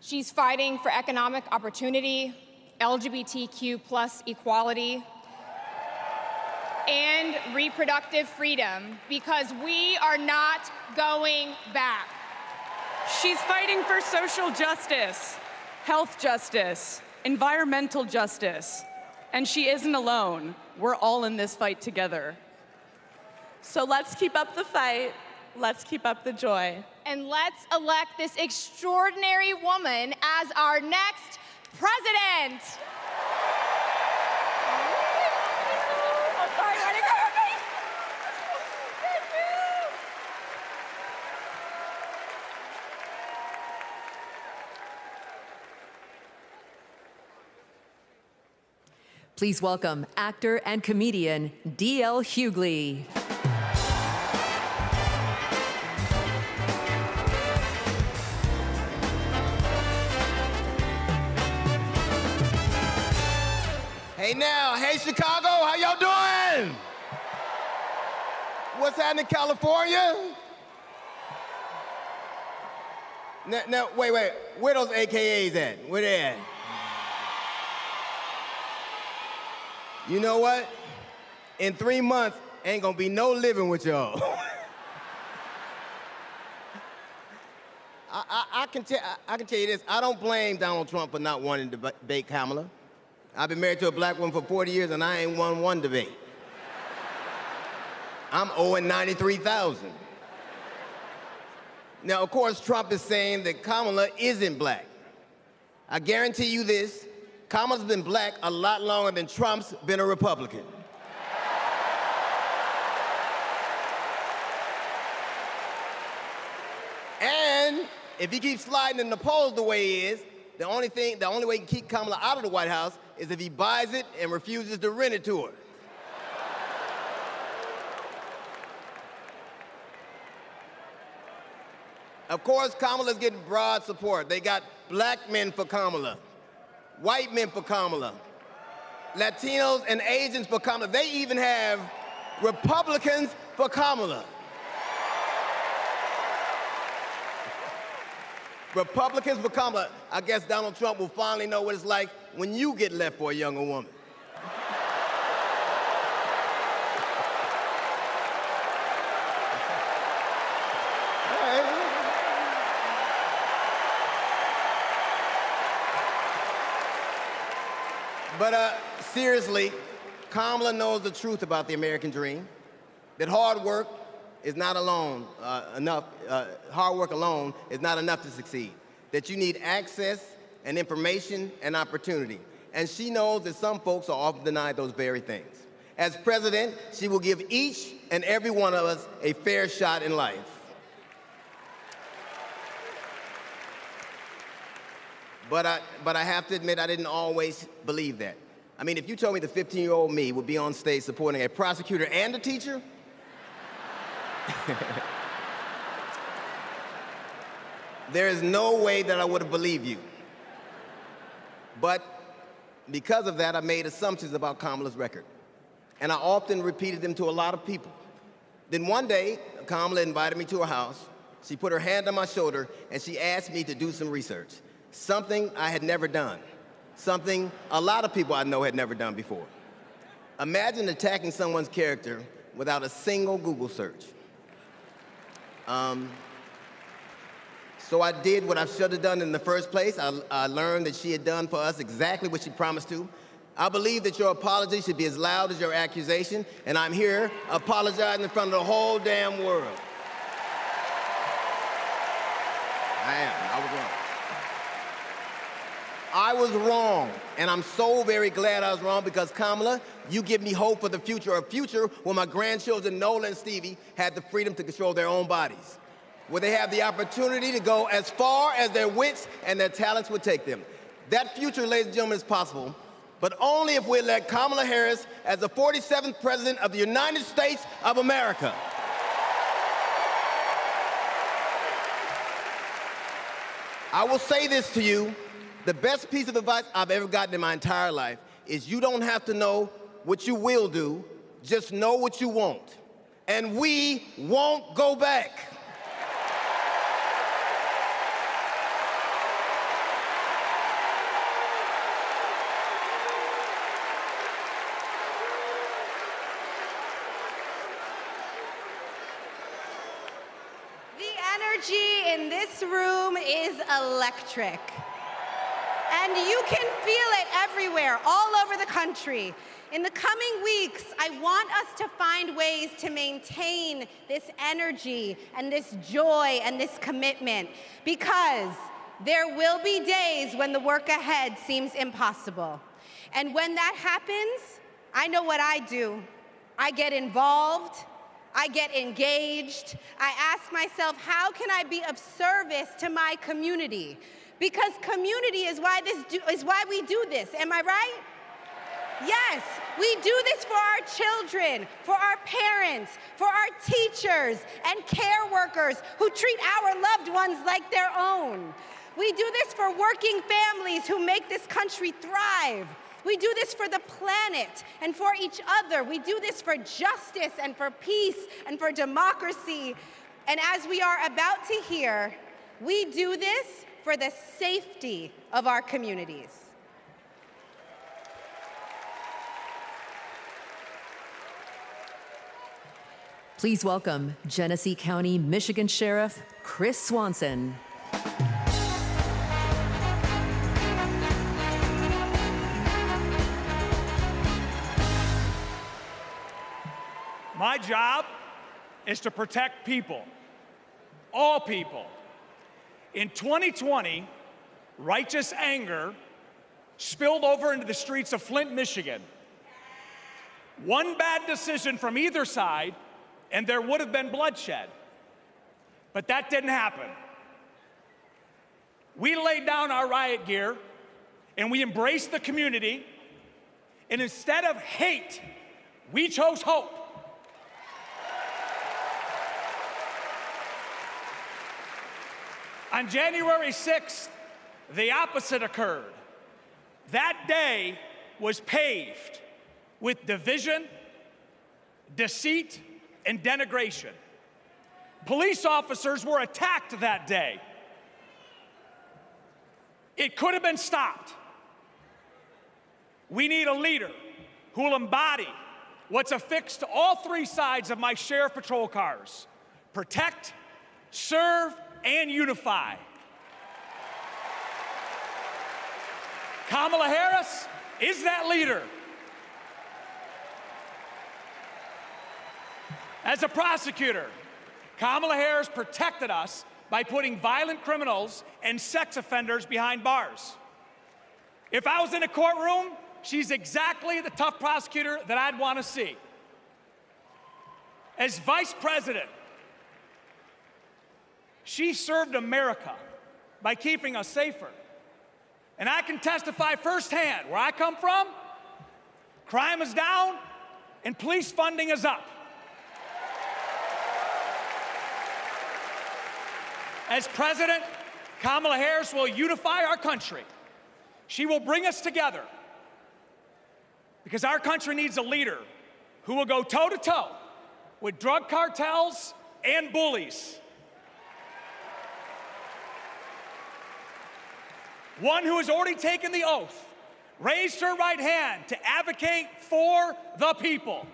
She's fighting for economic opportunity, LGBTQ+ equality, and reproductive freedom, because we are not going back. She's fighting for social justice, health justice, environmental justice, and she isn't alone. We're all in this fight together. So let's keep up the fight, let's keep up the joy. And let's elect this extraordinary woman as our next president. Please welcome actor and comedian D.L. Hughley. Hey now, hey Chicago, how y'all doing? What's happening, California? Now, wait, where those AKAs at? Where they at? You know what? In 3 months, ain't gonna be no living with y'all. I can tell you this, I don't blame Donald Trump for not wanting to debate Kamala. I've been married to a black woman for 40 years and I ain't won one debate. I'm owing $93,000. Now, of course, Trump is saying that Kamala isn't black. I guarantee you this, Kamala's been black a lot longer than Trump's been a Republican. And if he keeps sliding in the polls the way he is, the only way he can keep Kamala out of the White House is if he buys it and refuses to rent it to her. Of course, Kamala's getting broad support. They got black men for Kamala, white men for Kamala, Latinos and Asians for Kamala. They even have Republicans for Kamala. Republicans for Kamala. I guess Donald Trump will finally know what it's like when you get left for a younger woman. But seriously, Kamala knows the truth about the American dream, that hard work is not enough, hard work alone is not enough to succeed, that you need access and information and opportunity. And she knows that some folks are often denied those very things. As president, she will give each and every one of us a fair shot in life. But I have to admit, I didn't always believe that. I mean, if you told me the 15-year-old me would be on stage supporting a prosecutor and a teacher, there is no way that I would have believed you. But because of that, I made assumptions about Kamala's record. And I often repeated them to a lot of people. Then one day, Kamala invited me to her house. She put her hand on my shoulder and she asked me to do some research. Something I had never done. Something a lot of people I know had never done before. Imagine attacking someone's character without a single Google search. So I did what I should have done in the first place. I learned that she had done for us exactly what she promised to. I believe that your apology should be as loud as your accusation, and I'm here apologizing in front of the whole damn world. I was wrong. I was wrong, and I'm so very glad I was wrong because, Kamala, you give me hope for the future, a future where my grandchildren, Nola and Stevie, had the freedom to control their own bodies, where they have the opportunity to go as far as their wits and their talents would take them. That future, ladies and gentlemen, is possible, but only if we elect Kamala Harris as the 47th President of the United States of America. I will say this to you. The best piece of advice I've ever gotten in my entire life is you don't have to know what you will do, just know what you won't. And we won't go back. The energy in this room is electric. And you can feel it everywhere, all over the country. In the coming weeks, I want us to find ways to maintain this energy and this joy and this commitment, because there will be days when the work ahead seems impossible. And when that happens, I know what I do. I get involved, I get engaged, I ask myself, how can I be of service to my community? Because community is why we do this, am I right? Yes, we do this for our children, for our parents, for our teachers and care workers who treat our loved ones like their own. We do this for working families who make this country thrive. We do this for the planet and for each other. We do this for justice and for peace and for democracy. And as we are about to hear, we do this for the safety of our communities. Please welcome Genesee County, Michigan Sheriff Chris Swanson. My job is to protect people, all people. In 2020, righteous anger spilled over into the streets of Flint, Michigan. One bad decision from either side, and there would have been bloodshed. But that didn't happen. We laid down our riot gear, and we embraced the community, and instead of hate, we chose hope. On January 6th, the opposite occurred. That day was paved with division, deceit, and denigration. Police officers were attacked that day. It could have been stopped. We need a leader who will embody what's affixed to all three sides of my sheriff patrol cars: protect, serve, and unify. Kamala Harris is that leader. As a prosecutor, Kamala Harris protected us by putting violent criminals and sex offenders behind bars. If I was in a courtroom, she's exactly the tough prosecutor that I'd want to see. As vice president, she served America by keeping us safer. And I can testify firsthand, where I come from, crime is down and police funding is up. As president, Kamala Harris will unify our country. She will bring us together because our country needs a leader who will go toe-to-toe with drug cartels and bullies. One who has already taken the oath, raised her right hand to advocate for the people.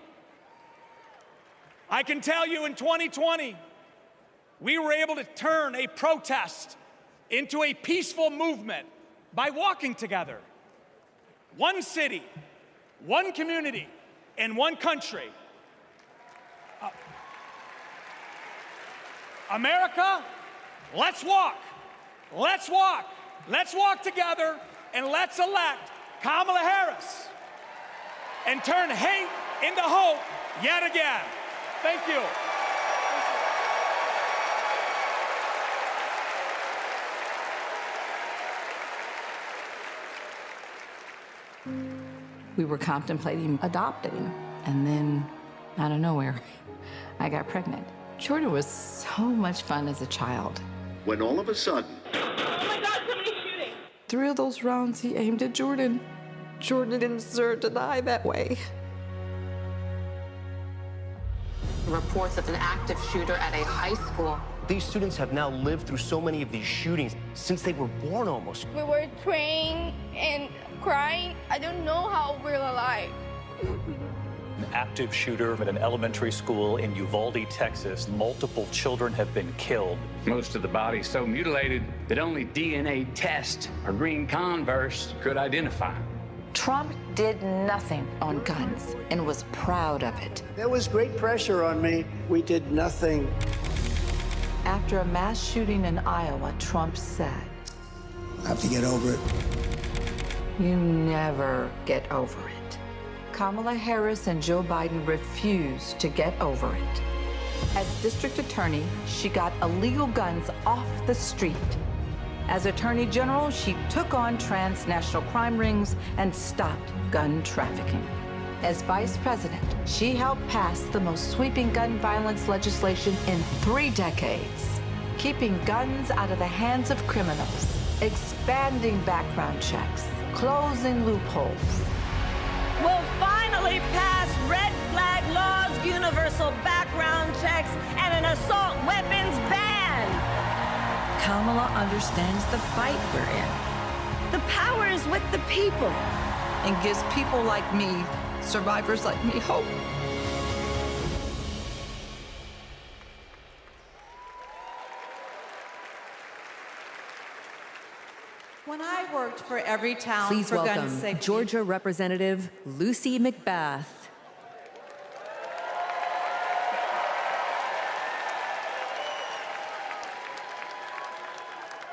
I can tell you in 2020, we were able to turn a protest into a peaceful movement by walking together. One city, one community, and one country. America, let's walk. Let's walk. Let's walk together and let's elect Kamala Harris and turn hate into hope yet again. Thank you. We were contemplating adopting, and then out of nowhere, I got pregnant. Jordan was so much fun as a child. When all of a sudden, 3 of those rounds he aimed at Jordan. Jordan didn't deserve to die that way. Reports of an active shooter at a high school. These students have now lived through so many of these shootings since they were born almost. We were praying and crying. I don't know how we're alive. An active shooter at an elementary school in Uvalde, Texas. Multiple children have been killed. Most of the body so mutilated that only DNA test or green Converse could identify. Trump did nothing on guns and was proud of it. There was great pressure on me. We did nothing. After a mass shooting in Iowa, Trump said, I have to get over it. "You never get over it." Kamala Harris and Joe Biden refused to get over it. As district attorney, she got illegal guns off the street. As Attorney General, she took on transnational crime rings and stopped gun trafficking. As Vice President, she helped pass the most sweeping gun violence legislation in 3 decades, keeping guns out of the hands of criminals, expanding background checks, closing loopholes. We'll finally pass red flag laws, universal background checks, and an assault weapons ban. Kamala understands the fight we're in. The power is with the people. And gives people like me, survivors like me, hope. When I worked for Every Town Please for Gun welcome Safety. Georgia Representative Lucy McBath.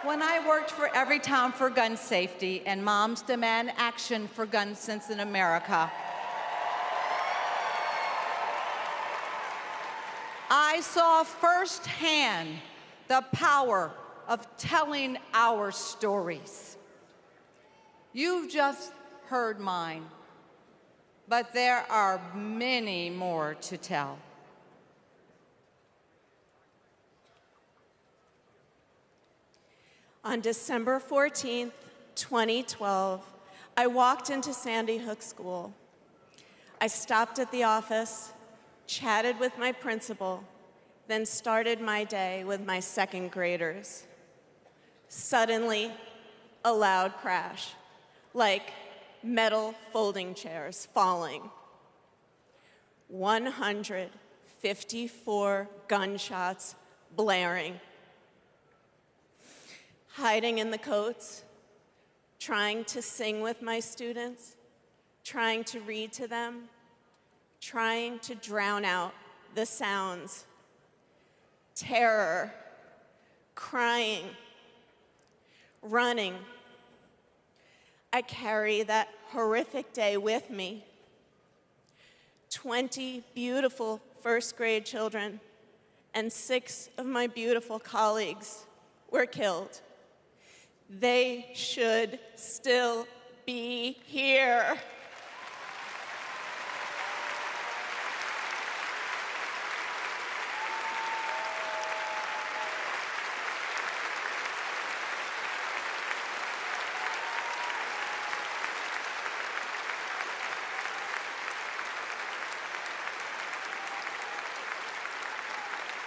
When I worked for Every Town for Gun Safety and Moms Demand Action for Gun Sense in America, I saw firsthand the power of telling our stories. You've just heard mine, but there are many more to tell. On December 14th, 2012, I walked into Sandy Hook School. I stopped at the office, chatted with my principal, then started my day with my second graders. Suddenly, a loud crash, like metal folding chairs falling. 154 gunshots blaring. Hiding in the coats, trying to sing with my students, trying to read to them, trying to drown out the sounds. Terror, crying, running. I carry that horrific day with me. 20 beautiful first grade children and 6 of my beautiful colleagues were killed. They should still be here.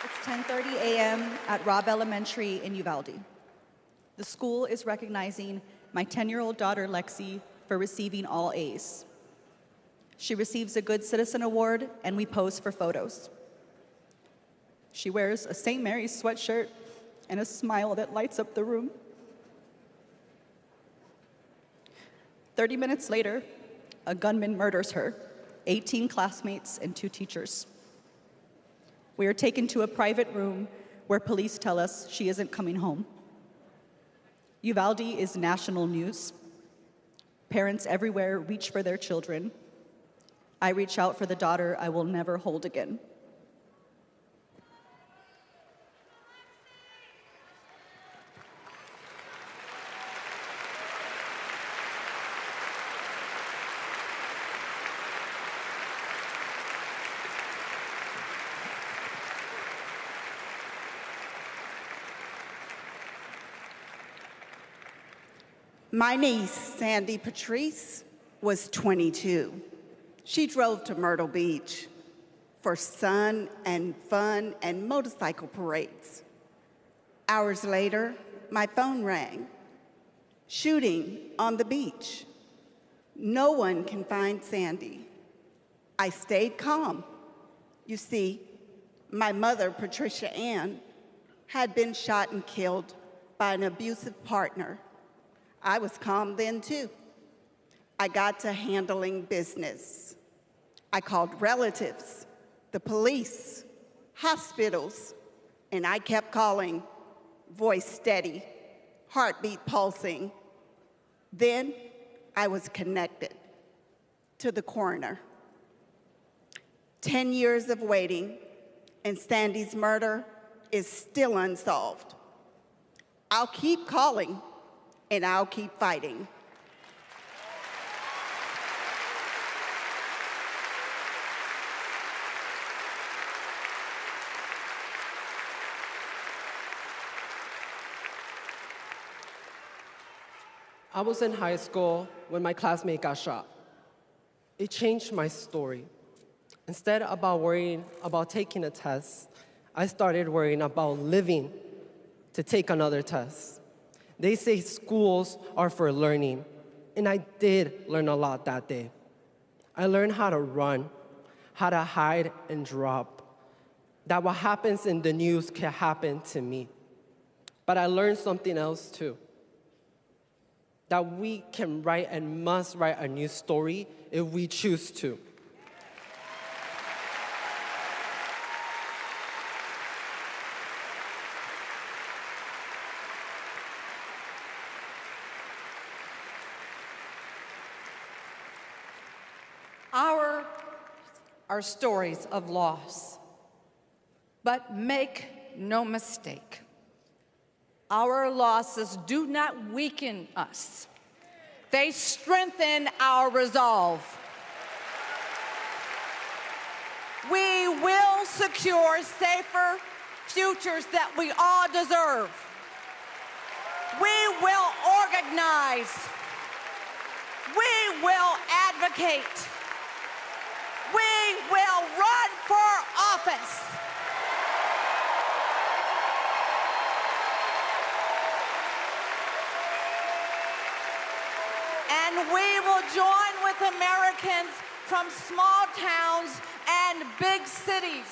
It's 10:30 a.m. at Robb Elementary in Uvalde. The school is recognizing my 10-year-old daughter, Lexi, for receiving all A's. She receives a Good Citizen Award, and we pose for photos. She wears a St. Mary's sweatshirt and a smile that lights up the room. 30 minutes later, a gunman murders her, 18 classmates, and 2 teachers. We are taken to a private room where police tell us she isn't coming home. Uvalde is national news. Parents everywhere reach for their children. I reach out for the daughter I will never hold again. My niece, Sandy Patrice, was 22. She drove to Myrtle Beach for sun and fun and motorcycle parades. Hours later, my phone rang. Shooting on the beach. No one can find Sandy. I stayed calm. You see, my mother, Patricia Ann, had been shot and killed by an abusive partner. I was calm then, too. I got to handling business. I called relatives, the police, hospitals, and I kept calling, voice steady, heartbeat pulsing. Then I was connected to the coroner. 10 years of waiting, and Sandy's murder is still unsolved. I'll keep calling, and I'll keep fighting. I was in high school when my classmate got shot. It changed my story. Instead of worrying about taking a test, I started worrying about living to take another test. They say schools are for learning, and I did learn a lot that day. I learned how to run, how to hide and drop, that what happens in the news can happen to me. But I learned something else too, that we can write and must write a new story if we choose to. Ours are stories of loss, but make no mistake, our losses do not weaken us. They strengthen our resolve. We will secure safer futures that we all deserve. We will organize. We will advocate. We will run for office. And we will join with Americans from small towns and big cities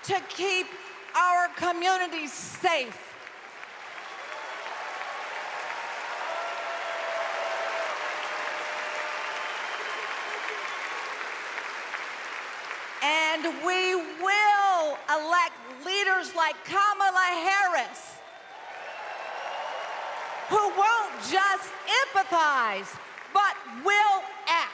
to keep our communities safe. And we will elect leaders like Kamala Harris, who won't just empathize, but will act.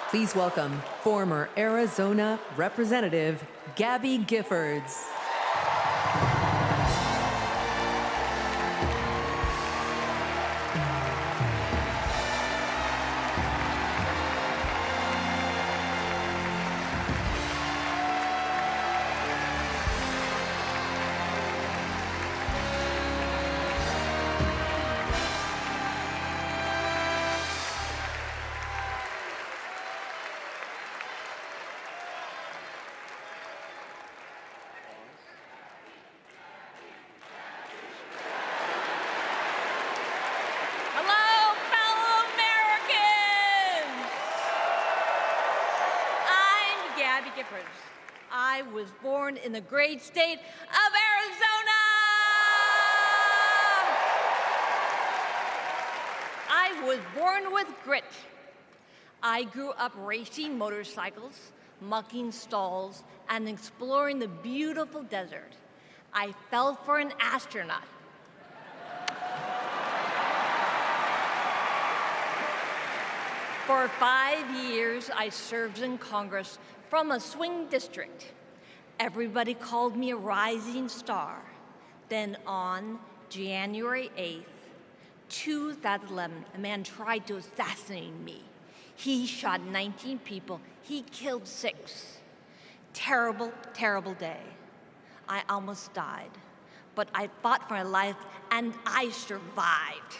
Please welcome former Arizona Representative Gabby Giffords. Hello, fellow Americans! I'm Gabby Giffords. I was born in the great state of Arizona! I was born with grit. I grew up racing motorcycles, mucking stalls, and exploring the beautiful desert. I fell for an astronaut. For 5 years, I served in Congress from a swing district. Everybody called me a rising star. Then on January 8th, 2011, a man tried to assassinate me. He shot 19 people. He killed 6. Terrible, terrible day. I almost died, but I fought for my life, and I survived.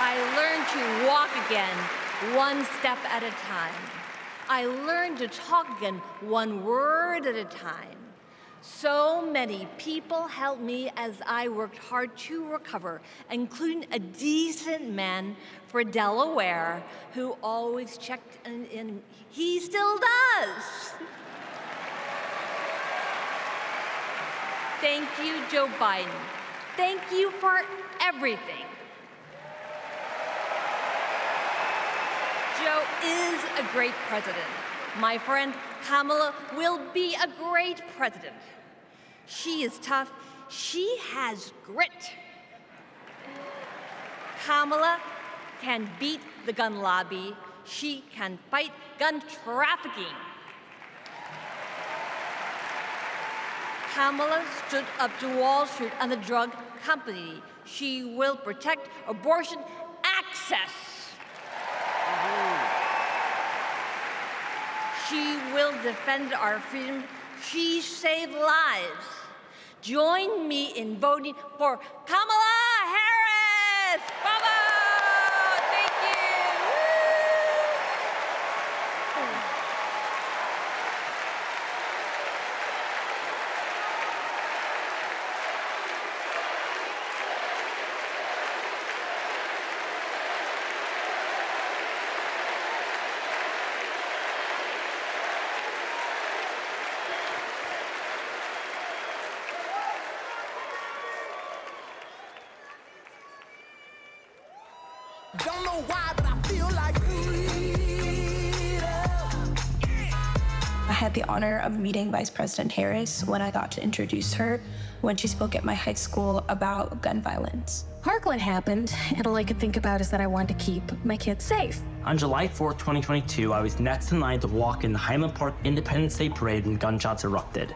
I learned to walk again, one step at a time. I learned to talk again, one word at a time. So many people helped me as I worked hard to recover, including a decent man for Delaware who always checked in. He still does. Thank you, Joe Biden. thank you for everything. Joe is a great president. My friend Kamala will be a great president. She is tough. She has grit. Kamala can beat the gun lobby. She can fight gun trafficking. Kamala stood up to Wall Street and the drug company. She will protect abortion access. She will defend our freedom. She saved lives. Join me in voting for Kamala Harris. Bravo! Thank you. Woo! Don't know why, but I feel like I had the honor of meeting Vice President Harris when I got to introduce her when she spoke at my high school about gun violence. Parkland happened, and all I could think about is that I wanted to keep my kids safe. On July 4th, 2022, I was next in line to walk in the Highland Park Independence Day Parade when gunshots erupted.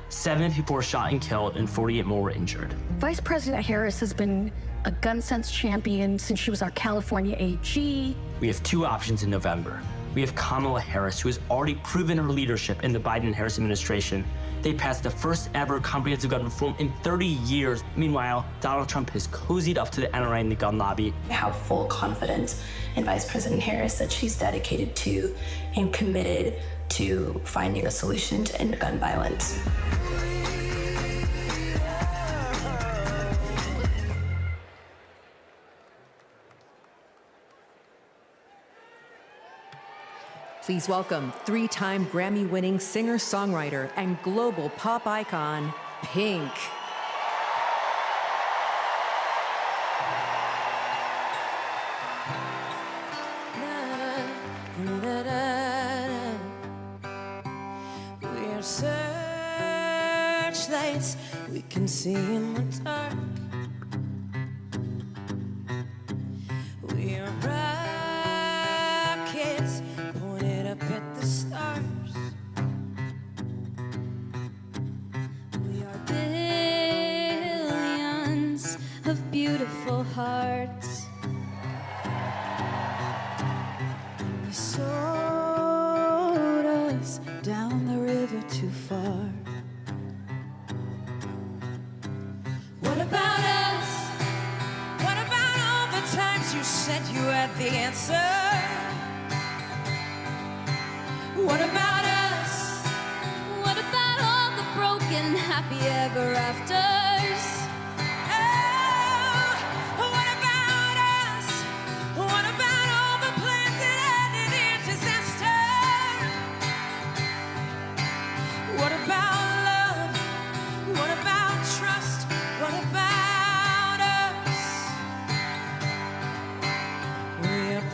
7 people were shot and killed, and 48 more were injured. Vice President Harris has been a gun sense champion since she was our California AG. We have 2 options in November. We have Kamala Harris, who has already proven her leadership in the Biden-Harris administration. They passed the first ever comprehensive gun reform in 30 years. Meanwhile, Donald Trump has cozied up to the NRA and the gun lobby. I have full confidence in Vice President Harris that she's dedicated to and committed to finding a solution to end gun violence. Please welcome 3-time Grammy-winning singer-songwriter and global pop icon, Pink. We're searchlights we can see in the dark. We are rockets pointed up at the stars. We are billions of beautiful hearts. You sold us down the river too far. What about us? What about all the times you said you had the answer? What about us? What about all the broken happy ever afters? Oh, what about us? What about all the plans that ended in disaster? What about love? What about trust? What about us? We are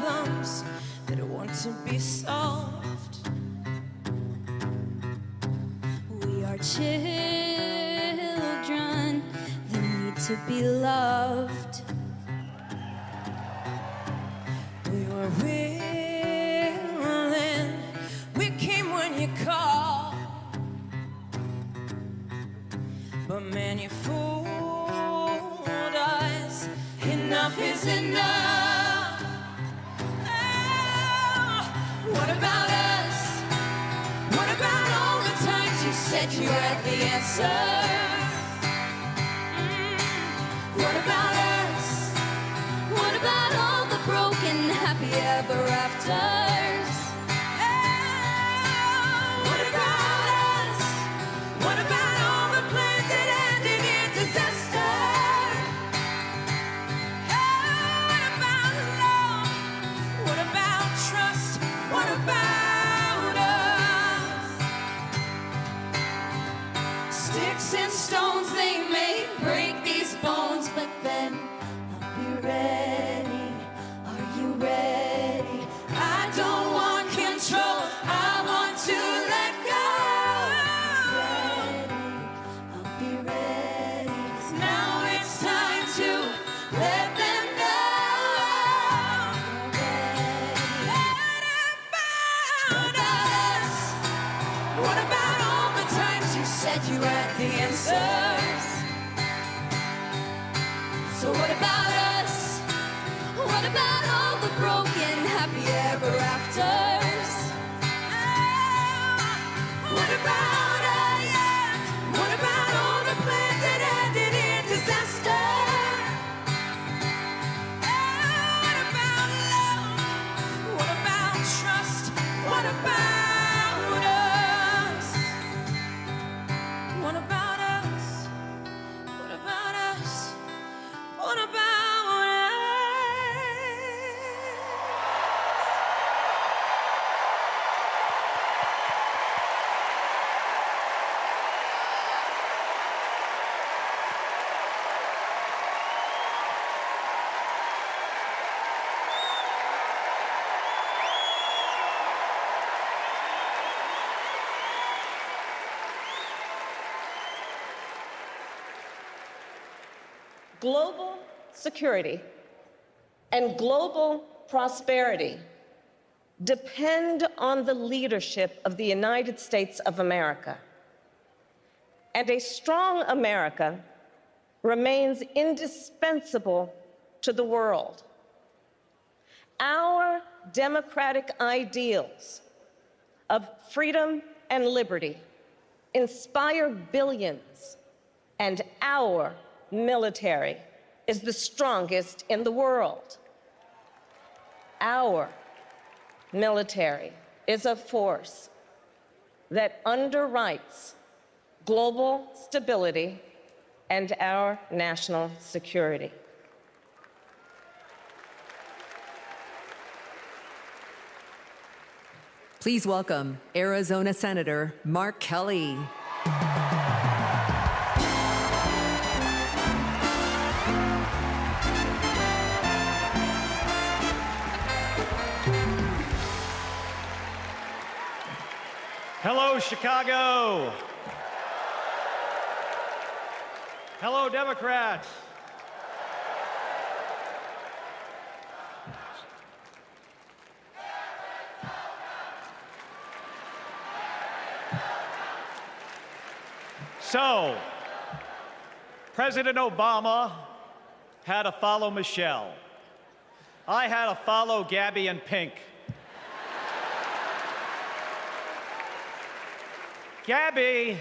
problems that want to be solved. We are children that need to be loved. We were willing, we came when you called. But man, you fooled us. Enough is enough. Oh, what about us? What about all the times you said you had the answer? What about us? What about all the broken happy ever afters? What about us? What about all the plans that ended in disaster? What about love? What about trust? What about us? Sticks in Let them know. What about us? What about all the times you said you had the answers? So what about us? What about all the broken happy ever afters? What about us? What about all the plans that ended in disaster? What about love? What about trust? What about us? What about us? What about us? What about us? Global security and global prosperity depend on the leadership of the United States of America. And a strong America remains indispensable to the world. Our democratic ideals of freedom and liberty inspire billions, and our military is the strongest in the world. Our military is a force that underwrites global stability and our national security. Please welcome Arizona Senator Mark Kelly. Hello, Chicago. Hello, Democrats. So, President Obama had to follow Michelle. I had to follow Gabby and Pink. Gabby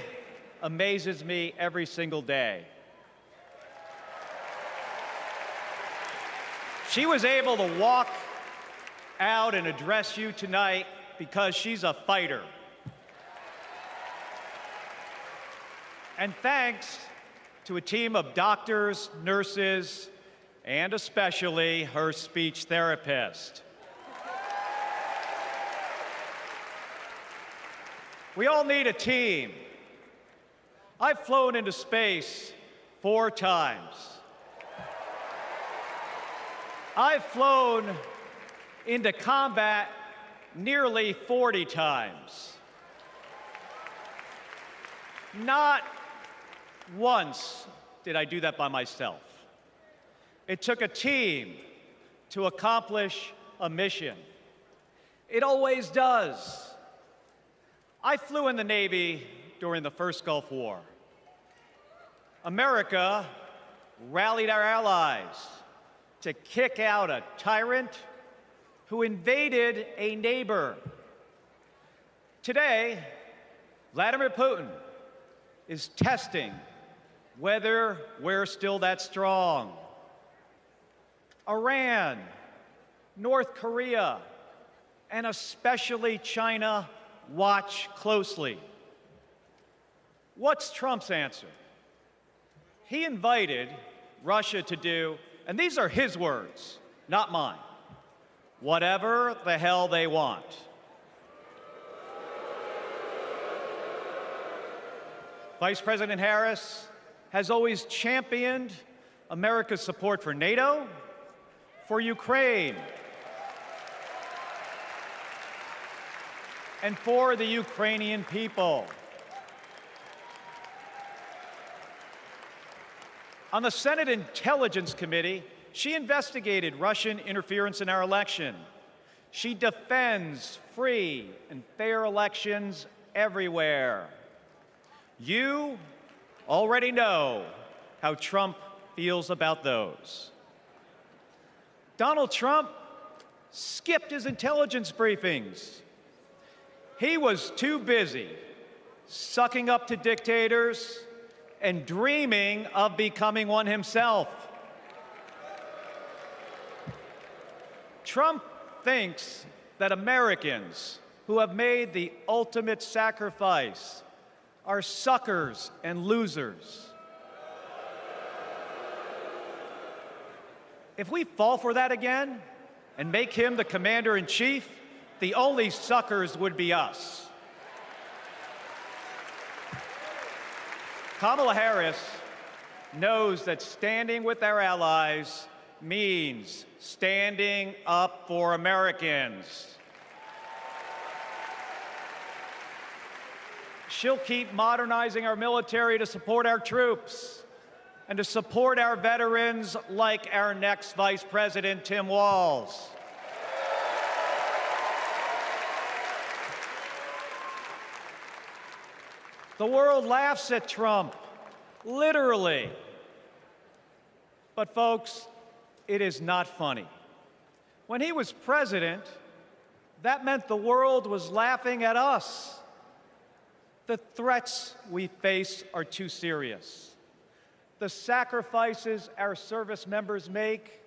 amazes me every single day. She was able to walk out and address you tonight because she's a fighter. And thanks to a team of doctors, nurses, and especially her speech therapist. We all need a team. I've flown into space 4 times. I've flown into combat nearly 40 times. Not once did I do that by myself. It took a team to accomplish a mission. It always does. I flew in the Navy during the first Gulf War. America rallied our allies to kick out a tyrant who invaded a neighbor. Today, Vladimir Putin is testing whether we're still that strong. Iran, North Korea, and especially China watch closely. What's Trump's answer? He invited Russia to do, and these are his words, not mine, whatever the hell they want. Vice President Harris has always championed America's support for NATO, for Ukraine, and for the Ukrainian people. On the Senate Intelligence Committee, she investigated Russian interference in our election. She defends free and fair elections everywhere. You already know how Trump feels about those. Donald Trump skipped his intelligence briefings. He was too busy sucking up to dictators and dreaming of becoming one himself. Trump thinks that Americans who have made the ultimate sacrifice are suckers and losers. If we fall for that again and make him the commander-in-chief, the only suckers would be us. Kamala Harris knows that standing with our allies means standing up for Americans. She'll keep modernizing our military to support our troops and to support our veterans like our next Vice President, Tim Walz. The world laughs at Trump, literally. But folks, it is not funny. When he was president, that meant the world was laughing at us. The threats we face are too serious. The sacrifices our service members make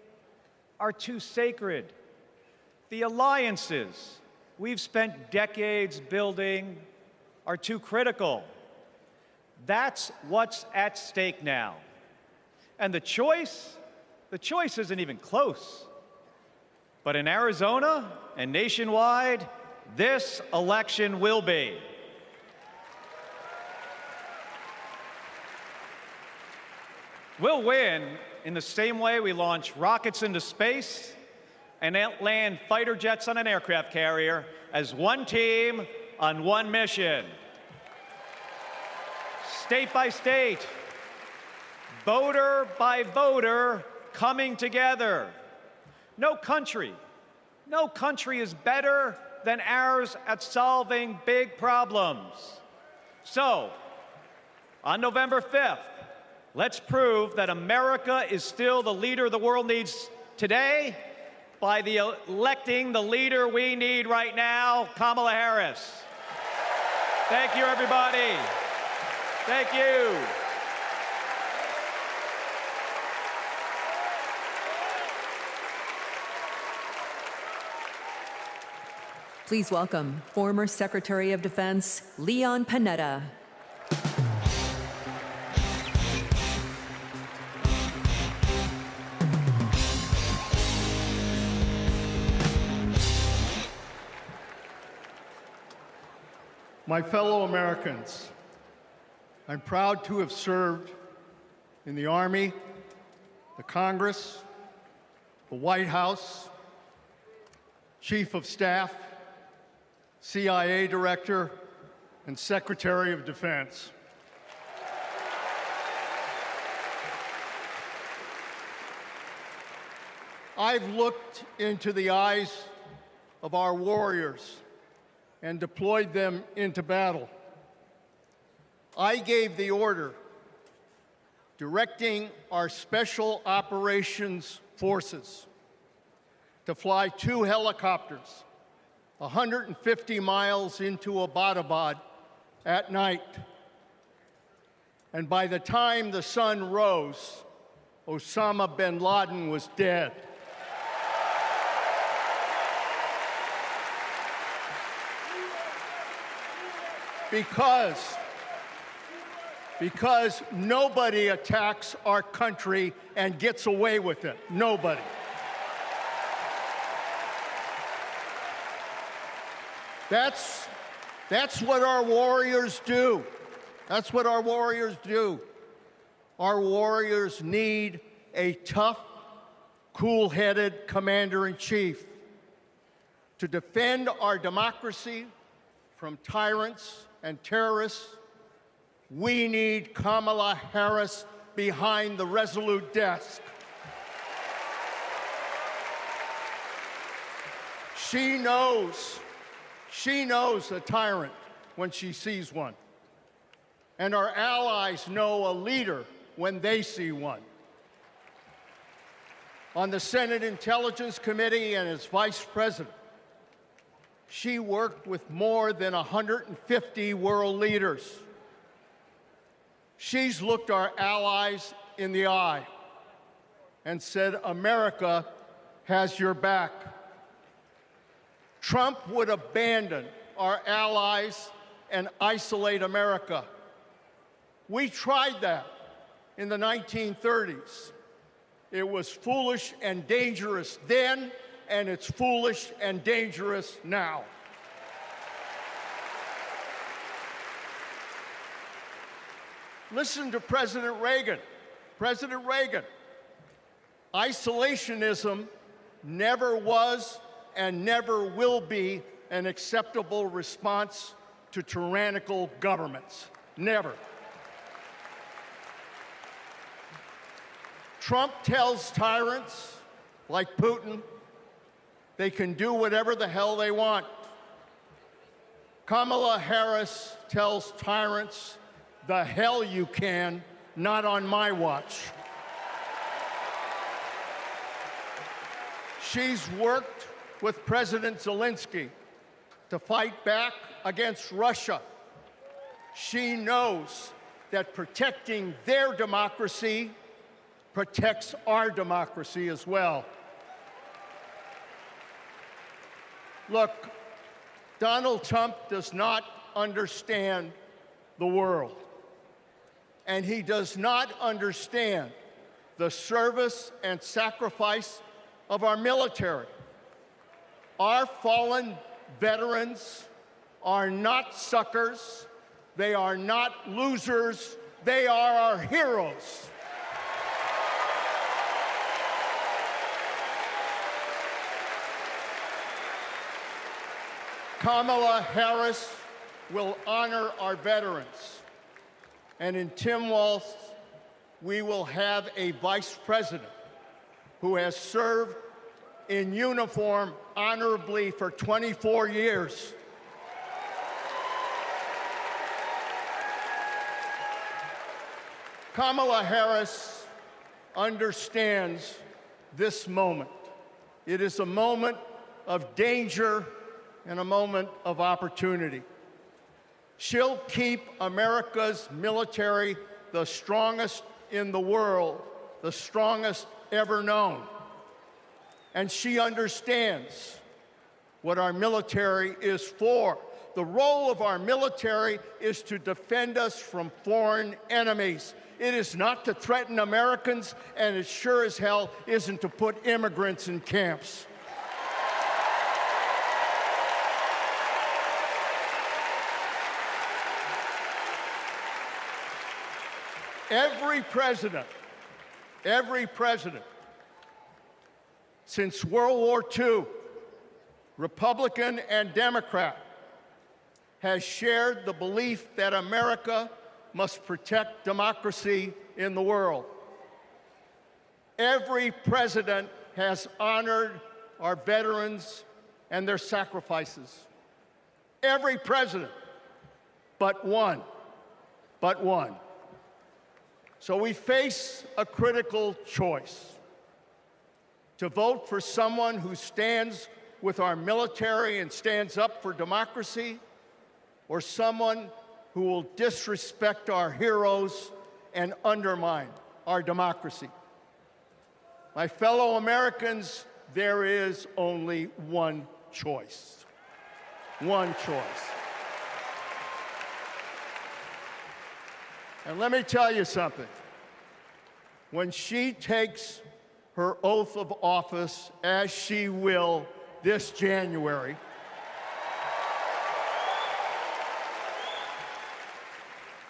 are too sacred. The alliances we've spent decades building are too critical. That's what's at stake now. And the choice isn't even close. But in Arizona and nationwide, this election will be. We'll win in the same way we launch rockets into space and land fighter jets on an aircraft carrier as one team on one mission. State by state, voter by voter, coming together. No country is better than ours at solving big problems. So, on November 5th, let's prove that America is still the leader the world needs today by electing the leader we need right now, Kamala Harris. Thank you, everybody. Thank you. Please welcome former Secretary of Defense Leon Panetta. My fellow Americans, I'm proud to have served in the Army, the Congress, the White House, Chief of Staff, CIA Director, and Secretary of Defense. I've looked into the eyes of our warriors and deployed them into battle. I gave the order directing our Special Operations Forces to fly 2 helicopters 150 miles into Abbottabad at night. And by the time the sun rose, Osama bin Laden was dead. Because nobody attacks our country and gets away with it. Nobody. That's what our warriors do. That's what our warriors do. Our warriors need a tough, cool-headed commander-in-chief to defend our democracy from tyrants and terrorists. We need Kamala Harris, behind the resolute desk. She knows a tyrant when she sees one. And our allies know a leader when they see one. On the Senate Intelligence Committee and as vice president, she worked with more than 150 world leaders. She's looked our allies in the eye and said, America has your back. Trump would abandon our allies and isolate America. We tried that in the 1930s. It was foolish and dangerous then, and it's foolish and dangerous now. Listen to President Reagan. President Reagan. Isolationism never was and never will be an acceptable response to tyrannical governments. Never. Trump tells tyrants like Putin they can do whatever the hell they want. Kamala Harris tells tyrants, the hell you can, not on my watch. She's worked with President Zelensky to fight back against Russia. She knows that protecting their democracy protects our democracy as well. Look, Donald Trump does not understand the world, and he does not understand the service and sacrifice of our military. Our fallen veterans are not suckers. They are not losers. They are our heroes. Kamala Harris will honor our veterans. And in Tim Walz, we will have a vice president who has served in uniform honorably for 24 years. Kamala Harris understands this moment. It is a moment of danger and a moment of opportunity. She'll keep America's military the strongest in the world, the strongest ever known. And she understands what our military is for. The role of our military is to defend us from foreign enemies. It is not to threaten Americans, and it sure as hell isn't to put immigrants in camps. Every president since World War II, Republican and Democrat, has shared the belief that America must protect democracy in the world. Every president has honored our veterans and their sacrifices. Every president, but one. So we face a critical choice: to vote for someone who stands with our military and stands up for democracy, or someone who will disrespect our heroes and undermine our democracy. My fellow Americans, there is only one choice. One choice. And let me tell you something. When she takes her oath of office, as she will this January,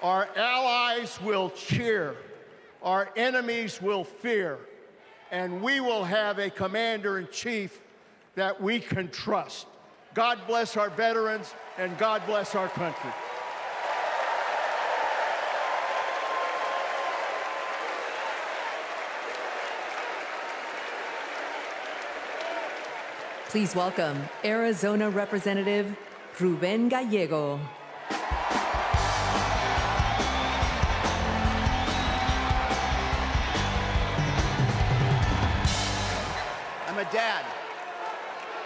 our allies will cheer, our enemies will fear, and we will have a commander-in-chief that we can trust. God bless our veterans, and God bless our country. Please welcome Arizona Representative Ruben Gallego. I'm a dad,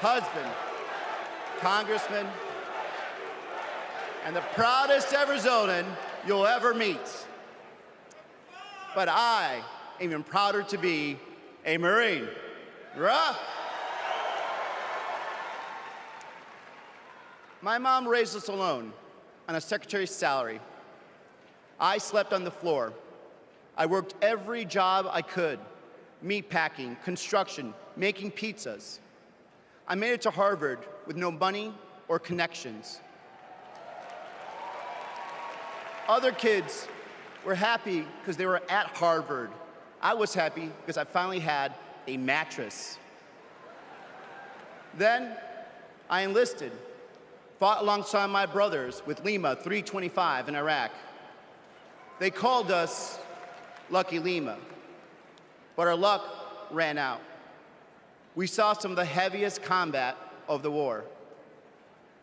husband, congressman, and the proudest Arizonan you'll ever meet. But I am even prouder to be a Marine. Rah! My mom raised us alone on a secretary's salary. I slept on the floor. I worked every job I could: meat packing, construction, making pizzas. I made it to Harvard with no money or connections. Other kids were happy because they were at Harvard. I was happy because I finally had a mattress. Then I enlisted, fought alongside my brothers with Lima 325 in Iraq. They called us Lucky Lima, but our luck ran out. We saw some of the heaviest combat of the war.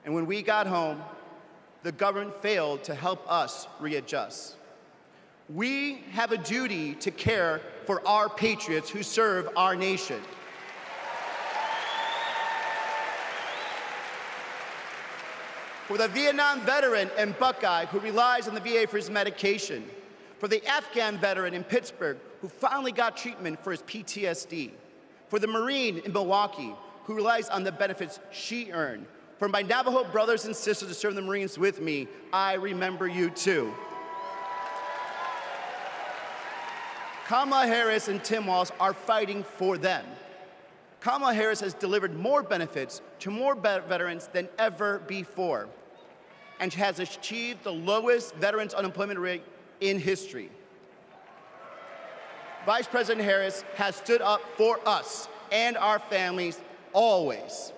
And when we got home, the government failed to help us readjust. We have a duty to care for our patriots who serve our nation. For the Vietnam veteran in Buckeye who relies on the VA for his medication. For the Afghan veteran in Pittsburgh who finally got treatment for his PTSD. For the Marine in Milwaukee who relies on the benefits she earned. For my Navajo brothers and sisters who serve the Marines with me, I remember you too. Kamala Harris and Tim Walz are fighting for them. Kamala Harris has delivered more benefits to more veterans than ever before, and has achieved the lowest veterans unemployment rate in history. Vice President Harris has stood up for us and our families always.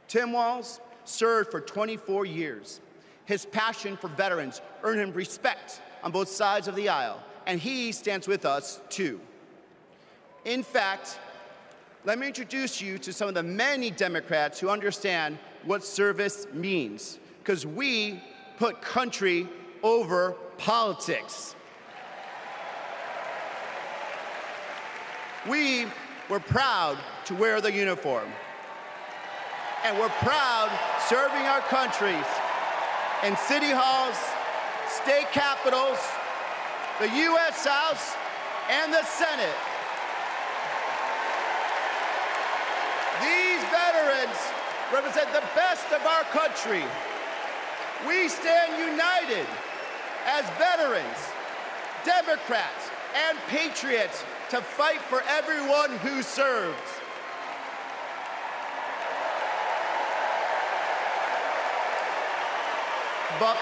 Tim Walz served for 24 years. His passion for veterans earned him respect on both sides of the aisle, and he stands with us too. In fact, let me introduce you to some of the many Democrats who understand what service means, because we put country over politics. We were proud to wear the uniform. And we're proud serving our countries in city halls, state capitals, the U.S. House, and the Senate. These veterans represent the best of our country. We stand united as veterans, Democrats, and patriots to fight for everyone who serves. But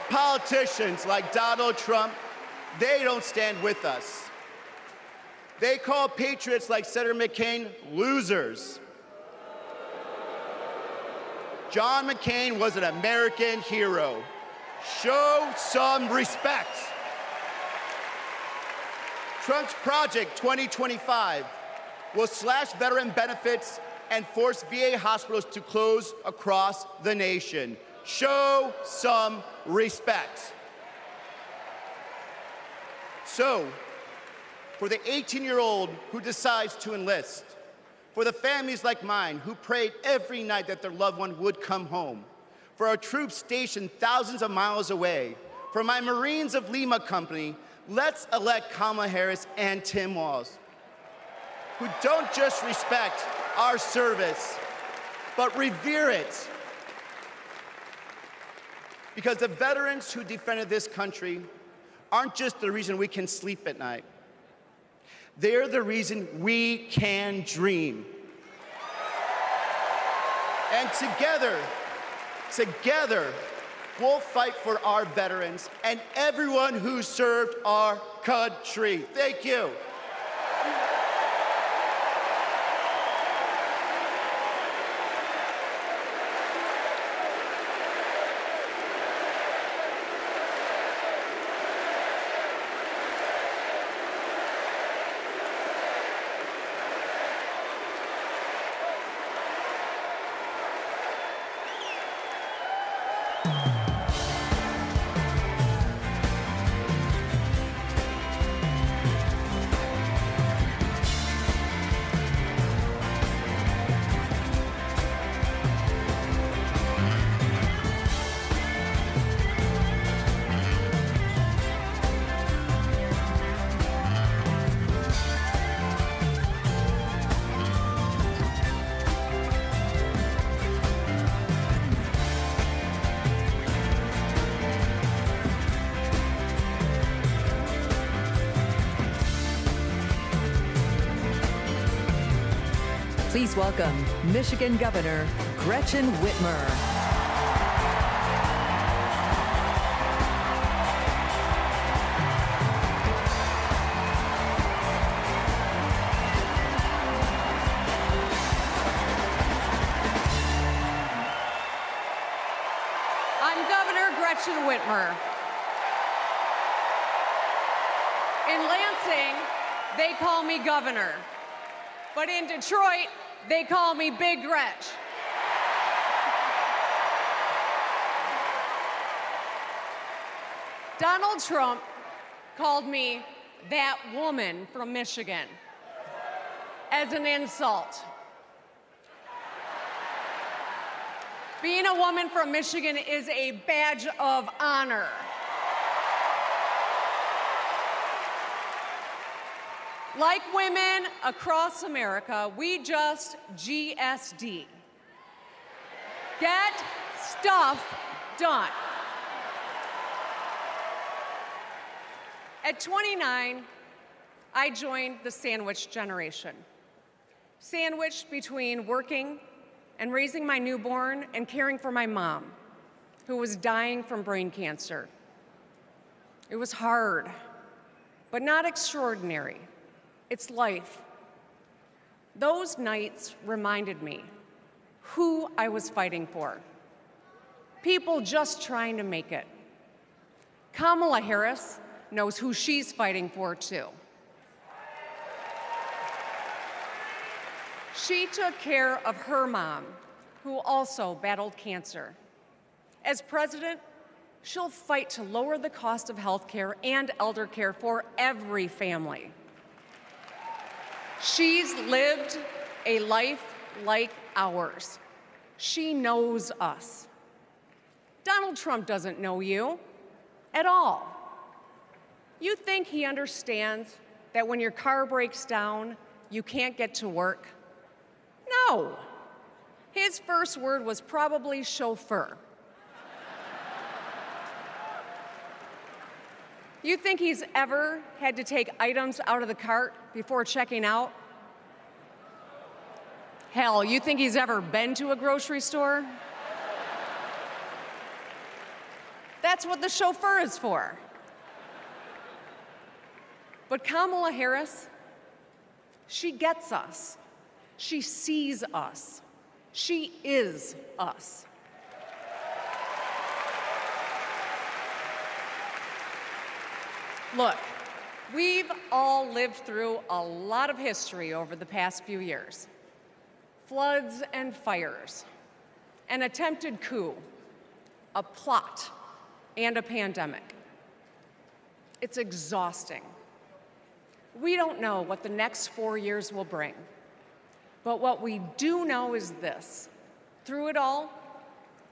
politicians like Donald Trump, they don't stand with us. They call patriots like Senator McCain losers. John McCain was an American hero. Show some respect. Trump's Project 2025 will slash veteran benefits and force VA hospitals to close across the nation. Show some respect. So, for the 18-year-old who decides to enlist, for the families like mine who prayed every night that their loved one would come home, for our troops stationed thousands of miles away, for my Marines of Lima Company, let's elect Kamala Harris and Tim Walz, who don't just respect our service, but revere it. Because the veterans who defended this country aren't just the reason we can sleep at night. They're the reason we can dream. And together, we'll fight for our veterans and everyone who served our country. Thank you. Please welcome Michigan Governor Gretchen Whitmer. I'm Governor Gretchen Whitmer. In Lansing, they call me Governor. But in Detroit, they call me Big Gretch. Donald Trump called me that woman from Michigan as an insult. Being a woman from Michigan is a badge of honor. Like women across America, we just GSD. Get stuff done. At 29, I joined the sandwich generation. Sandwiched between working and raising my newborn and caring for my mom, who was dying from brain cancer. It was hard, but not extraordinary. It's life. Those nights reminded me who I was fighting for. People just trying to make it. Kamala Harris knows who she's fighting for, too. She took care of her mom, who also battled cancer. As president, she'll fight to lower the cost of health care and elder care for every family. She's lived a life like ours. She knows us. Donald Trump doesn't know you at all. You think he understands that when your car breaks down, you can't get to work? No. His first word was probably chauffeur. You think he's ever had to take items out of the cart before checking out? Hell, you think he's ever been to a grocery store? That's what the chauffeur is for. But Kamala Harris, she gets us. She sees us. She is us. Look, we've all lived through a lot of history over the past few years. Floods and fires, an attempted coup, a plot, and a pandemic. It's exhausting. We don't know what the next 4 years will bring. But what we do know is this. Through it all,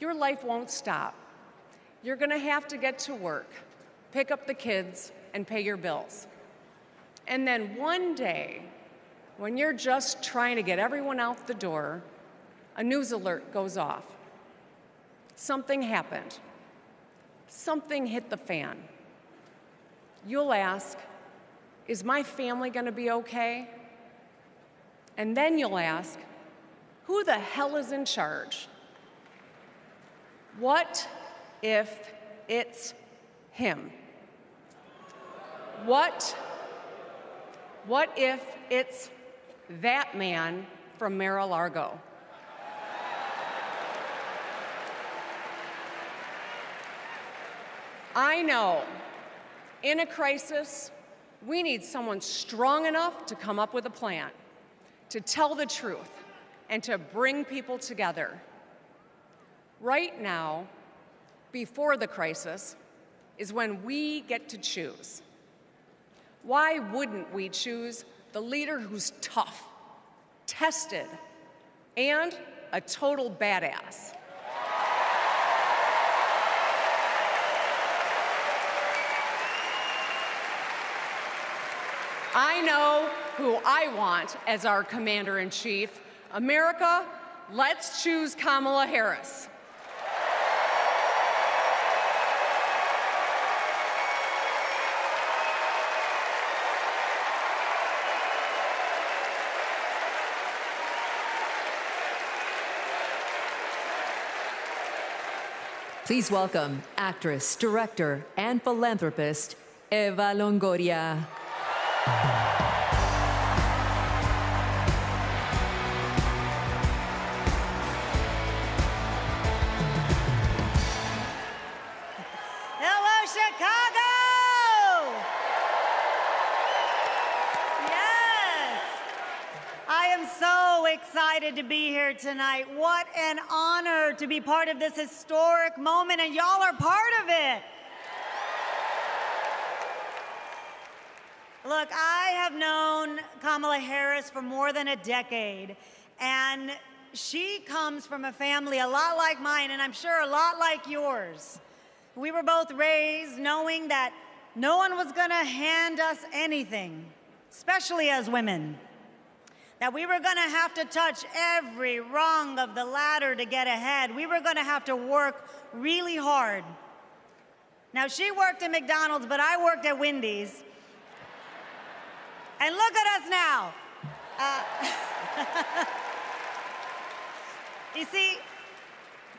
your life won't stop. You're going to have to get to work, pick up the kids, and pay your bills. And then one day, when you're just trying to get everyone out the door, a news alert goes off. Something happened. Something hit the fan. You'll ask, is my family going to be okay? And then you'll ask, who the hell is in charge? What if it's him? What if it's that man from Mar-a-Lago? I know, in a crisis, we need someone strong enough to come up with a plan, to tell the truth, and to bring people together. Right now, before the crisis, is when we get to choose. Why wouldn't we choose the leader who's tough, tested, and a total badass? I know who I want as our commander-in-chief. America, let's choose Kamala Harris. Please welcome actress, director, and philanthropist, Eva Longoria. Hello, Chicago! Yes! I am so excited to be here tonight. What an honor to be part of this historic moment, and y'all are part of it. Look, I have known Kamala Harris for more than a decade, and she comes from a family a lot like mine, and I'm sure a lot like yours. We were both raised knowing that no one was going to hand us anything, especially as women. That we were going to have to touch every rung of the ladder to get ahead. We were going to have to work really hard. Now, she worked at McDonald's, but I worked at Wendy's. And look at us now. You see,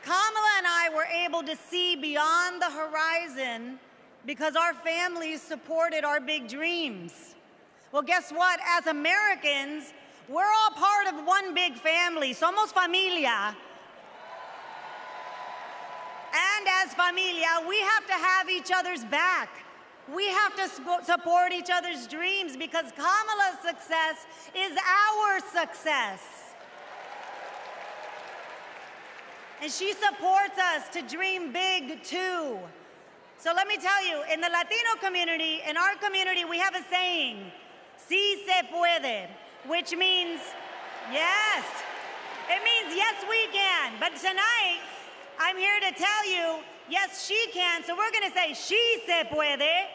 Kamala and I were able to see beyond the horizon because our families supported our big dreams. Well, guess what? As Americans, we're all part of one big family. Somos familia. And as familia, we have to have each other's back. We have to support each other's dreams because Kamala's success is our success. And she supports us to dream big too. So let me tell you, in the Latino community, in our community, we have a saying, sí se puede, which means yes. It means yes, we can. But tonight, I'm here to tell you, yes, she can. So we're going to say, she se puede.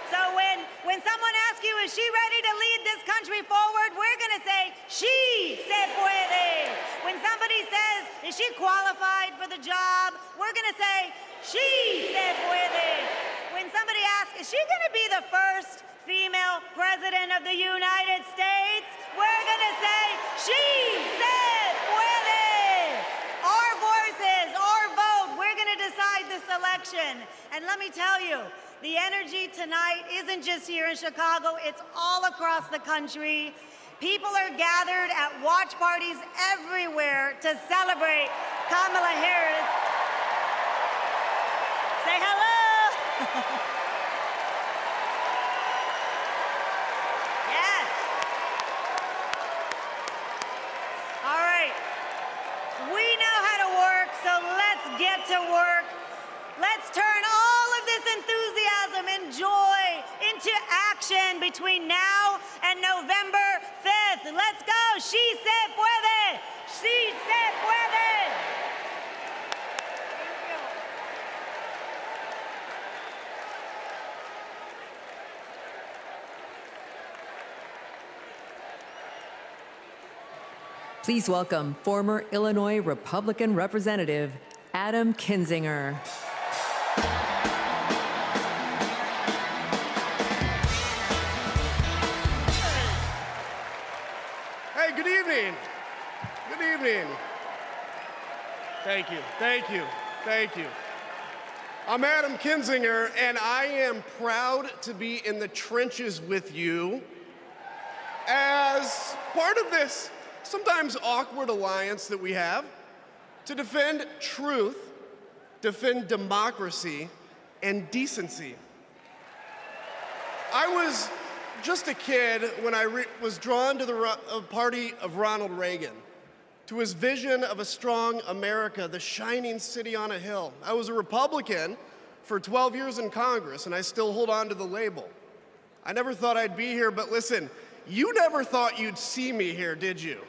So when someone asks you, is she ready to lead this country forward, we're going to say, she se puede. When somebody says, is she qualified for the job, we're going to say, she se puede. When somebody asks, is she going to be the first female president of the United States, we're going to say, she se puede. Our voices, our vote, we're going to decide this election. And let me tell you, the energy tonight isn't just here in Chicago, it's all across the country. People are gathered at watch parties everywhere to celebrate Kamala Harris. Say hello. Yes. All right. We know how to work, so let's get to work. Let's turn all of this enthusiasm and joy into action between now and November 5th. Let's go. She se puede. She se puede. Please welcome former Illinois Republican Representative Adam Kinzinger. Hey, good evening. Good evening. Thank you, thank you, thank you. I'm Adam Kinzinger, and I am proud to be in the trenches with you as part of this sometimes awkward alliance that we have to defend truth, defend democracy, and decency. I was just a kid when I was drawn to the party of Ronald Reagan, to his vision of a strong America, the shining city on a hill. I was a Republican for 12 years in Congress, and I still hold on to the label. I never thought I'd be here, but listen, you never thought you'd see me here, did you?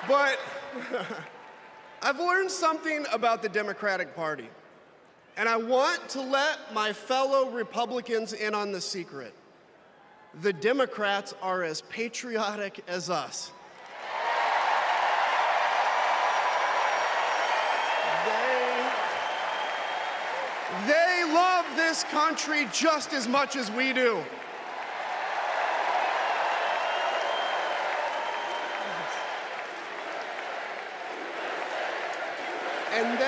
But I've learned something about the Democratic Party, and I want to let my fellow Republicans in on the secret. The Democrats are as patriotic as us. They love this country just as much as we do. And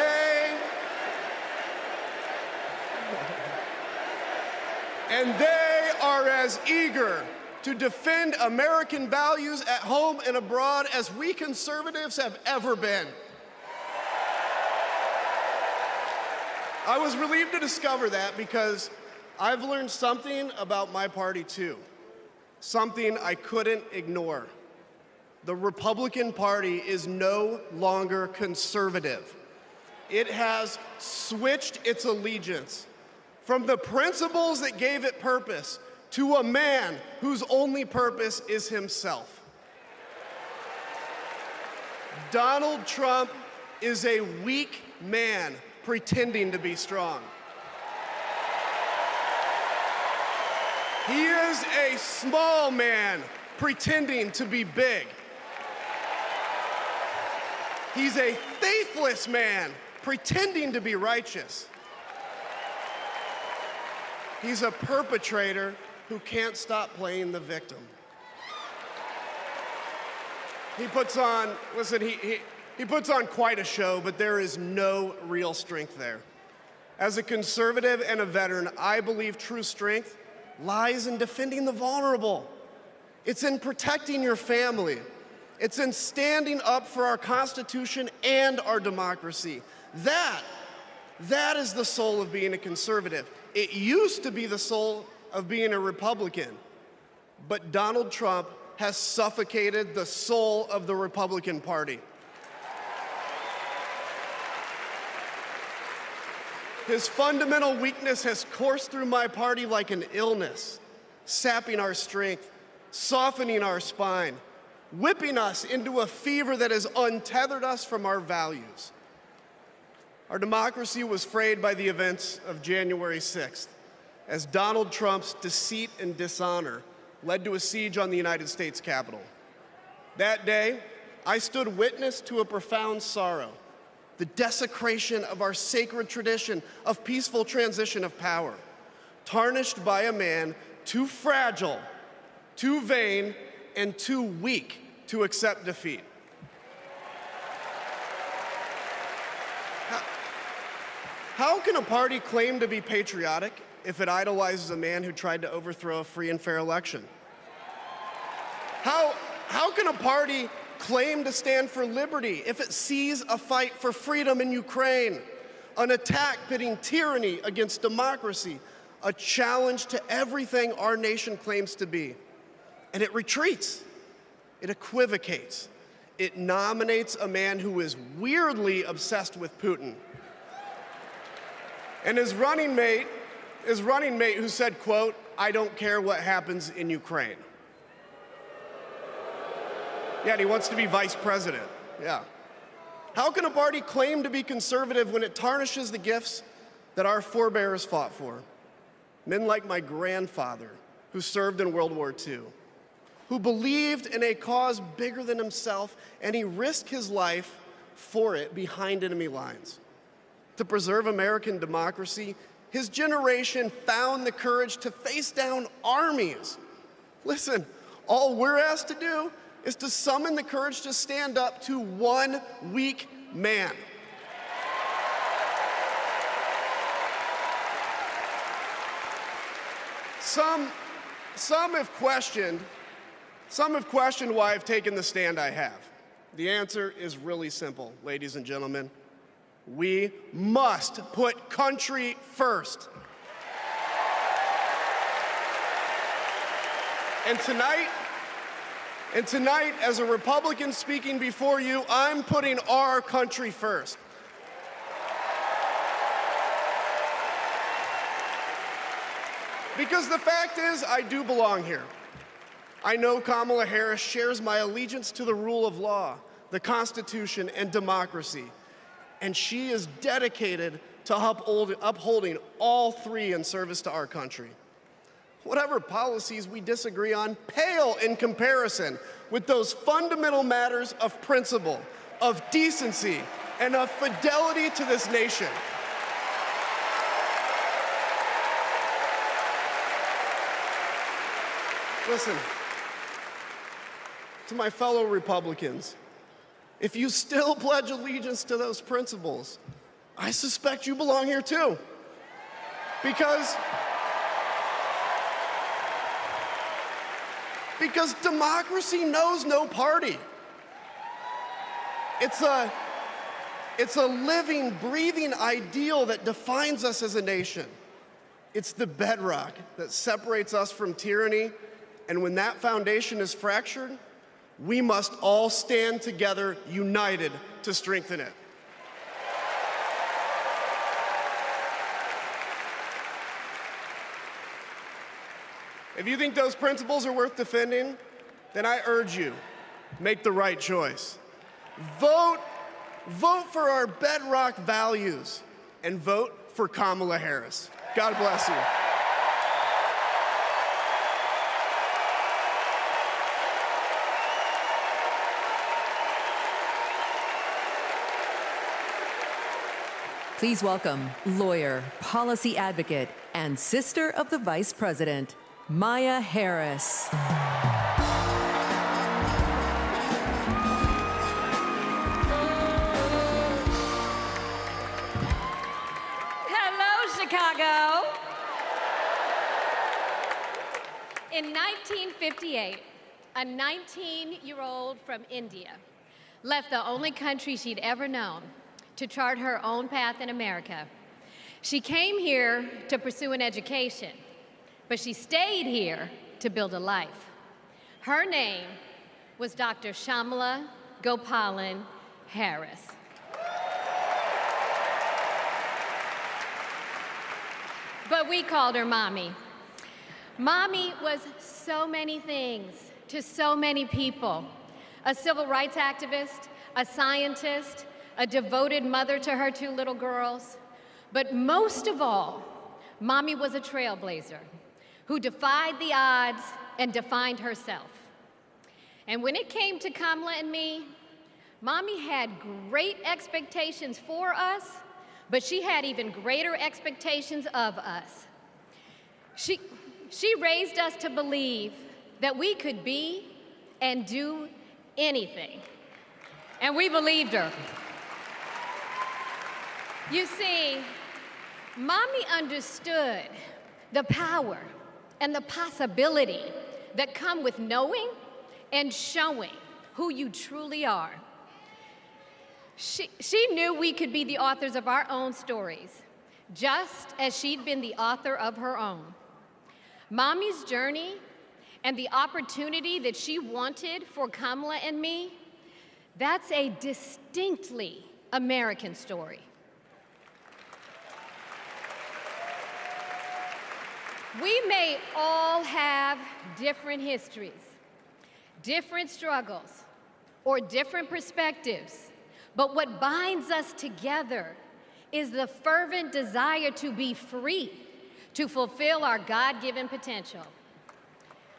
And they are as eager to defend American values at home and abroad as we conservatives have ever been. I was relieved to discover that because I've learned something about my party too, something I couldn't ignore. The Republican Party is no longer conservative. It has switched its allegiance from the principles that gave it purpose to a man whose only purpose is himself. Donald Trump is a weak man pretending to be strong. He is a small man pretending to be big. He's a faithless man pretending to be righteous. He's a perpetrator who can't stop playing the victim. He puts on, listen, he puts on quite a show, but there is no real strength there. As a conservative and a veteran, I believe true strength lies in defending the vulnerable. It's in protecting your family. It's in standing up for our Constitution and our democracy. That is the soul of being a conservative. It used to be the soul of being a Republican, but Donald Trump has suffocated the soul of the Republican Party. His fundamental weakness has coursed through my party like an illness, sapping our strength, softening our spine, whipping us into a fever that has untethered us from our values. Our democracy was frayed by the events of January 6th, as Donald Trump's deceit and dishonor led to a siege on the United States Capitol. That day, I stood witness to a profound sorrow, the desecration of our sacred tradition of peaceful transition of power, tarnished by a man too fragile, too vain, and too weak to accept defeat. How can a party claim to be patriotic if it idolizes a man who tried to overthrow a free and fair election? How can a party claim to stand for liberty if it sees a fight for freedom in Ukraine, an attack pitting tyranny against democracy, a challenge to everything our nation claims to be, and it retreats, it equivocates, it nominates a man who is weirdly obsessed with Putin? And his running mate who said, quote, "I don't care what happens in Ukraine." Yeah, and he wants to be vice president. Yeah. How can a party claim to be conservative when it tarnishes the gifts that our forebears fought for? Men like my grandfather, who served in World War II, who believed in a cause bigger than himself, and he risked his life for it behind enemy lines. To preserve American democracy, his generation found the courage to face down armies. Listen, all we're asked to do is to summon the courage to stand up to one weak man. Some have questioned why I've taken the stand I have. The answer is really simple, ladies and gentlemen. We must put country first. And tonight, as a Republican speaking before you, I'm putting our country first. Because the fact is, I do belong here. I know Kamala Harris shares my allegiance to the rule of law, the Constitution, and democracy. And she is dedicated to upholding all three in service to our country. Whatever policies we disagree on pale in comparison with those fundamental matters of principle, of decency, and of fidelity to this nation. Listen, to my fellow Republicans, if you still pledge allegiance to those principles, I suspect you belong here too. Because Because democracy knows no party. It's a living, breathing ideal that defines us as a nation. It's the bedrock that separates us from tyranny, and when that foundation is fractured, we must all stand together, united, to strengthen it. If you think those principles are worth defending, then I urge you, make the right choice. Vote for our bedrock values, and vote for Kamala Harris. God bless you. Please welcome lawyer, policy advocate, and sister of the Vice President, Maya Harris. Hello, Chicago. In 1958, a 19-year-old from India left the only country she'd ever known to chart her own path in America. She came here to pursue an education, but she stayed here to build a life. Her name was Dr. Kamala Gopalan Harris. But we called her Mommy. Mommy was so many things to so many people. A civil rights activist, a scientist, a devoted mother to her 2 little girls. But most of all, Mommy was a trailblazer who defied the odds and defined herself. And when it came to Kamala and me, Mommy had great expectations for us, but she had even greater expectations of us. She raised us to believe that we could be and do anything. And we believed her. You see, Mommy understood the power and the possibility that come with knowing and showing who you truly are. She knew we could be the authors of our own stories, just as she'd been the author of her own. Mommy's journey and the opportunity that she wanted for Kamala and me, that's a distinctly American story. We may all have different histories, different struggles, or different perspectives, but what binds us together is the fervent desire to be free, to fulfill our God-given potential.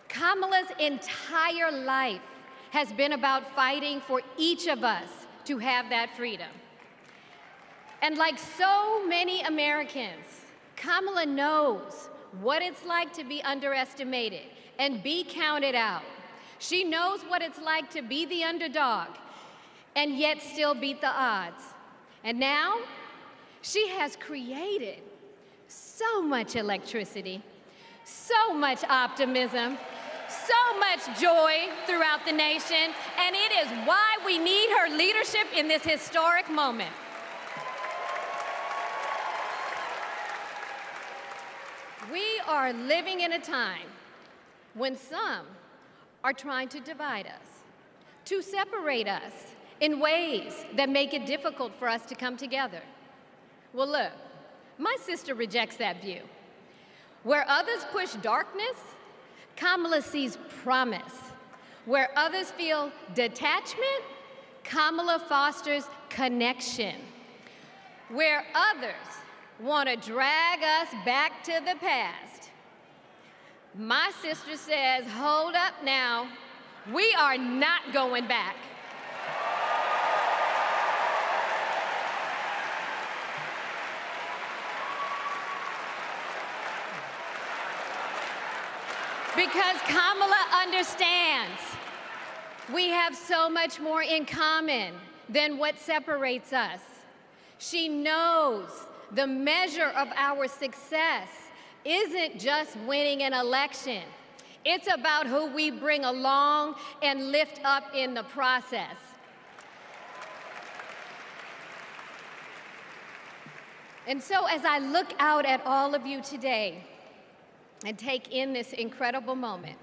Kamala's entire life has been about fighting for each of us to have that freedom. And like so many Americans, Kamala knows what it's like to be underestimated and be counted out. She knows what it's like to be the underdog and yet still beat the odds. And now, she has created so much electricity, so much optimism, so much joy throughout the nation, and it is why we need her leadership in this historic moment. We are living in a time when some are trying to divide us, to separate us in ways that make it difficult for us to come together. Well, look, my sister rejects that view. Where others push darkness, Kamala sees promise. Where others feel detachment, Kamala fosters connection. Where others want to drag us back to the past, my sister says, hold up now, we are not going back. Because Kamala understands we have so much more in common than what separates us. She knows the measure of our success isn't just winning an election. It's about who we bring along and lift up in the process. And so as I look out at all of you today and take in this incredible moment,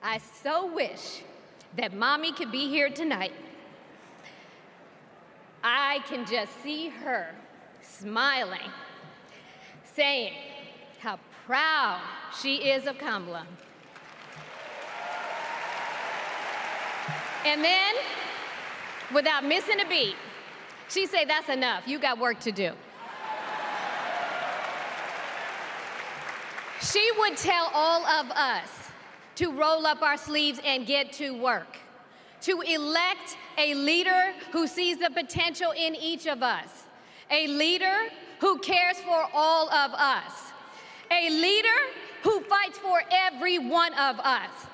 I so wish that Mommy could be here tonight. I can just see her smiling, saying how proud she is of Kamala. And then, without missing a beat, she say, "That's enough, you got work to do." She would tell all of us to roll up our sleeves and get to work, to elect a leader who sees the potential in each of us, a leader who cares for all of us, a leader who fights for every one of us.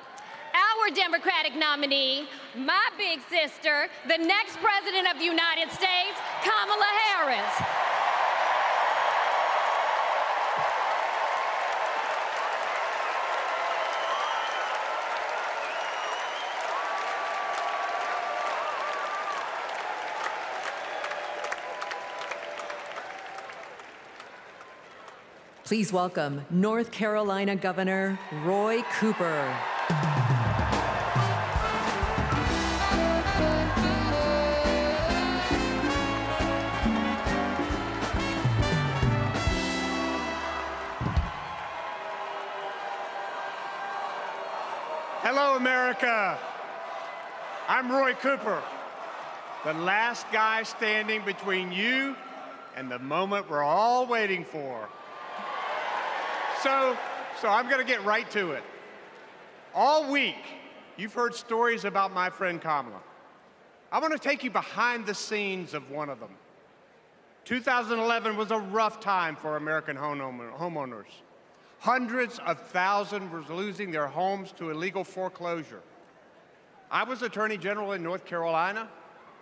Our Democratic nominee, my big sister, the next President of the United States, Kamala Harris. Please welcome North Carolina Governor Roy Cooper. Hello, America. I'm Roy Cooper, the last guy standing between you and the moment we're all waiting for. So I'm going to get right to it. All week, you've heard stories about my friend Kamala. I want to take you behind the scenes of one of them. 2011 was a rough time for American homeowners. Hundreds of thousands were losing their homes to illegal foreclosure. I was Attorney General in North Carolina,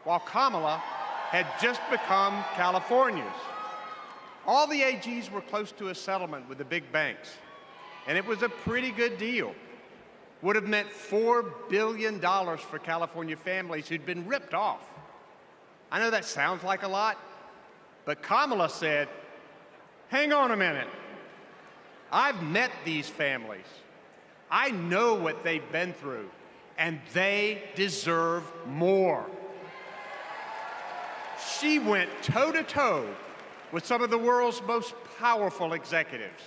while Kamala had just become California's. All the AGs were close to a settlement with the big banks, and it was a pretty good deal. Would have meant $4 billion for California families who'd been ripped off. I know that sounds like a lot, but Kamala said, "Hang on a minute. I've met these families. I know what they've been through, and they deserve more." She went toe-to-toe with some of the world's most powerful executives,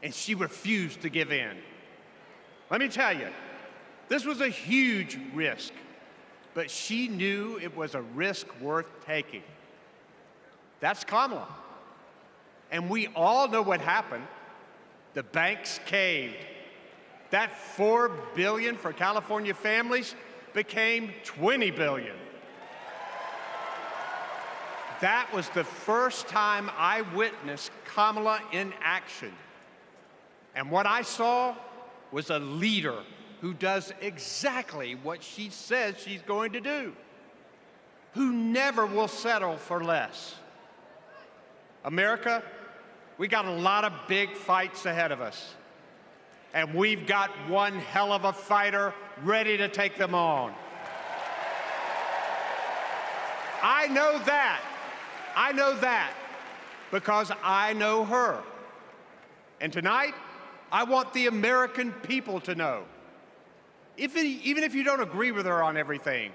and she refused to give in. Let me tell you, this was a huge risk, but she knew it was a risk worth taking. That's Kamala. And we all know what happened. The banks caved. That $4 billion for California families became $20 billion. That was the first time I witnessed Kamala in action. And what I saw was a leader who does exactly what she says she's going to do, who never will settle for less. America, we got a lot of big fights ahead of us, and we've got one hell of a fighter ready to take them on. I know that because I know her. And tonight, I want the American people to know, even if you don't agree with her on everything,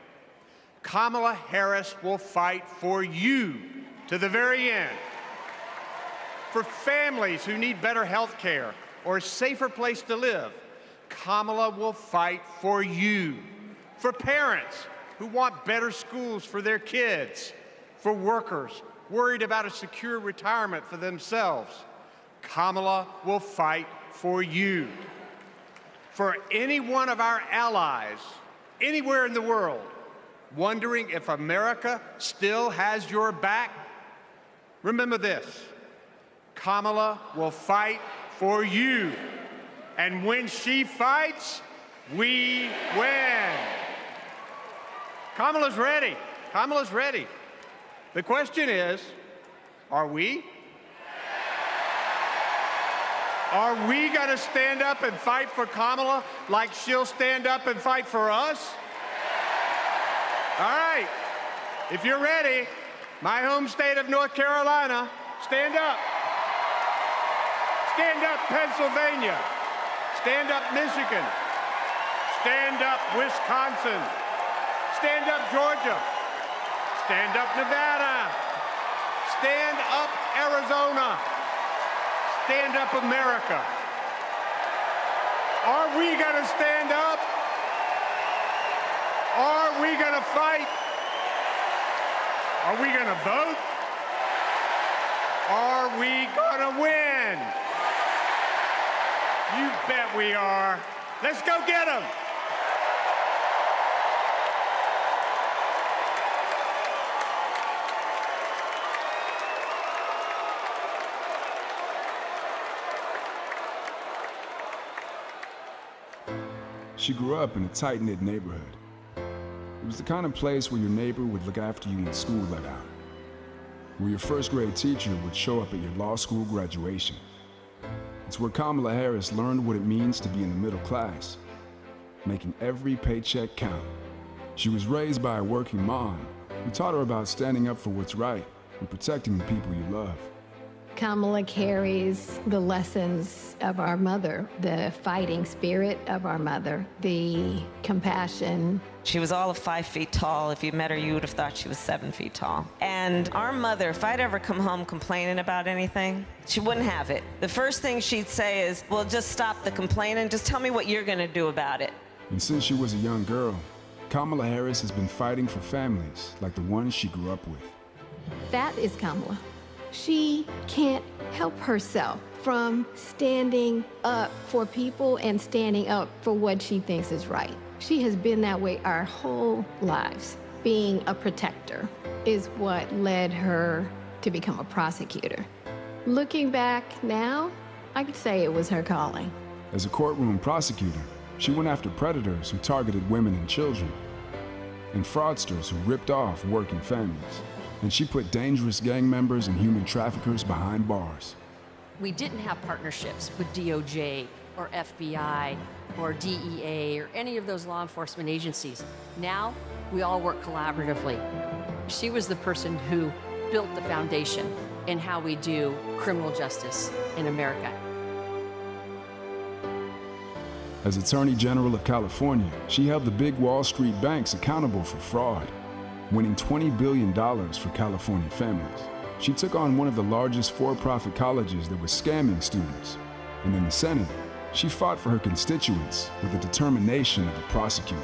Kamala Harris will fight for you to the very end. For families who need better health care or a safer place to live, Kamala will fight for you. For parents who want better schools for their kids, for workers worried about a secure retirement for themselves, Kamala will fight for you. For any one of our allies, anywhere in the world, wondering if America still has your back, remember this: Kamala will fight for you. And when she fights, we win. Kamala's ready. Kamala's ready. The question is, are we? Are we going to stand up and fight for Kamala like she'll stand up and fight for us? All right. If you're ready, my home state of North Carolina, stand up. Stand up, Pennsylvania. Stand up, Michigan. Stand up, Wisconsin. Stand up, Georgia. Stand up, Nevada. Stand up, Arizona. Stand up, America. Are we going to stand up? Are we going to fight? Are we going to vote? Are we going to win? You bet we are. Let's go get them. She grew up in a tight-knit neighborhood. It was the kind of place where your neighbor would look after you when school let out, where your first-grade teacher would show up at your law school graduation. It's where Kamala Harris learned what it means to be in the middle class, making every paycheck count. She was raised by a working mom who taught her about standing up for what's right and protecting the people you love. Kamala carries the lessons of our mother, the fighting spirit of our mother, the compassion. She was all of 5 feet tall. If you met her, you would have thought she was 7 feet tall. And our mother, if I'd ever come home complaining about anything, she wouldn't have it. The first thing she'd say is, well, just stop the complaining. Just tell me what you're going to do about it. And since she was a young girl, Kamala Harris has been fighting for families like the ones she grew up with. That is Kamala. She can't help herself from standing up for people and standing up for what she thinks is right. She has been that way our whole lives. Being a protector is what led her to become a prosecutor. Looking back now, I could say it was her calling. As a courtroom prosecutor, she went after predators who targeted women and children, and fraudsters who ripped off working families. And she put dangerous gang members and human traffickers behind bars. We didn't have partnerships with DOJ or FBI or DEA or any of those law enforcement agencies. Now, we all work collaboratively. She was the person who built the foundation in how we do criminal justice in America. As Attorney General of California, she held the big Wall Street banks accountable for fraud, winning $20 billion for California families. She took on one of the largest for-profit colleges that was scamming students. And in the Senate, she fought for her constituents with the determination of a prosecutor,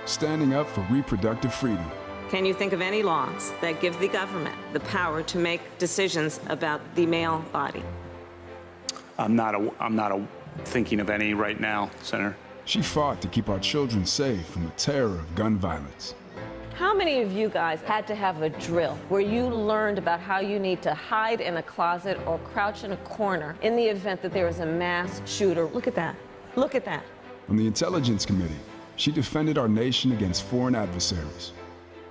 standing up for reproductive freedom. Can you think of any laws that give the government the power to make decisions about the male body? I'm not thinking of any right now, Senator. She fought to keep our children safe from the terror of gun violence. How many of you guys had to have a drill where you learned about how you need to hide in a closet or crouch in a corner in the event that there is a mass shooter? Look at that. Look at that. On the Intelligence Committee, she defended our nation against foreign adversaries.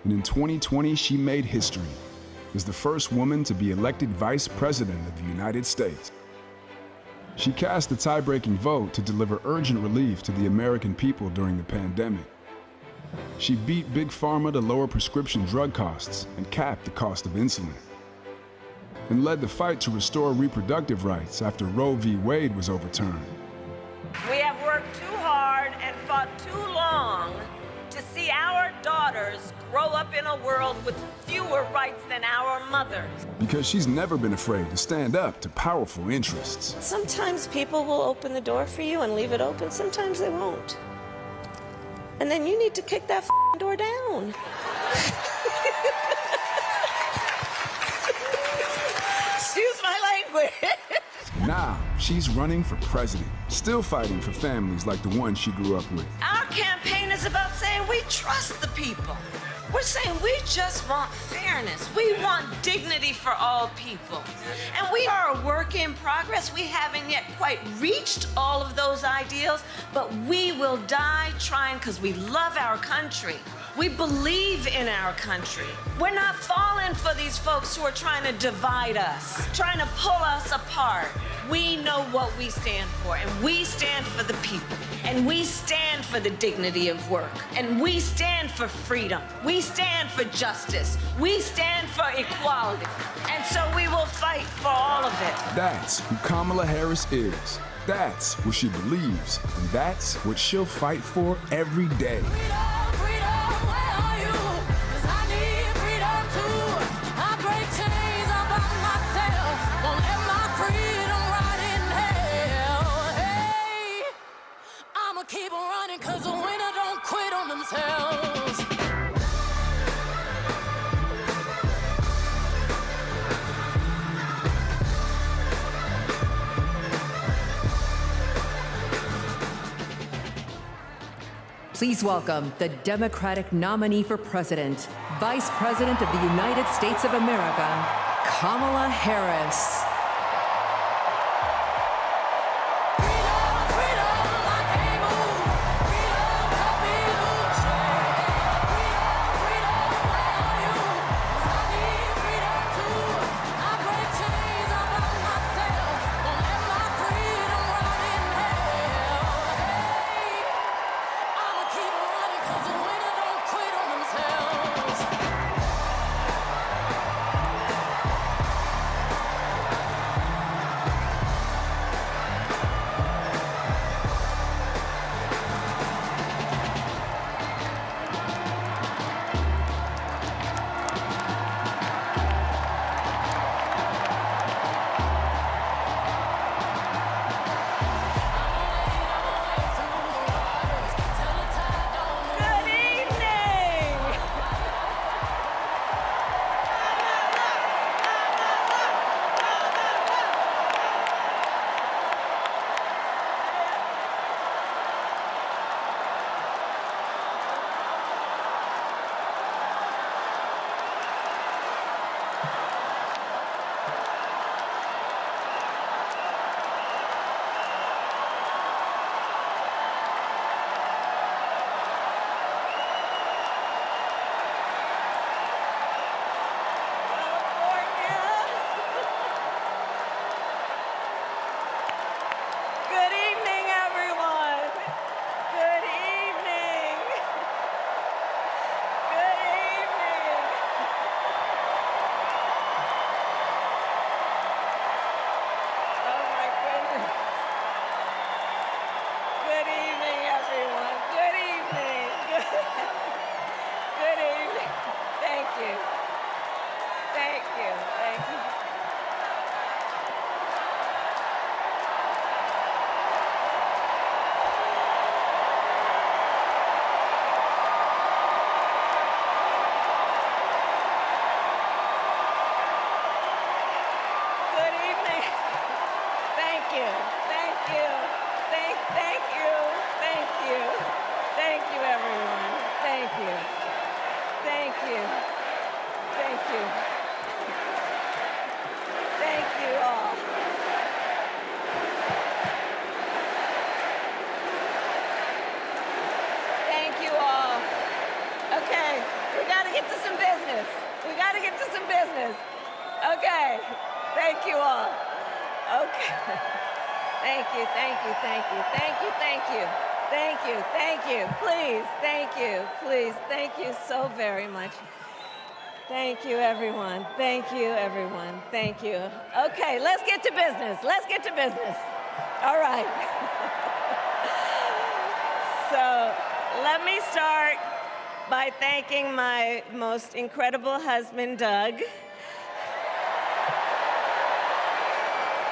And in 2020, she made history as the first woman to be elected Vice President of the United States. She cast the tie-breaking vote to deliver urgent relief to the American people during the pandemic. She beat Big Pharma to lower prescription drug costs and cap the cost of insulin, and led the fight to restore reproductive rights after Roe v. Wade was overturned. We have worked too hard and fought too long to see our daughters grow up in a world with fewer rights than our mothers. Because she's never been afraid to stand up to powerful interests. Sometimes people will open the door for you and leave it open, sometimes they won't. And then you need to kick that door down. Excuse my language. Now, she's running for president, still fighting for families like the one she grew up with. Our campaign is about saying we trust the people people. We're saying we just want fairness. We want dignity for all people. And we are a work in progress. We haven't yet quite reached all of those ideals, but we will die trying because we love our country. We believe in our country. We're not falling for these folks who are trying to divide us, trying to pull us apart. We know what we stand for, and we stand for the people, and we stand for the dignity of work, and we stand for freedom. We stand for justice. We stand for equality. And so we will fight for all of it. That's who Kamala Harris is. That's what she believes, and that's what she'll fight for every day. Keep on running, cause the winner don't quit on themselves. Please welcome the Democratic nominee for president, Vice President of the United States of America, Kamala Harris. Okay. Thank you all. Okay. Thank you, thank you, thank you, thank you, thank you. Thank you, thank you. Please, thank you, please. Thank you so very much. Thank you, everyone. Thank you, everyone. Thank you. Okay, let's get to business. Let's get to business. All right. So let me start by thanking my most incredible husband, Doug,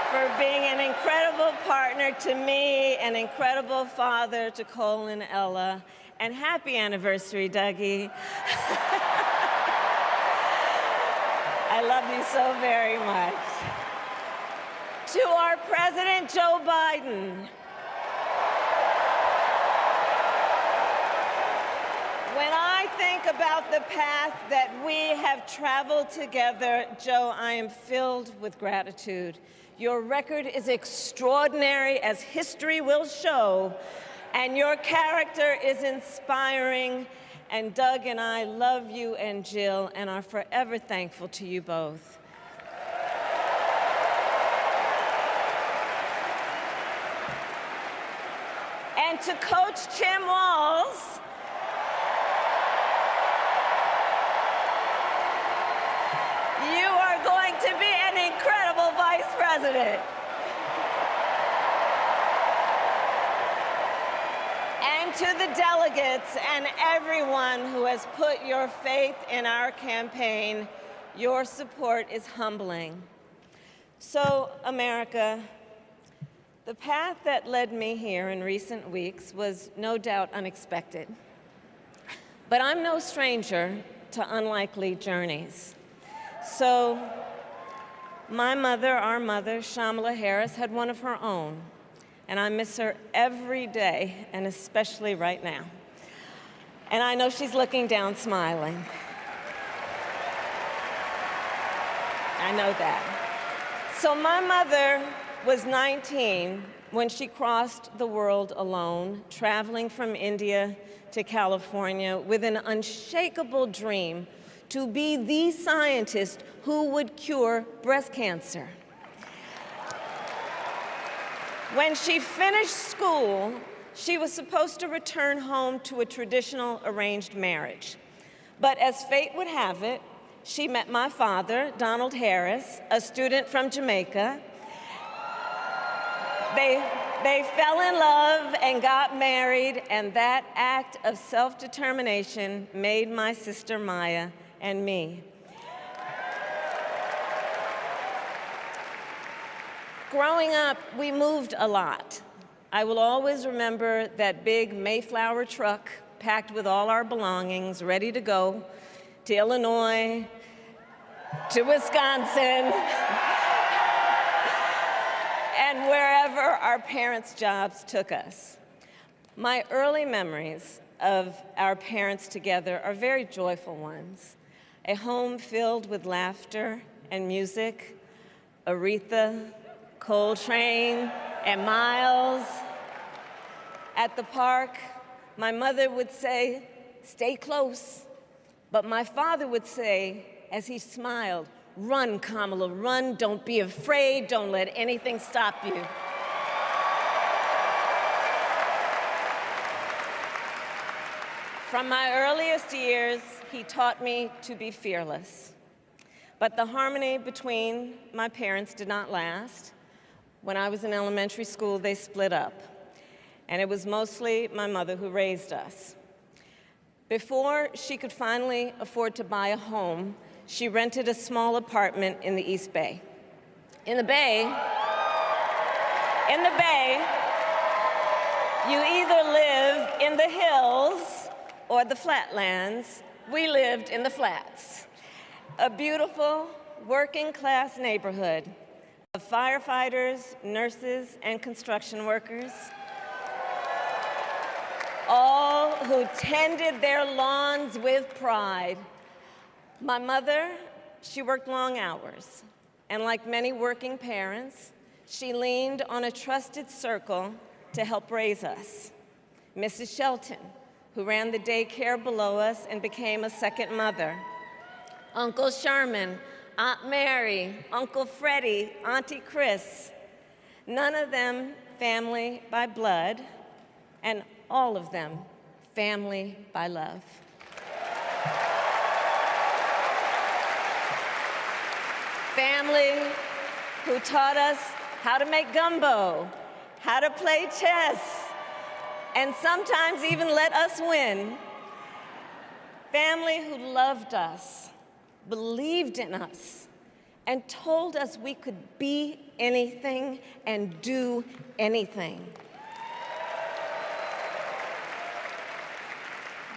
for being an incredible partner to me, an incredible father to Cole and Ella, and happy anniversary, Dougie. I love you so very much. To our President Joe Biden, when I think about the path that we have traveled together, Joe, I am filled with gratitude. Your record is extraordinary, as history will show, and your character is inspiring. And Doug and I love you and Jill and are forever thankful to you both. And to Coach Tim Walz, you are going to be an incredible vice president. And to the delegates and everyone who has put your faith in our campaign, your support is humbling. So, America, the path that led me here in recent weeks was no doubt unexpected. But I'm no stranger to unlikely journeys. So, my mother, our mother, Kamala Harris, had one of her own. And I miss her every day, and especially right now. And I know she's looking down smiling. I know that. So my mother was 19 when she crossed the world alone, traveling from India to California with an unshakable dream to be the scientist who would cure breast cancer. When she finished school, she was supposed to return home to a traditional arranged marriage. But as fate would have it, she met my father, Donald Harris, a student from Jamaica. They fell in love and got married, and that act of self-determination made my sister Maya and me. Growing up, we moved a lot. I will always remember that big Mayflower truck packed with all our belongings, ready to go to Illinois, to Wisconsin, and wherever our parents' jobs took us. My early memories of our parents together are very joyful ones. A home filled with laughter and music, Aretha, Coltrane, and Miles. At the park, my mother would say, "Stay close." But my father would say, as he smiled, "Run, Kamala, run. Don't be afraid. Don't let anything stop you." From my earliest years, he taught me to be fearless. But the harmony between my parents did not last. When I was in elementary school, they split up. And it was mostly my mother who raised us. Before she could finally afford to buy a home, she rented a small apartment in the East Bay. In the Bay, you either live in the hills or the flatlands. We lived in the flats. A beautiful working-class neighborhood of firefighters, nurses, and construction workers, all who tended their lawns with pride. My mother, she worked long hours, and like many working parents, she leaned on a trusted circle to help raise us. Mrs. Shelton, who ran the daycare below us and became a second mother. Uncle Sherman, Aunt Mary, Uncle Freddie, Auntie Chris. None of them family by blood, and all of them family by love. Family who taught us how to make gumbo, how to play chess, and sometimes even let us win. Family who loved us, believed in us, and told us we could be anything and do anything.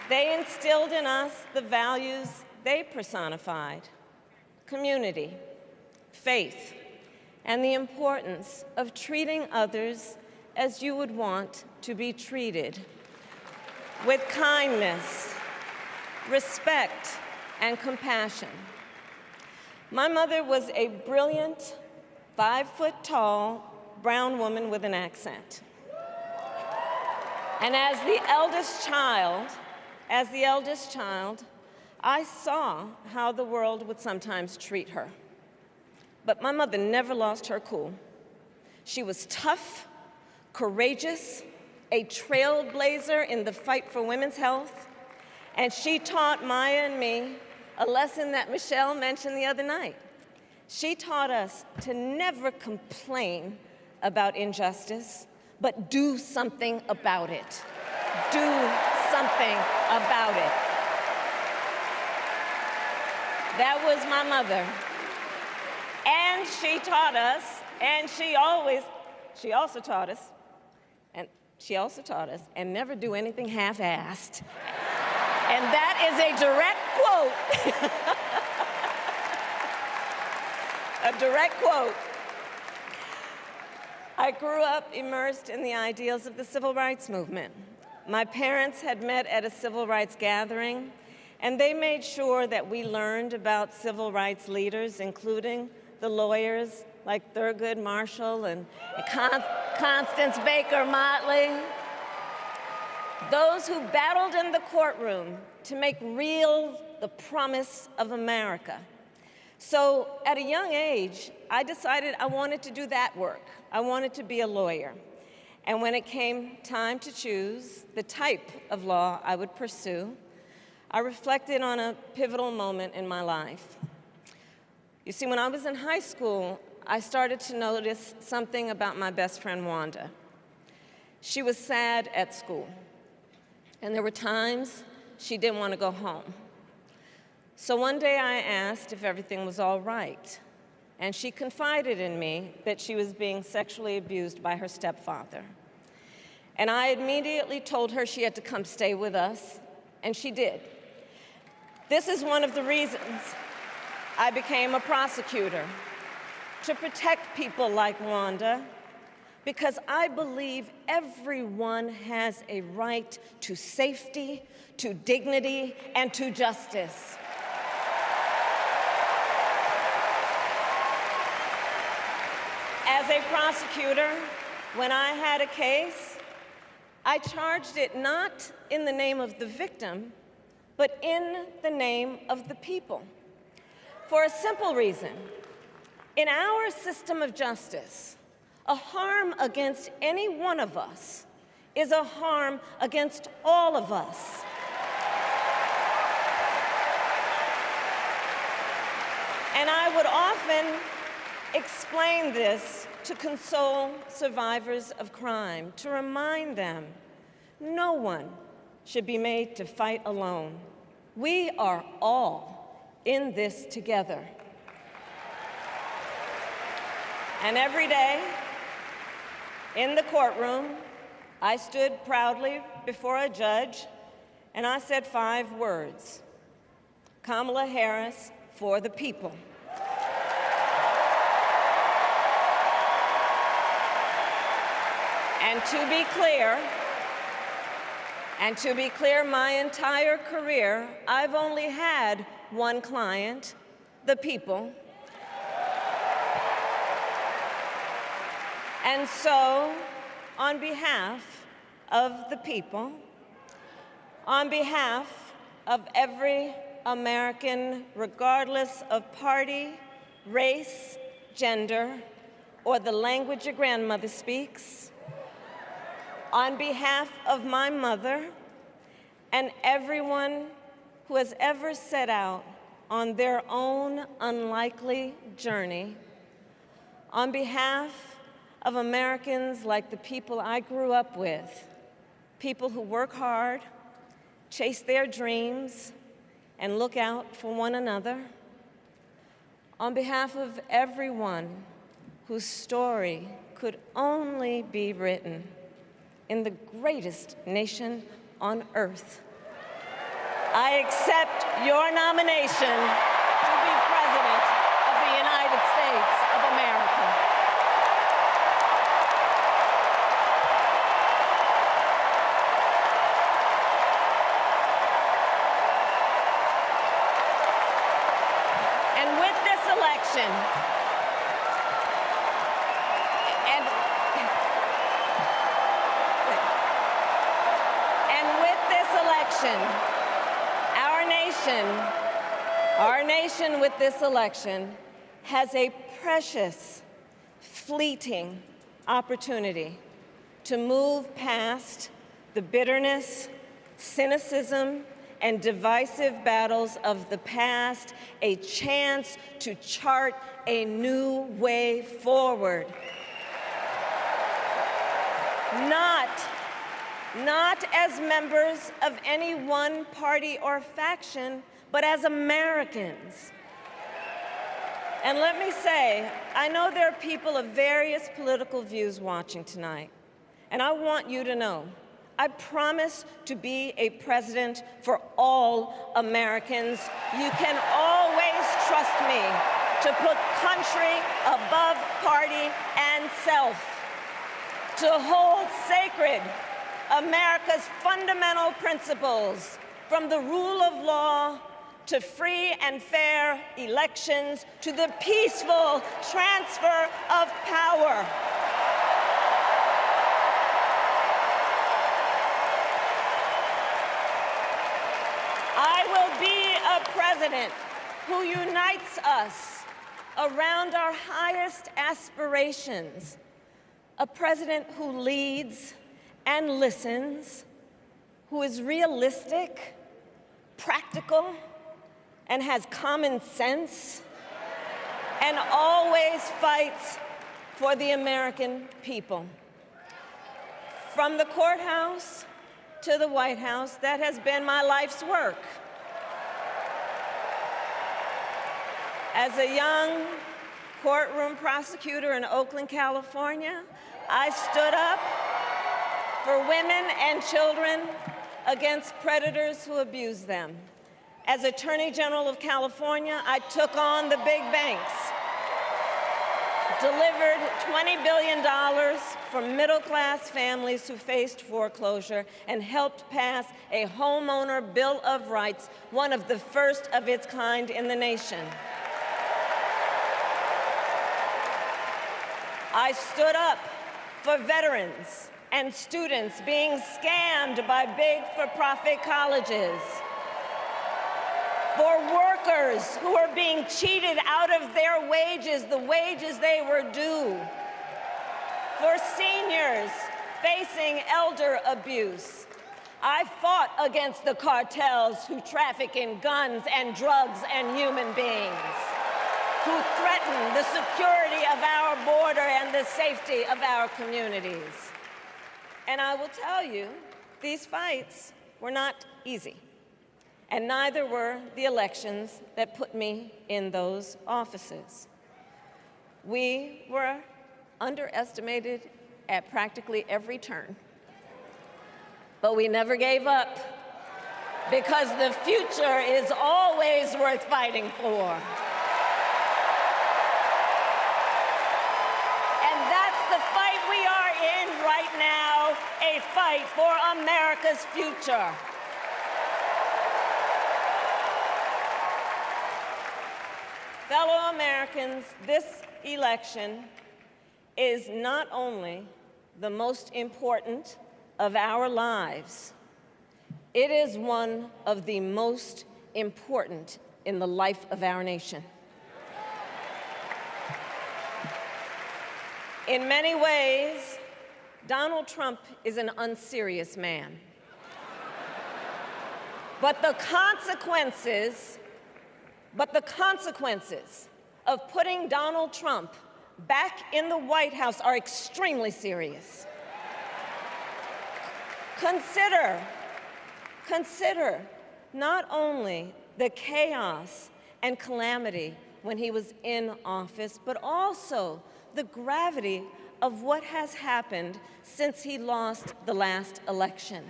They instilled in us the values they personified: community, faith, and the importance of treating others as you would want to be treated, with kindness, respect, and compassion. My mother was a brilliant, 5-foot-tall, brown woman with an accent. And as the eldest child, I saw how the world would sometimes treat her. But my mother never lost her cool. She was tough, courageous, a trailblazer in the fight for women's health, and she taught Maya and me a lesson that Michelle mentioned the other night. She taught us to never complain about injustice, but do something about it. Do something about it. That was my mother. And she taught us, and she also taught us, and never do anything half-assed. And that is a direct quote. A direct quote. I grew up immersed in the ideals of the civil rights movement. My parents had met at a civil rights gathering, and they made sure that we learned about civil rights leaders, including the lawyers like Thurgood Marshall and Constance Baker Motley, those who battled in the courtroom to make real the promise of America. So at a young age, I decided I wanted to do that work. I wanted to be a lawyer. And when it came time to choose the type of law I would pursue, I reflected on a pivotal moment in my life. You see, when I was in high school, I started to notice something about my best friend, Wanda. She was sad at school, and there were times she didn't want to go home. So one day I asked if everything was all right, and she confided in me that she was being sexually abused by her stepfather. And I immediately told her she had to come stay with us, and she did. This is one of the reasons I became a prosecutor, to protect people like Wanda, because I believe everyone has a right to safety, to dignity, and to justice. As a prosecutor, when I had a case, I charged it not in the name of the victim, but in the name of the people. For a simple reason. In our system of justice, a harm against any one of us is a harm against all of us. And I would often explain this to console survivors of crime, to remind them no one should be made to fight alone. We are all in this together. And every day, in the courtroom, I stood proudly before a judge, and I said 5 words: Kamala Harris for the people. And to be clear, my entire career, I've only had one client, the people. And so, on behalf of the people, on behalf of every American, regardless of party, race, gender, or the language your grandmother speaks, on behalf of my mother and everyone who has ever set out on their own unlikely journey, on behalf of Americans like the people I grew up with, people who work hard, chase their dreams, and look out for one another, on behalf of everyone whose story could only be written in the greatest nation on earth, I accept your nomination to be President of the United States of America. with this election, our nation with this election has a precious, fleeting opportunity to move past the bitterness, cynicism, and divisive battles of the past, a chance to chart a new way forward. Not as members of any one party or faction, but as Americans. And let me say, I know there are people of various political views watching tonight, and I want you to know, I promise to be a president for all Americans. You can always trust me to put country above party and self, to hold sacred America's fundamental principles, from the rule of law to free and fair elections to the peaceful transfer of power. I will be a president who unites us around our highest aspirations, a president who leads and listens, who is realistic, practical, and has common sense, and always fights for the American people. From the courthouse to the White House, that has been my life's work. As a young courtroom prosecutor in Oakland, California, I stood up for women and children against predators who abuse them. As Attorney General of California, I took on the big banks, delivered $20 billion for middle-class families who faced foreclosure, and helped pass a homeowner Bill of Rights, one of the first of its kind in the nation. I stood up for veterans and students being scammed by big for-profit colleges, for workers who are being cheated out of their wages, the wages they were due, for seniors facing elder abuse. I fought against the cartels who traffic in guns and drugs and human beings, who threaten the security of our border and the safety of our communities. And I will tell you, these fights were not easy, and neither were the elections that put me in those offices. We were underestimated at practically every turn, but we never gave up, because the future is always worth fighting for. Right now, a fight for America's future. Fellow Americans, this election is not only the most important of our lives, it is one of the most important in the life of our nation. In many ways, Donald Trump is an unserious man. But the consequences of putting Donald Trump back in the White House are extremely serious. Consider not only the chaos and calamity when he was in office, but also the gravity of what has happened since he lost the last election.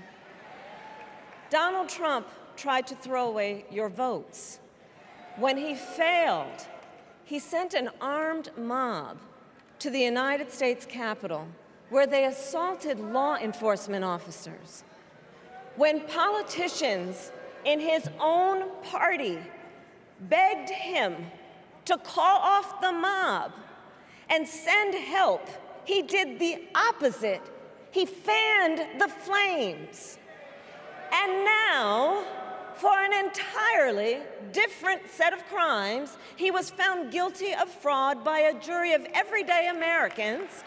Donald Trump tried to throw away your votes. When he failed, he sent an armed mob to the United States Capitol, where they assaulted law enforcement officers. When politicians in his own party begged him to call off the mob and send help, he did the opposite. He fanned the flames. And now, for an entirely different set of crimes, he was found guilty of fraud by a jury of everyday Americans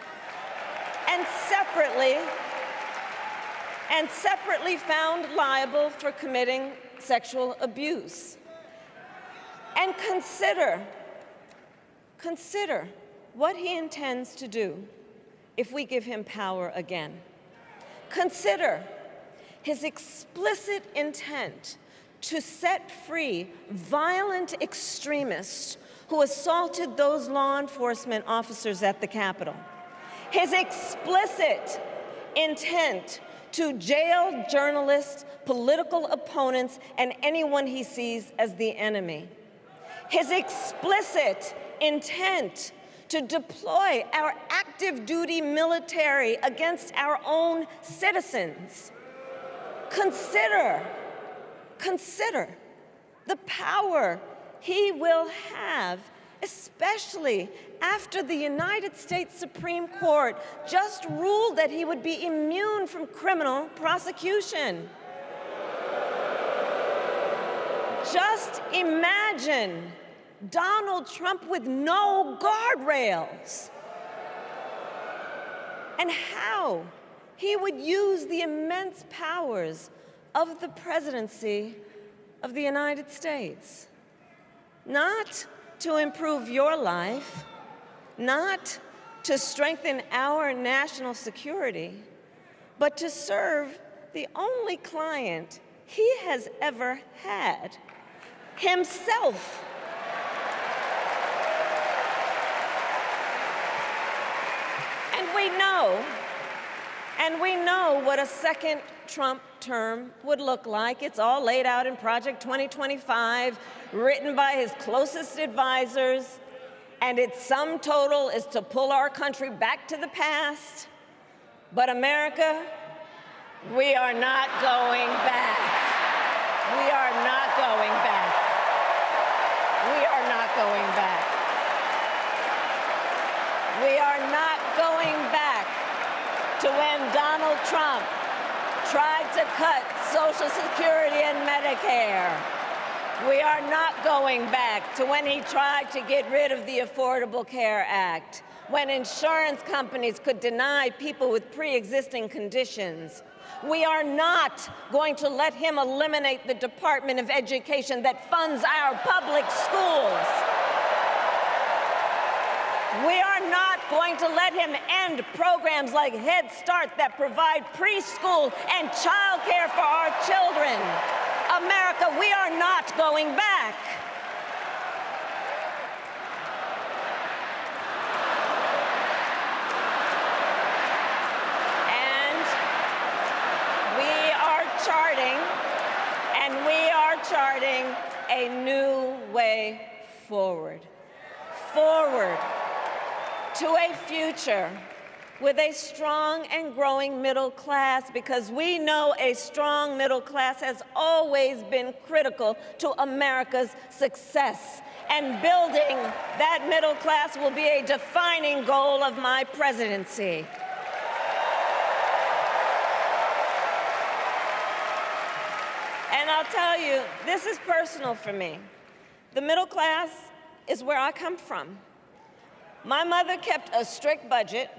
and separately found liable for committing sexual abuse. And consider what he intends to do if we give him power again. Consider his explicit intent to set free violent extremists who assaulted those law enforcement officers at the Capitol. His explicit intent to jail journalists, political opponents, and anyone he sees as the enemy. His explicit intent to deploy our active duty military against our own citizens. Consider the power he will have, especially after the United States Supreme Court just ruled that he would be immune from criminal prosecution. Just imagine Donald Trump with no guardrails, and how he would use the immense powers of the presidency of the United States, not to improve your life, not to strengthen our national security, but to serve the only client he has ever had, himself. And we know what a second Trump term would look like. It's all laid out in Project 2025, written by his closest advisors, and its sum total is to pull our country back to the past. But America, we are not going back. We are not going back. We are not going back. We are not going back to when Donald Trump tried to cut Social Security and Medicare. We are not going back to when he tried to get rid of the Affordable Care Act, when insurance companies could deny people with pre-existing conditions. We are not going to let him eliminate the Department of Education that funds our public schools. We are not going to let him end programs like Head Start that provide preschool and childcare for our children. America, we are not going back. And we are charting a new way forward. Forward to a future with a strong and growing middle class, because we know a strong middle class has always been critical to America's success. And building that middle class will be a defining goal of my presidency. And I'll tell you, this is personal for me. The middle class is where I come from. My mother kept a strict budget.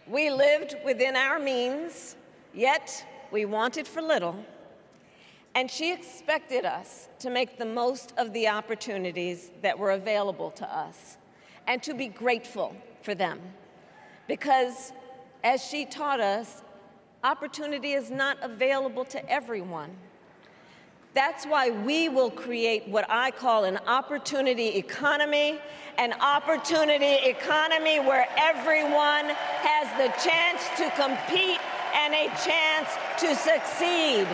We lived within our means, yet we wanted for little. And she expected us to make the most of the opportunities that were available to us and to be grateful for them. Because, as she taught us, opportunity is not available to everyone. That's why we will create what I call an opportunity economy where everyone has the chance to compete and a chance to succeed.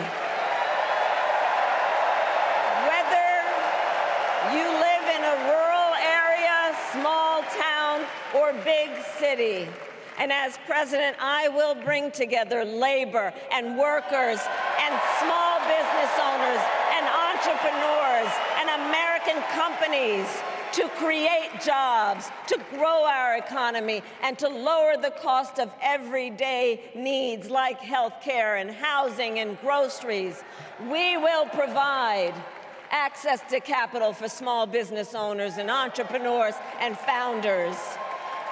Whether you live in a rural area, small town, or big city. And as president, I will bring together labor and workers and small business owners and entrepreneurs and American companies to create jobs, to grow our economy, and to lower the cost of everyday needs like health care and housing and groceries. We will provide access to capital for small business owners and entrepreneurs and founders.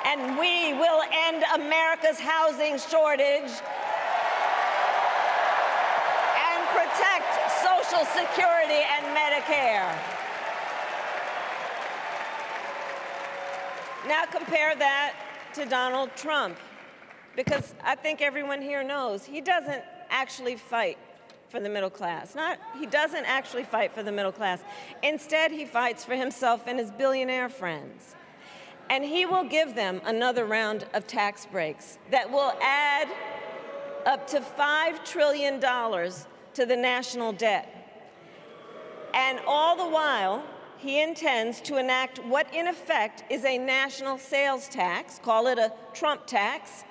And we will end America's housing shortage and protect Social Security and Medicare. Now compare that to Donald Trump, because I think everyone here knows he doesn't actually fight for the middle class. He doesn't actually fight for the middle class. Instead, he fights for himself and his billionaire friends. And he will give them another round of tax breaks that will add up to $5 trillion to the national debt. And all the while, he intends to enact what in effect is a national sales tax, call it a Trump tax,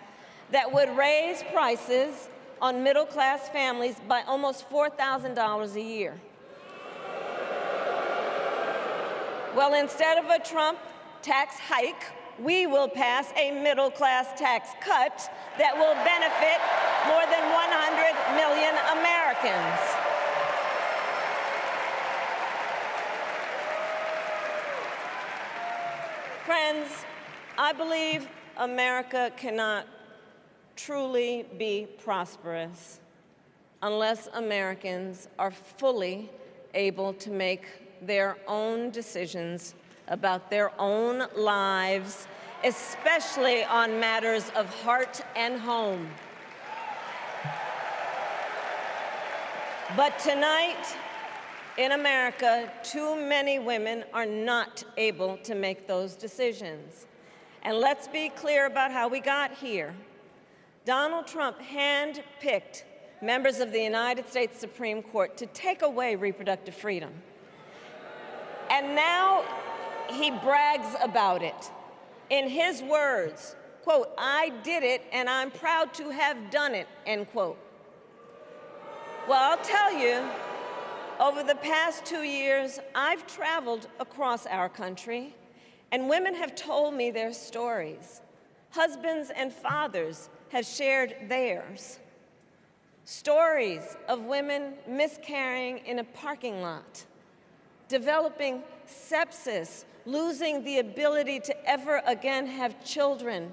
that would raise prices on middle-class families by almost $4,000 a year. Well, instead of a Trump tax hike, we will pass a middle-class tax cut that will benefit more than 100 million Americans. Friends, I believe America cannot truly be prosperous unless Americans are fully able to make their own decisions about their own lives, especially on matters of heart and home. But tonight, in America, too many women are not able to make those decisions. And let's be clear about how we got here. Donald Trump handpicked members of the United States Supreme Court to take away reproductive freedom. And now he brags about it. In his words, quote, "I did it and I'm proud to have done it," end quote. Well, I'll tell you, over the past 2 years, I've traveled across our country, and women have told me their stories. Husbands and fathers have shared theirs. Stories of women miscarrying in a parking lot, developing sepsis, losing the ability to ever again have children,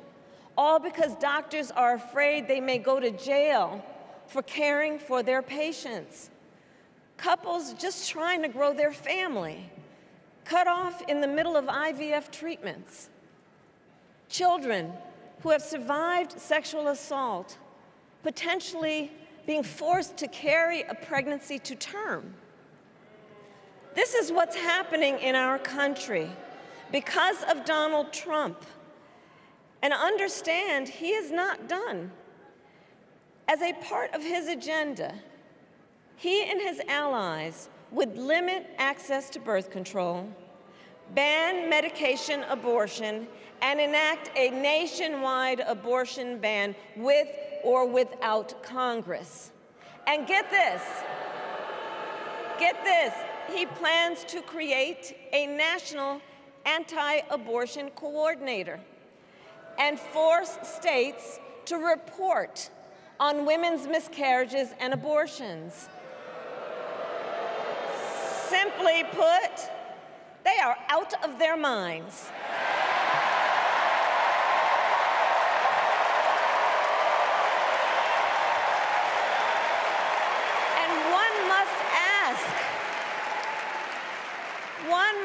all because doctors are afraid they may go to jail for caring for their patients. Couples just trying to grow their family, cut off in the middle of IVF treatments. Children who have survived sexual assault, potentially being forced to carry a pregnancy to term. This is what's happening in our country because of Donald Trump. And understand, he is not done. As a part of his agenda, he and his allies would limit access to birth control, ban medication abortion, and enact a nationwide abortion ban with or without Congress. And get this, he plans to create a national anti-abortion coordinator and force states to report on women's miscarriages and abortions. Simply put, they are out of their minds. And one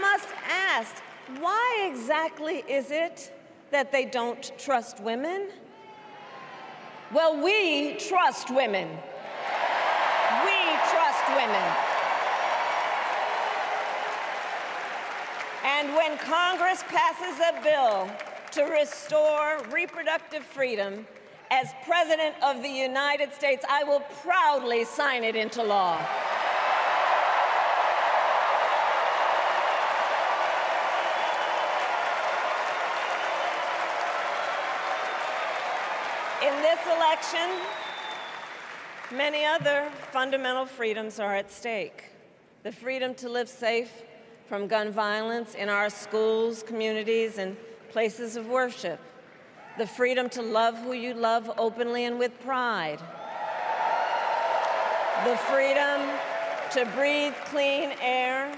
must ask, why exactly is it that they don't trust women? Well, we trust women. We trust women. And when Congress passes a bill to restore reproductive freedom, as President of the United States, I will proudly sign it into law. In this election, many other fundamental freedoms are at stake. The freedom to live safe from gun violence in our schools, communities, and places of worship. The freedom to love who you love openly and with pride. The freedom to breathe clean air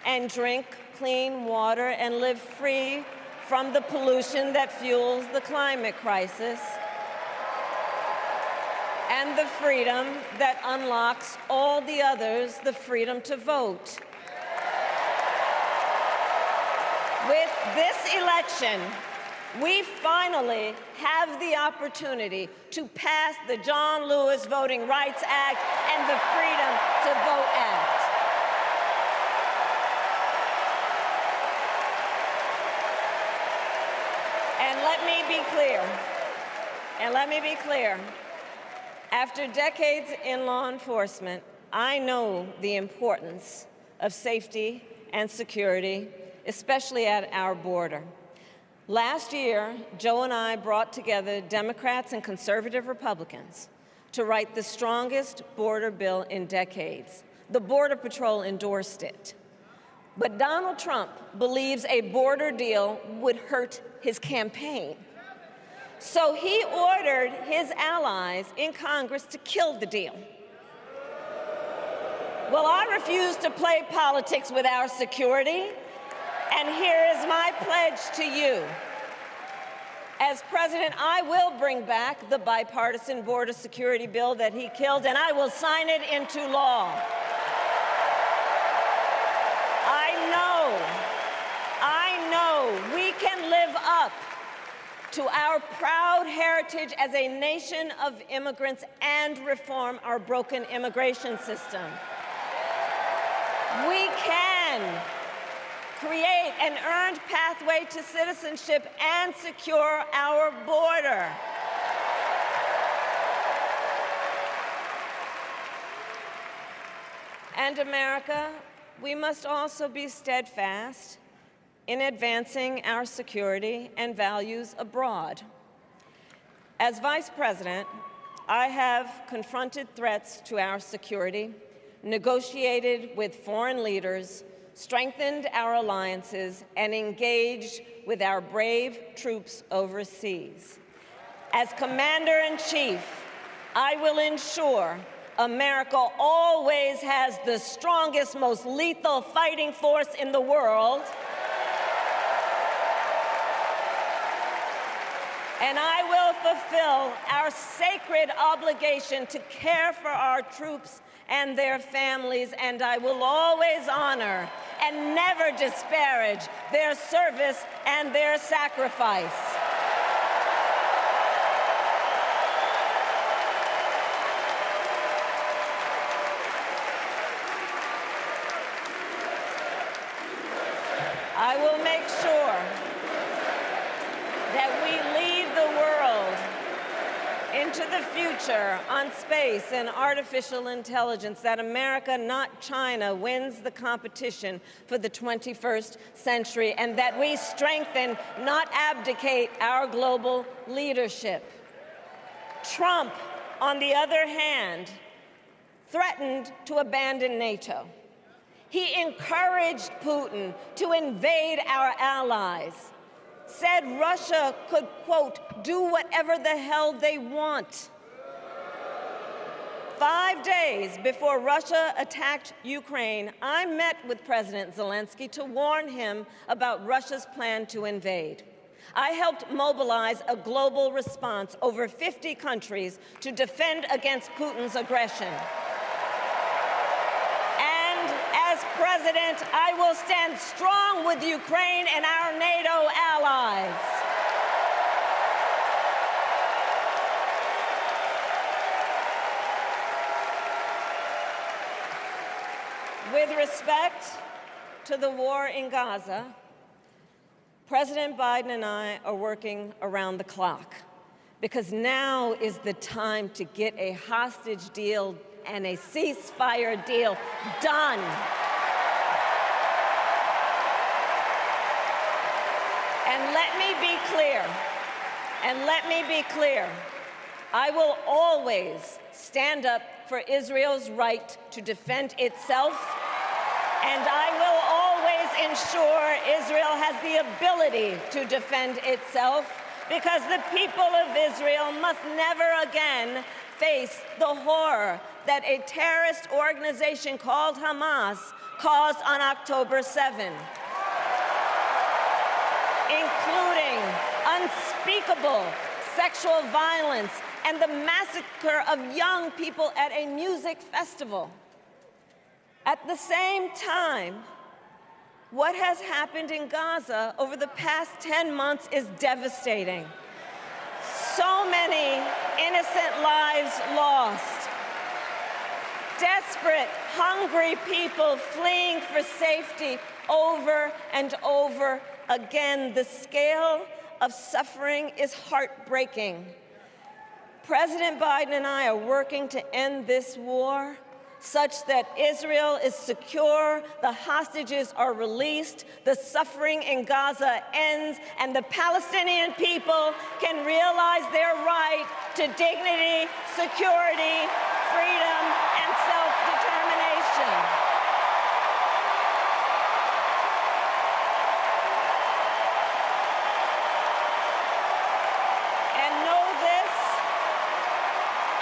and drink clean water and live free from the pollution that fuels the climate crisis. And the freedom that unlocks all the others, the freedom to vote. With this election, we finally have the opportunity to pass the John Lewis Voting Rights Act and the Freedom to Vote Act. And let me be clear, after decades in law enforcement, I know the importance of safety and security, especially at our border. Last year, Joe and I brought together Democrats and conservative Republicans to write the strongest border bill in decades. The Border Patrol endorsed it. But Donald Trump believes a border deal would hurt his campaign. So he ordered his allies in Congress to kill the deal. Well, I refuse to play politics with our security, and here is my pledge to you. As president, I will bring back the bipartisan border security bill that he killed, and I will sign it into law. I know we can live up to our proud heritage as a nation of immigrants and reform our broken immigration system. We can create an earned pathway to citizenship and secure our border. And America, we must also be steadfast in advancing our security and values abroad. As Vice President, I have confronted threats to our security, negotiated with foreign leaders, strengthened our alliances, and engaged with our brave troops overseas. As Commander-in-Chief, I will ensure America always has the strongest, most lethal fighting force in the world. And I will fulfill our sacred obligation to care for our troops and their families, and I will always honor and never disparage their service and their sacrifice. I will make sure that we lead the world into the future on space and artificial intelligence, that America, not China, wins the competition for the 21st century, and that we strengthen, not abdicate, our global leadership. Trump, on the other hand, threatened to abandon NATO. He encouraged Putin to invade our allies, said Russia could, quote, do whatever the hell they want. 5 days before Russia attacked Ukraine, I met with President Zelensky to warn him about Russia's plan to invade. I helped mobilize a global response, over 50 countries, to defend against Putin's aggression. As president, I will stand strong with Ukraine and our NATO allies. With respect to the war in Gaza, President Biden and I are working around the clock, because now is the time to get a hostage deal and a ceasefire deal done. And let me be clear, I will always stand up for Israel's right to defend itself, and I will always am sure Israel has the ability to defend itself, because the people of Israel must never again face the horror that a terrorist organization called Hamas caused on October 7, including unspeakable sexual violence and the massacre of young people at a music festival. At the same time, what has happened in Gaza over the past 10 months is devastating. So many innocent lives lost. Desperate, hungry people fleeing for safety over and over again. The scale of suffering is heartbreaking. President Biden and I are working to end this war such that Israel is secure, the hostages are released, the suffering in Gaza ends, and the Palestinian people can realize their right to dignity, security, freedom, and self-determination. And know this,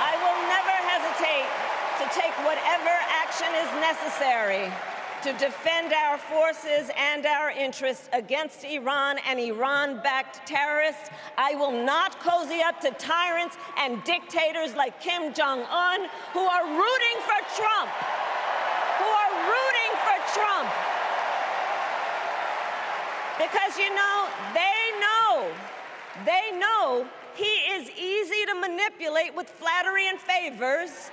I will never hesitate to take whatever action is necessary to defend our forces and our interests against Iran and Iran-backed terrorists. I will not cozy up to tyrants and dictators like Kim Jong-un, who are rooting for Trump, Because, you know, they know he is easy to manipulate with flattery and favors.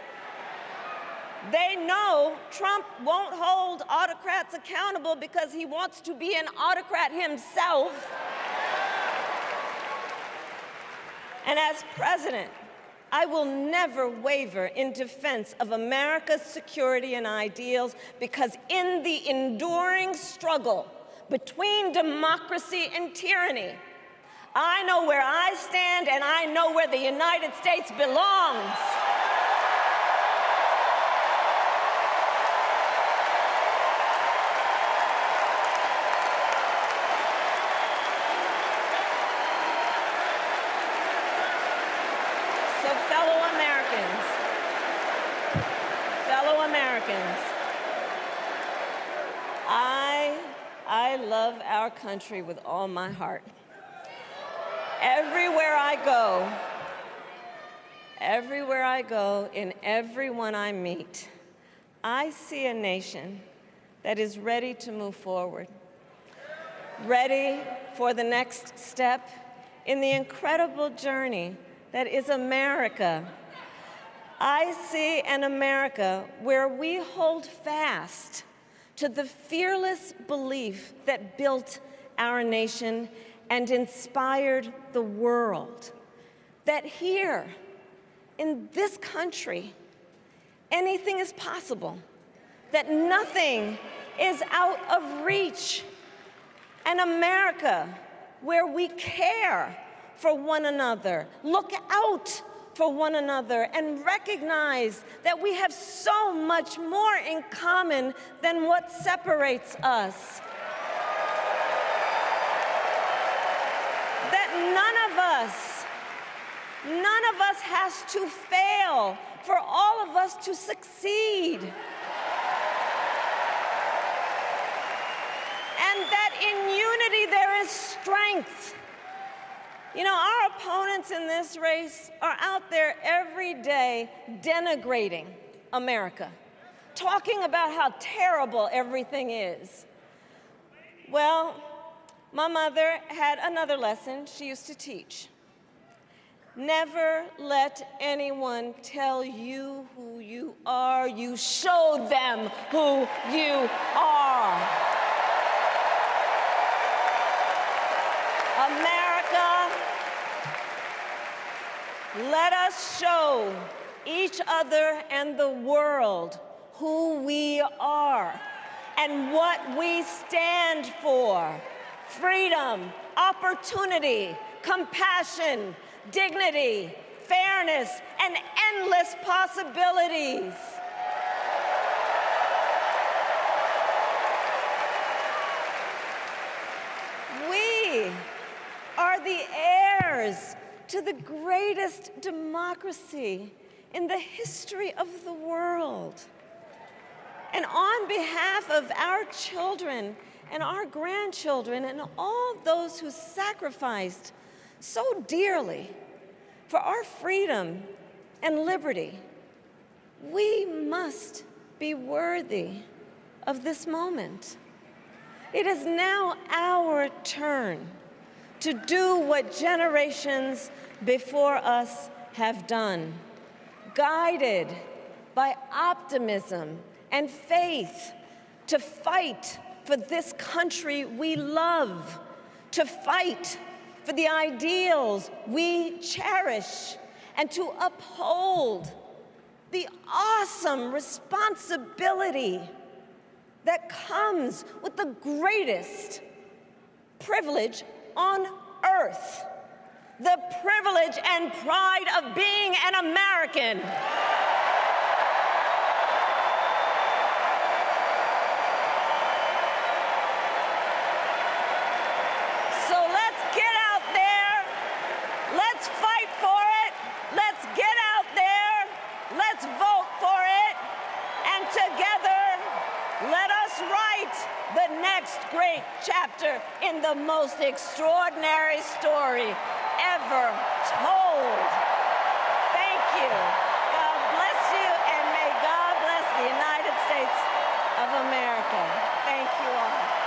They know Trump won't hold autocrats accountable because he wants to be an autocrat himself. And as president, I will never waver in defense of America's security and ideals, because in the enduring struggle between democracy and tyranny, I know where I stand and I know where the United States belongs. I love our country with all my heart. Everywhere I go, in everyone I meet, I see a nation that is ready to move forward, ready for the next step in the incredible journey that is America. I see an America where we hold fast to the fearless belief that built our nation and inspired the world, that here, in this country, anything is possible, that nothing is out of reach. An America where we care for one another, look out for one another, and recognize that we have so much more in common than what separates us. That none of us has to fail for all of us to succeed. And that in unity there is strength. You know, our opponents in this race are out there every day denigrating America, talking about how terrible everything is. Well, my mother had another lesson she used to teach. Never let anyone tell you who you are. You show them who you are. America, let us show each other and the world who we are and what we stand for. Freedom, opportunity, compassion, dignity, fairness, and endless possibilities. heirs to the greatest democracy in the history of the world. And on behalf of our children and our grandchildren and all those who sacrificed so dearly for our freedom and liberty, we must be worthy of this moment. It is now our turn to do what generations before us have done, guided by optimism and faith, to fight for this country we love, to fight for the ideals we cherish, and to uphold the awesome responsibility that comes with the greatest privilege on earth, the privilege and pride of being an American. So let's get out there, let's fight for it, let's get out there, let's vote for it, and together, let us write the next great chapter in the most extraordinary story ever told. Thank you. God bless you, and may God bless the United States of America. Thank you all.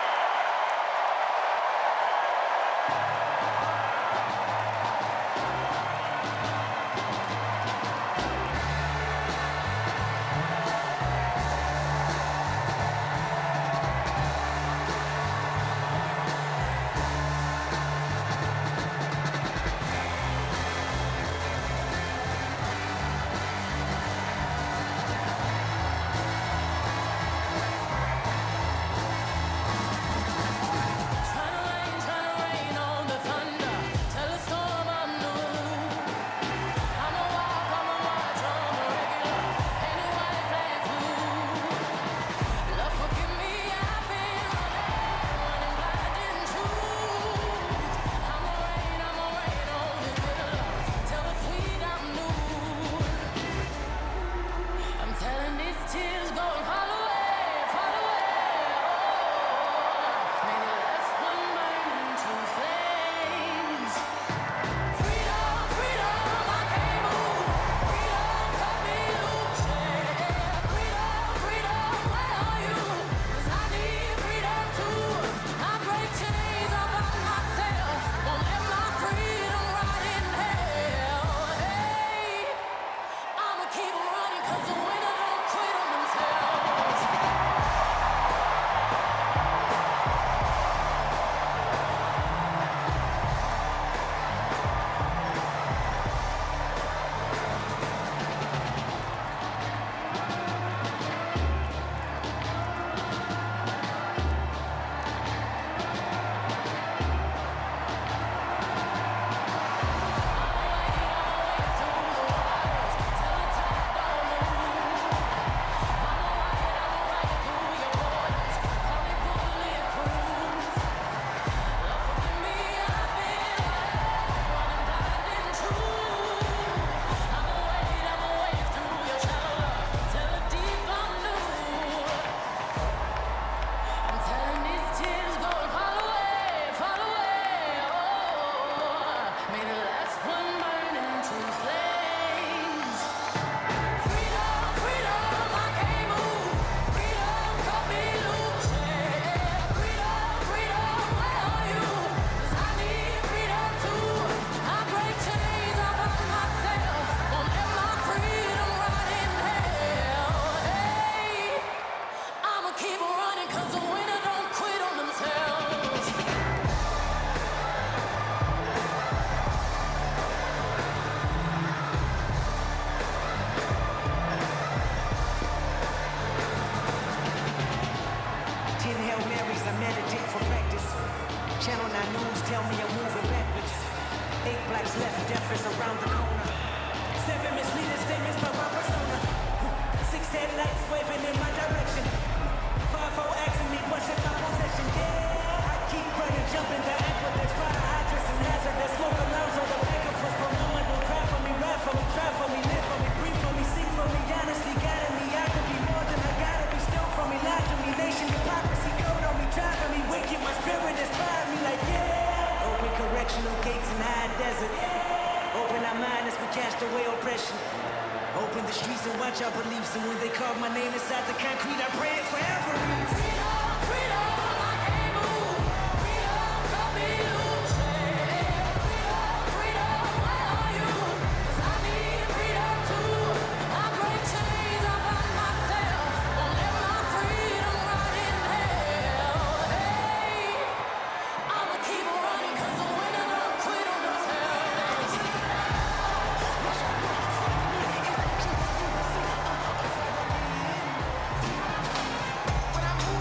Jumping the act with their fire hydrants and hazardous smoke alarms on the in the high desert. Open our mind as we cast away oppression. Open the streets and watch our beliefs. And when they carve my name inside the concrete, I pray it forever. Freedom, freedom, I can't move. Freedom, cut me loose. Freedom, freedom, where are you? 'Cause I need freedom too. I break chains, I find myself. I live my freedom right in hell. Hey, I'ma keep running 'cause the winner don't quit on themselves. When I move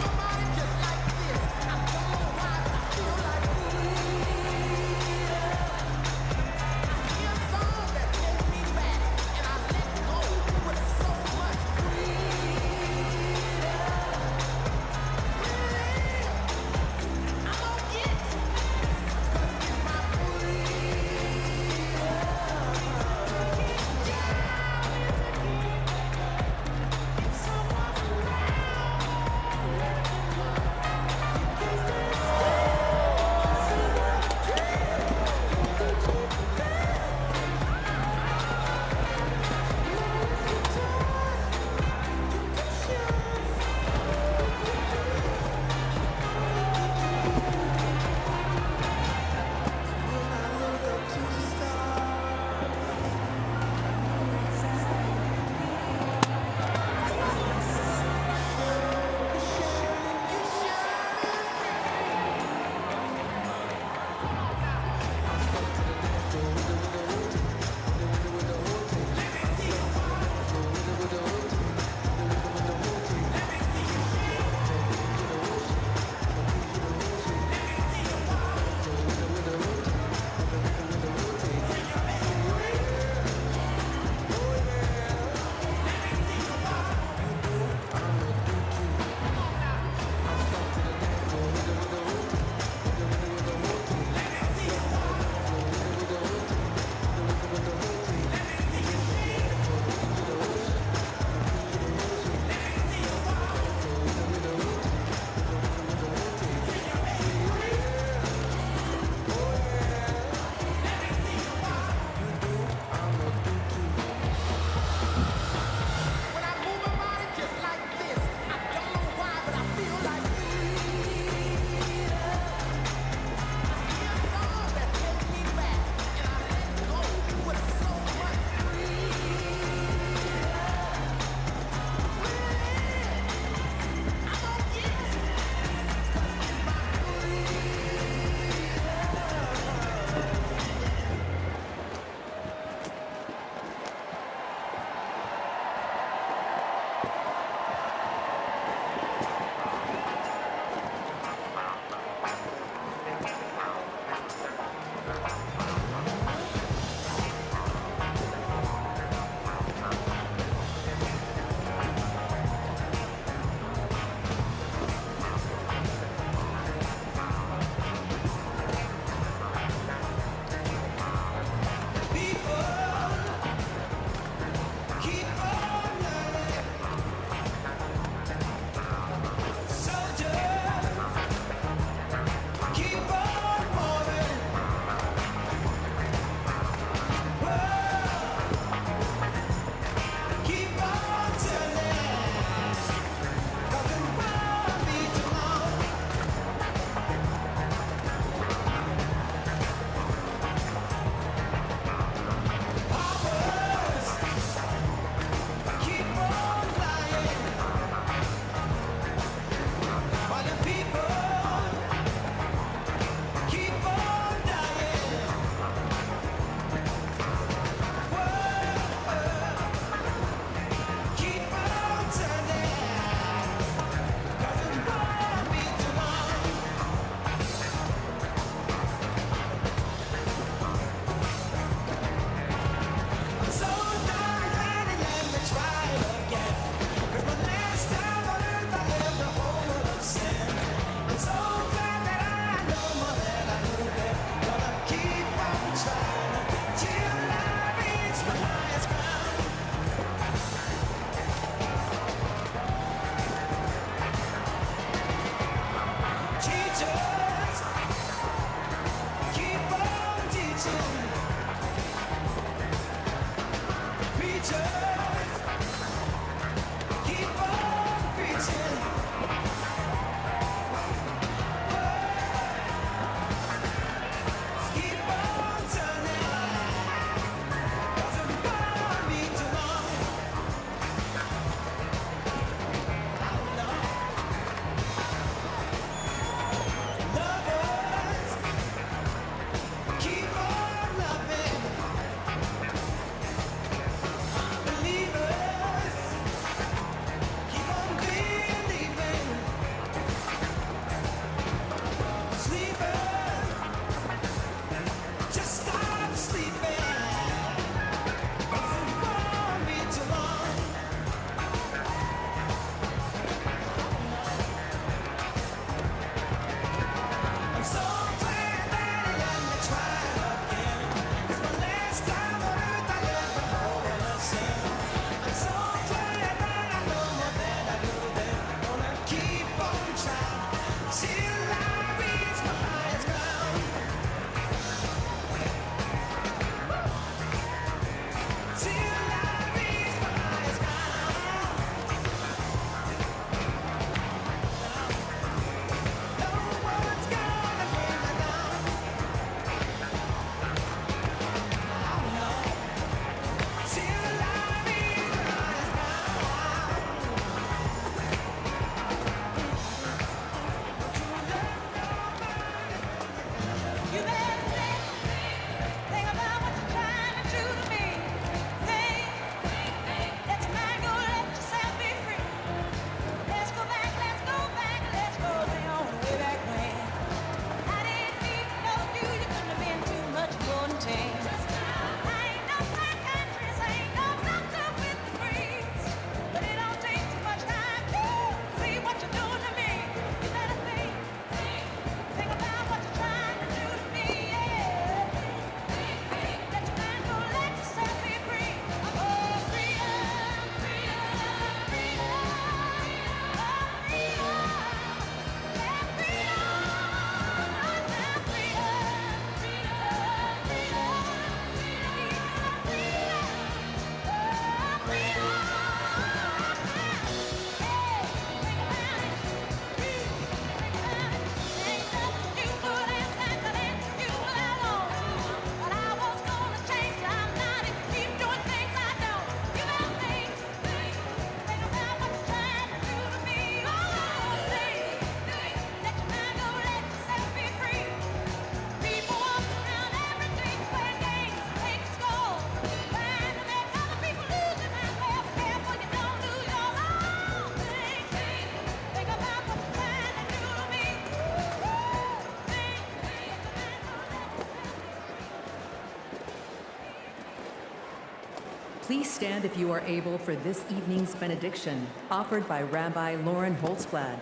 Please stand if you are able for this evening's benediction, offered by Rabbi Lauren Holtzblad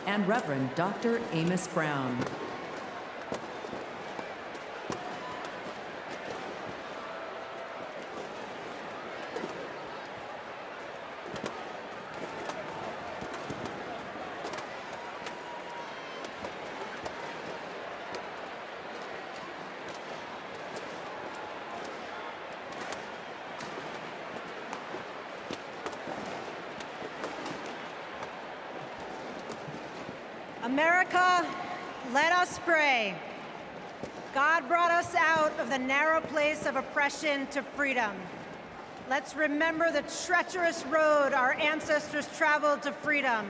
and Reverend Dr. Amos Brown. America, let us pray. God brought us out of the narrow place of oppression to freedom. Let's remember the treacherous road our ancestors traveled to freedom,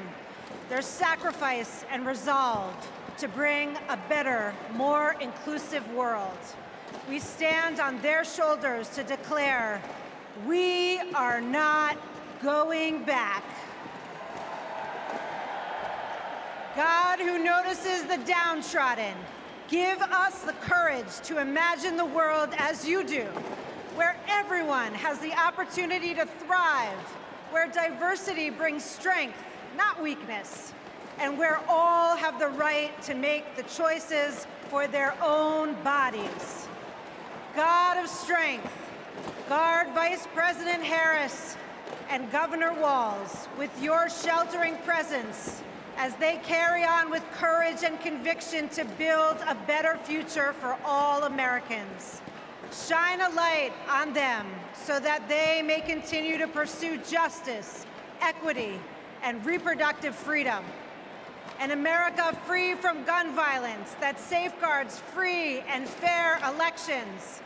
their sacrifice and resolve to bring a better, more inclusive world. We stand on their shoulders to declare, we are not going back. God, who notices the downtrodden, give us the courage to imagine the world as you do, where everyone has the opportunity to thrive, where diversity brings strength, not weakness, and where all have the right to make the choices for their own bodies. God of strength, guard Vice President Harris and Governor Walz with your sheltering presence as they carry on with courage and conviction to build a better future for all Americans. Shine a light on them so that they may continue to pursue justice, equity, and reproductive freedom. An America free from gun violence that safeguards free and fair elections,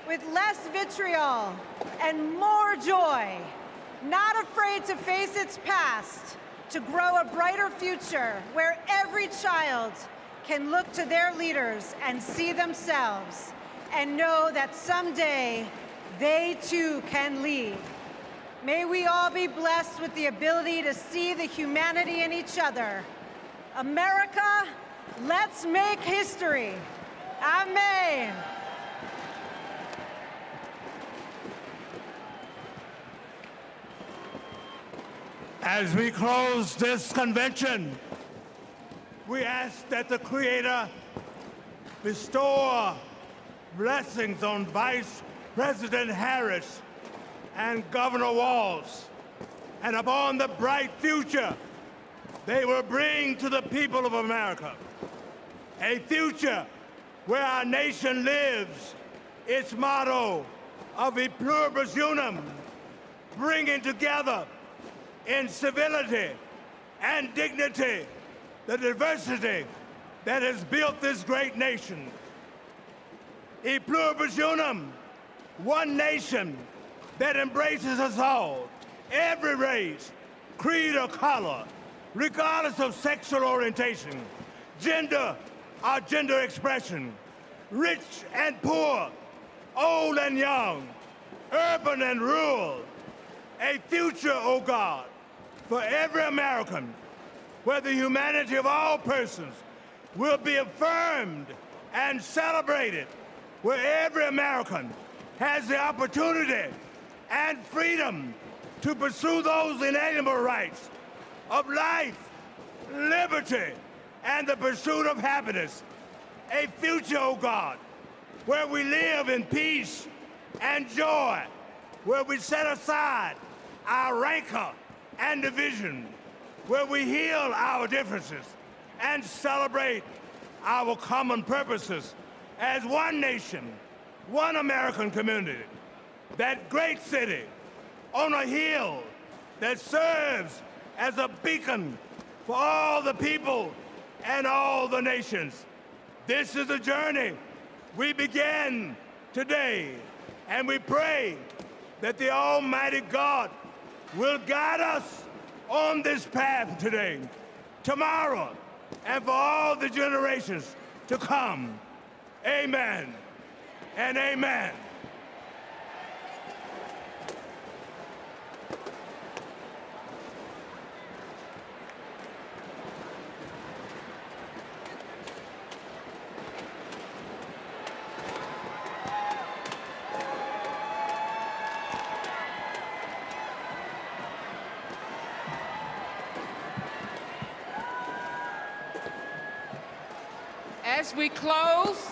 with less vitriol and more joy, not afraid to face its past, to grow a brighter future where every child can look to their leaders and see themselves and know that someday they too can lead. May we all be blessed with the ability to see the humanity in each other. America, let's make history. Amen. As we close this convention, we ask that the Creator bestow blessings on Vice President Harris and Governor Walz, and upon the bright future they will bring to the people of America. A future where our nation lives its motto of e pluribus unum, bringing together in civility and dignity the diversity that has built this great nation. E pluribus unum, one nation that embraces us all, every race, creed, or color, regardless of sexual orientation, gender or gender expression, rich and poor, old and young, urban and rural. A future, oh God, for every American, where the humanity of all persons will be affirmed and celebrated, where every American has the opportunity and freedom to pursue those inalienable rights of life, liberty, and the pursuit of happiness. A future, oh God, where we live in peace and joy, where we set aside our rancor and division, where we heal our differences and celebrate our common purposes as one nation, one American community, that great city on a hill that serves as a beacon for all the people and all the nations. This is a journey we begin today, and we pray that the Almighty God will guide us on this path today, tomorrow, and for all the generations to come. Amen and amen. As we close,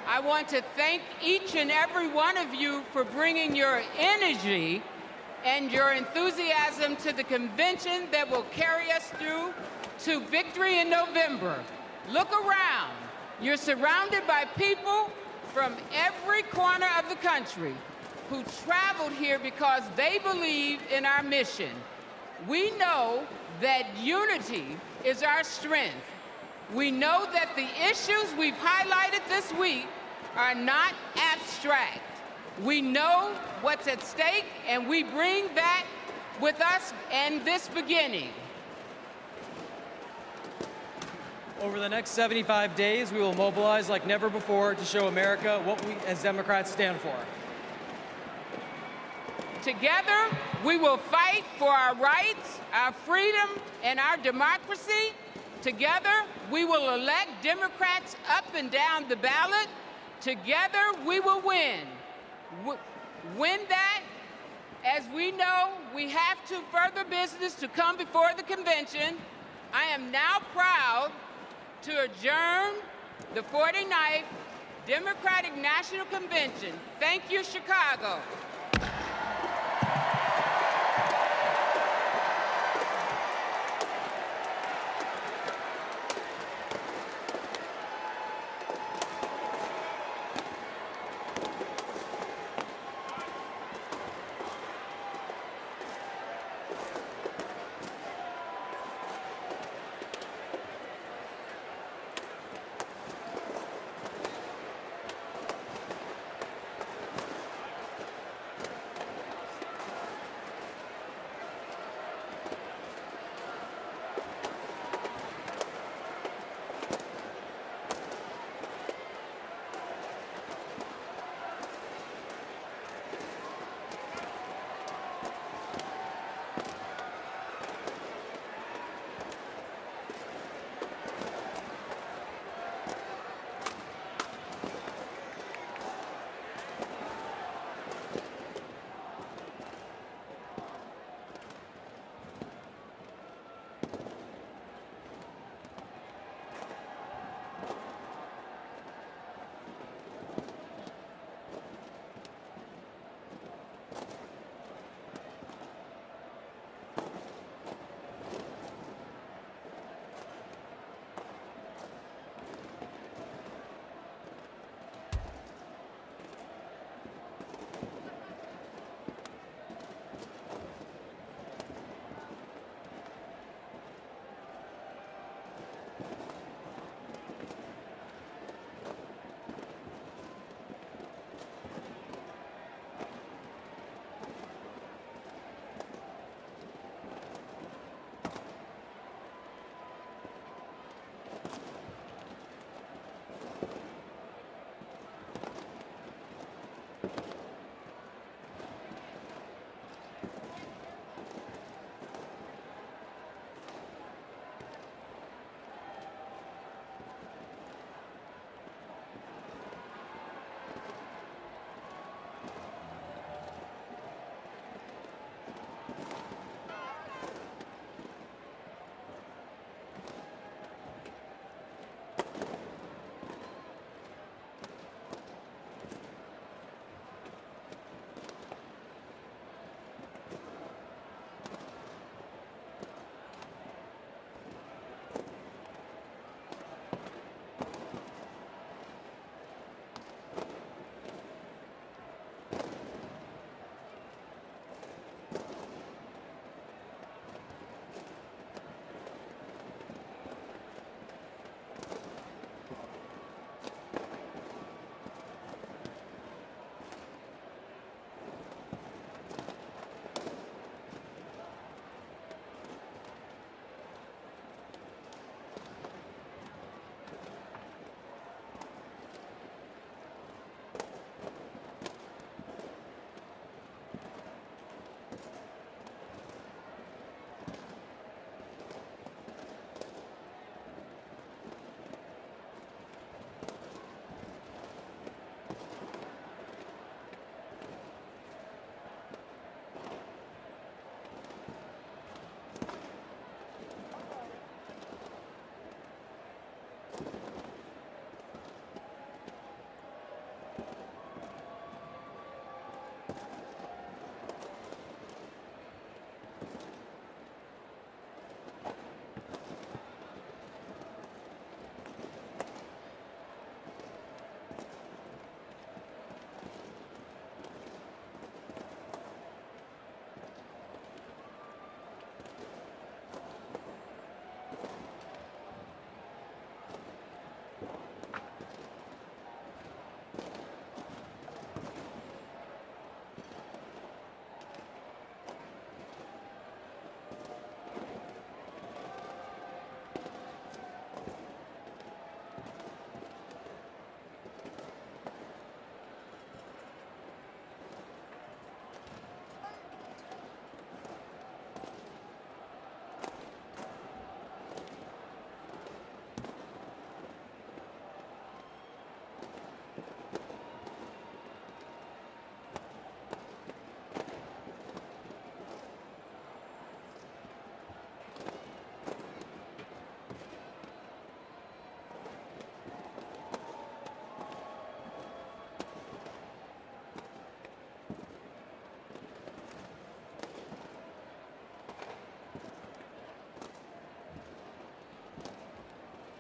I want to thank each and every one of you for bringing your energy and your enthusiasm to the convention that will carry us through to victory in November. Look around. You're surrounded by people from every corner of the country who traveled here because they believe in our mission. We know that unity is our strength. We know that the issues we've highlighted this week are not abstract. We know what's at stake, and we bring that with us in this beginning. Over the next 75 days, we will mobilize like never before to show America what we as Democrats stand for. Together, we will fight for our rights, our freedom, and our democracy. Together, we will elect Democrats up and down the ballot. Together, we will win. Win that, as we know, we have to further business to come before the convention. I am now proud to adjourn the 49th Democratic National Convention. Thank you, Chicago.